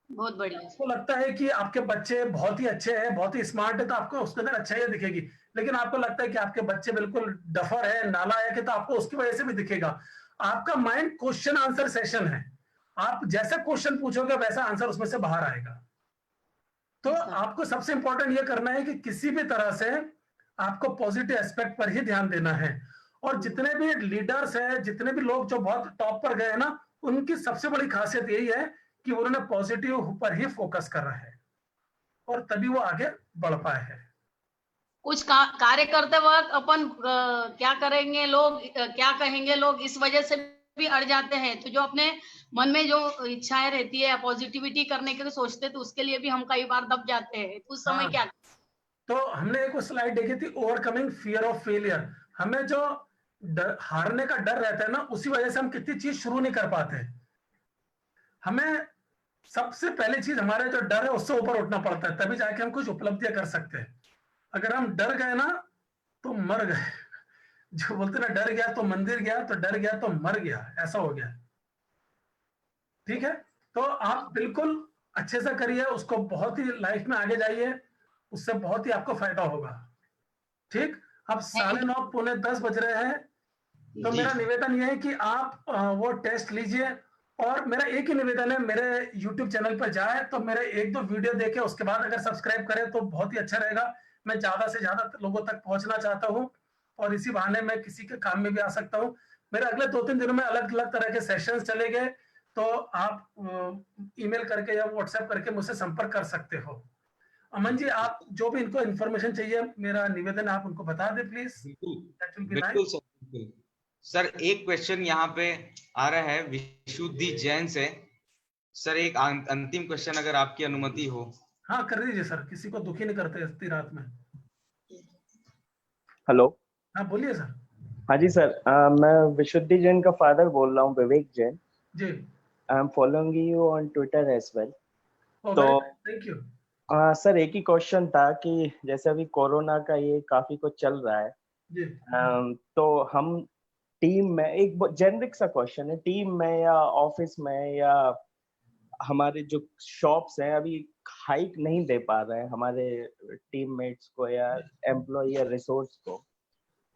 बहुत बढ़िया। आपको लगता है कि आपके बच्चे बहुत ही अच्छे हैं, बहुत ही स्मार्ट है, तो आपको उसके अंदर अच्छाई दिखेगी। लेकिन आपको लगता है कि आपके बच्चे बिल्कुल डफर है, नालायक है, तो आपको उसकी वजह से भी दिखेगा। आपका माइंड क्वेश्चन आंसर सेशन है। आप जैसा क्वेश्चन पूछोगे वैसा आंसर उसमें से बाहर आएगा। तो आपको सबसे इंपॉर्टेंट ये करना है कि किसी भी तरह से आपको पॉजिटिव एस्पेक्ट पर ही ध्यान देना है। और जितने भी लीडर्स हैं, जितने भी लोग जो बहुत टॉप पर गए ना, उनकी सबसे बड़ी खासियत यही है कि उन्होंने पॉजिटिव पर ही फोकस करा है और तभी वो आगे बढ़ पाए हैं। कुछ कार्य करते वक्त अपन क्या करेंगे लोग, क्या कहेंगे लोग, इस वजह से भी अड़ जाते हैं। तो जो अपने मन में जो इच्छाएं रहती है पॉजिटिविटी करने के सोचते, तो उसके लिए भी हम कई बार दब जाते हैं। उस समय क्या? तो हमने एक स्लाइड देखी थी, ओवरकमिंग फियर ऑफ फेलियर। हमें जो हारने का डर रहता है ना, उसी वजह से हम कितनी चीज शुरू नहीं कर पाते। हमें सबसे पहली चीज, हमारे जो डर है उससे ऊपर उठना पड़ता है, तभी जाके हम कुछ उपलब्धियां कर सकते हैं। अगर हम डर गए ना तो मर गए। जो बोलते ना, डर गया तो मंदिर गया, तो डर गया तो मर गया, ऐसा हो गया। ठीक है, तो आप बिल्कुल अच्छे से करिए उसको, बहुत ही लाइफ में आगे जाइए, उससे बहुत ही आपको फायदा होगा। ठीक, अब 9:30 पौने 10 बज रहे हैं, तो मेरा निवेदन यह है कि आप वो टेस्ट लीजिए। और मेरा एक ही निवेदन है, मेरे YouTube चैनल पर जाए तो मेरे 1-2 वीडियो देखे, उसके बाद अगर सब्सक्राइब करें तो बहुत ही अच्छा रहेगा। मैं ज्यादा से ज्यादा लोगों तक पहुंचना चाहता हूं और इसी बहाने मैं किसी के काम में भी आ सकता हूं। मेरे अगले 2-3 दिनों में अलग अलग तरह के सेशंस चलेंगे, तो आप ईमेल करके या व्हाट्सएप करके मुझसे संपर्क कर सकते हो। अमन जी, आप जो भी इनको इन्फॉर्मेशन चाहिए, मेरा निवेदन आप उनको बता दें प्लीज। बिल्कुल सर, बिल्कुल सर। एक क्वेश्चन यहाँ पे आ रहा है विशुद्धि जैन से। सर, एक अंतिम क्वेश्चन अगर आपकी अनुमति हो। हाँ, कर दीजिए सर, किसी को दुखी नहीं करते इतनी रात में। हेलो। हाँ, बोलिए सर। हाँ जी सर, मैं विशुद्धि जैन का फादर बोल रहा हूँ, Vivek Jain ji. I am following you on Twitter as well. तो थैंक यू सर, एक ही क्वेश्चन था कि जैसे अभी कोरोना का ये काफी कुछ चल रहा है जी। तो हम टीम में, एक जेनरिक सा क्वेश्चन है, टीम में या ऑफिस में या हमारे जो शॉप्स हैं अभी हाइक नहीं दे पा रहे हैं हमारे टीममेट्स को या एम्प्लॉय या रिसोर्स को,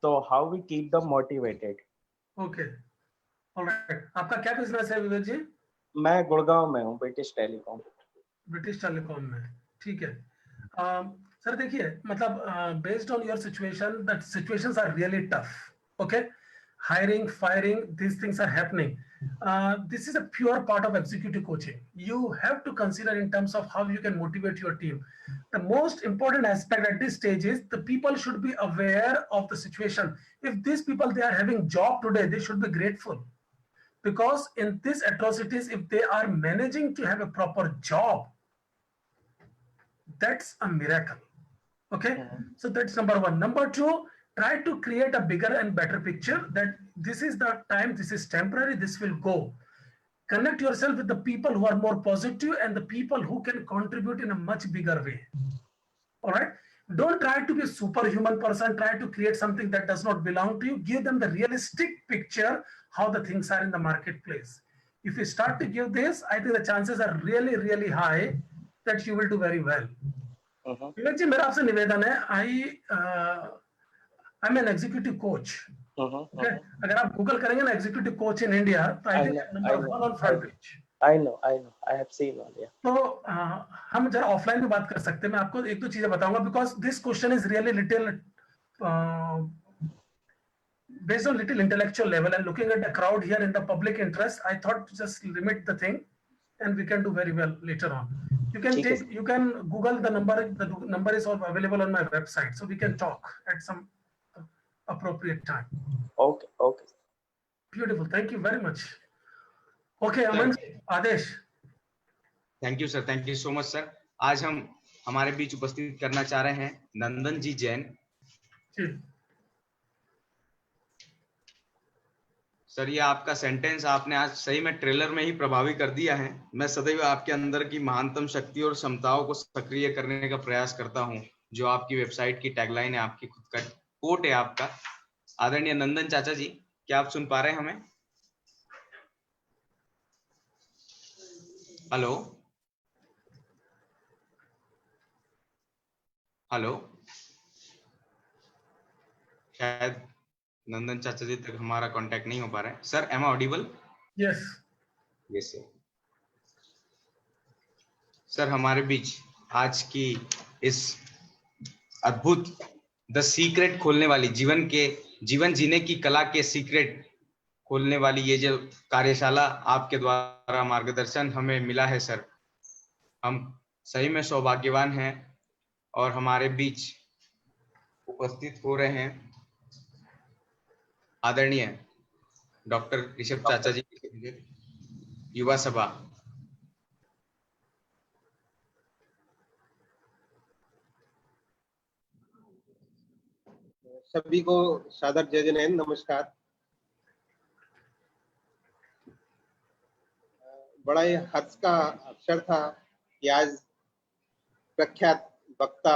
तो how we keep them motivated? Okay, alright. आपका क्या बिजनेस है विवेक जी? मैं गुड़गांव में हूँ, ब्रिटिश टेलीकॉम। ब्रिटिश टेलीकॉम में, ठीक है। सर देखिए, मतलब based on your situation, that situations are really tough. Okay, hiring, firing, these things are happening. this is a pure part of executive coaching. You have to consider in terms of how you can motivate your team. The most important aspect at this stage is the people should be aware of the situation. If these people, they are having job today, they should be grateful. Because in these atrocities, if they are managing to have a proper job, that's a miracle. Okay, so that's number one. Number two, try to create a bigger and better picture that this is the time, this is temporary, this will go. Connect yourself with the people who are more positive and the people who can contribute in a much bigger way. All right. Don't try to be a superhuman person, try to create something that does not belong to you. Give them the realistic picture how the things are in the marketplace. If you start to give this, I think the chances are really, really high that you will do very well. विवेक जी, मेरा आपसे निवेदन है, I'm an executive coach. Okay? अगर आप Google करेंगे ना executive coach in India, तो I think number 1 on front page. I know, I have seen all. Yeah. तो हम जरा ऑफलाइन में बात कर सकते हैं. मैं आपको एक दो चीजें बताऊंगा because this question is really little based on little intellectual level and looking at the crowd here in the public interest. I thought to just limit the thing, and we can do very well later on. You can Google the number. The number is all available on my website, so we can talk at some appropriate time. Okay. Beautiful. Thank you very much. Okay, Aman, Adesh. Thank you, sir. Thank you so much, sir. आज हम हमारे बीच उपस्थित करना चाह रहे हैं नंदन जी Jain. Sir, ये आपका सेंटेंस आपने आज सही में ट्रेलर में ही प्रभावी कर दिया है. मैं सदैव आपके अंदर की महानतम शक्ति और क्षमताओं को सक्रिय करने का प्रयास करता हूं, जो आपकी वेबसाइट की टैगलाइन है, आपकी खुद का कोट है आपका. आदरणीय नंदन चाचा जी, क्या आप सुन पा रहे हैं हमें? हेलो. शायद नंदन चाचा जी तक हमारा कांटेक्ट नहीं हो पा रहा है. Sir, am I audible? Yes sir. Sir, हमारे बीच आज की इस अद्भुत द सीक्रेट खोलने वाली, जीवन जीने की कला के सीक्रेट खोलने वाली ये जो कार्यशाला आपके द्वारा मार्गदर्शन हमें मिला है सर, हम सही में सौभाग्यवान हैं. और हमारे बीच उपस्थित हो रहे हैं आदरणीय डॉक्टर ऋषभ चाचा जी, युवा सभा. सभी को सादर जय जैन, नमस्कार. बड़ा ही हर्ष का अवसर था कि आज प्रख्यात वक्ता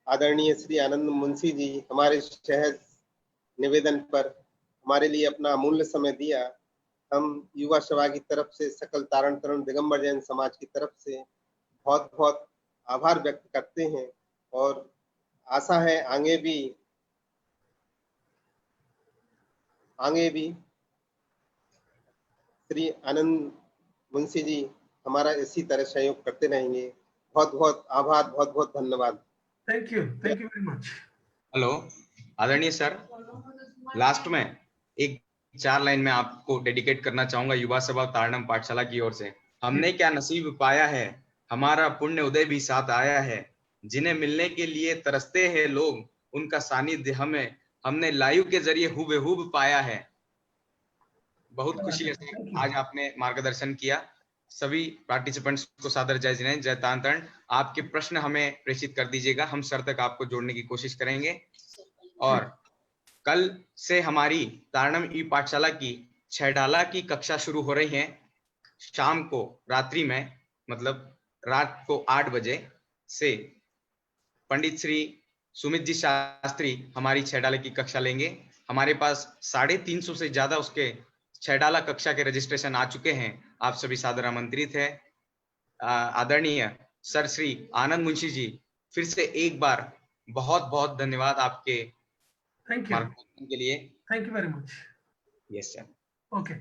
आदरणीय श्री आनंद मुंशी जी हमारे सहज निवेदन पर हमारे लिए अपना अमूल्य समय दिया. हम युवा सभा की तरफ से, सकल तारण तरुण दिगंबर जैन समाज की तरफ से बहुत बहुत आभार व्यक्त करते हैं और आशा है आगे भी श्री आनंद मुंशी जी हमारा इसी तरह सहयोग करते रहेंगे. बहुत बहुत आभार, बहुत बहुत धन्यवाद. Thank you very much. Hello आदरणीय सर, लास्ट में एक 4 लाइन में आपको डेडिकेट करना चाहूंगा युवा सभा तारणम पाठशाला की ओर से. हमने क्या नसीब पाया है, हमारा पुण्य उदय भी साथ आया है. जिन्हें मिलने के लिए तरसते हैं लोग, उनका सानिध्य हमने लाइव के जरिए हुबेहूब पाया है. बहुत खुशी है सर, आज आपने मार्गदर्शन किया. सभी पार्टिसिपेंट्स को सादर जय जैन, जय तांतरण. आपके प्रश्न हमें प्रेषित कर दीजिएगा, हम सर तक आपको जोड़ने की कोशिश करेंगे. और कल से हमारी तारणम ई पाठशाला की 6 डाला की कक्षा शुरू हो रही है. शाम को रात्रि में, मतलब रात को 8 बजे से पंडित श्री सुमित जी शास्त्री हमारी 6 डाले की कक्षा लेंगे. हमारे पास 350 से ज्यादा उसके 6 डाला कक्षा के रजिस्ट्रेशन आ चुके हैं. आप सभी सादर आमंत्रित है. आदरणीय सर श्री आनंद मुंशी जी, फिर से एक बार बहुत बहुत धन्यवाद आपके मार्गदर्शन के लिए. Thank you very much. Yes sir. Okay.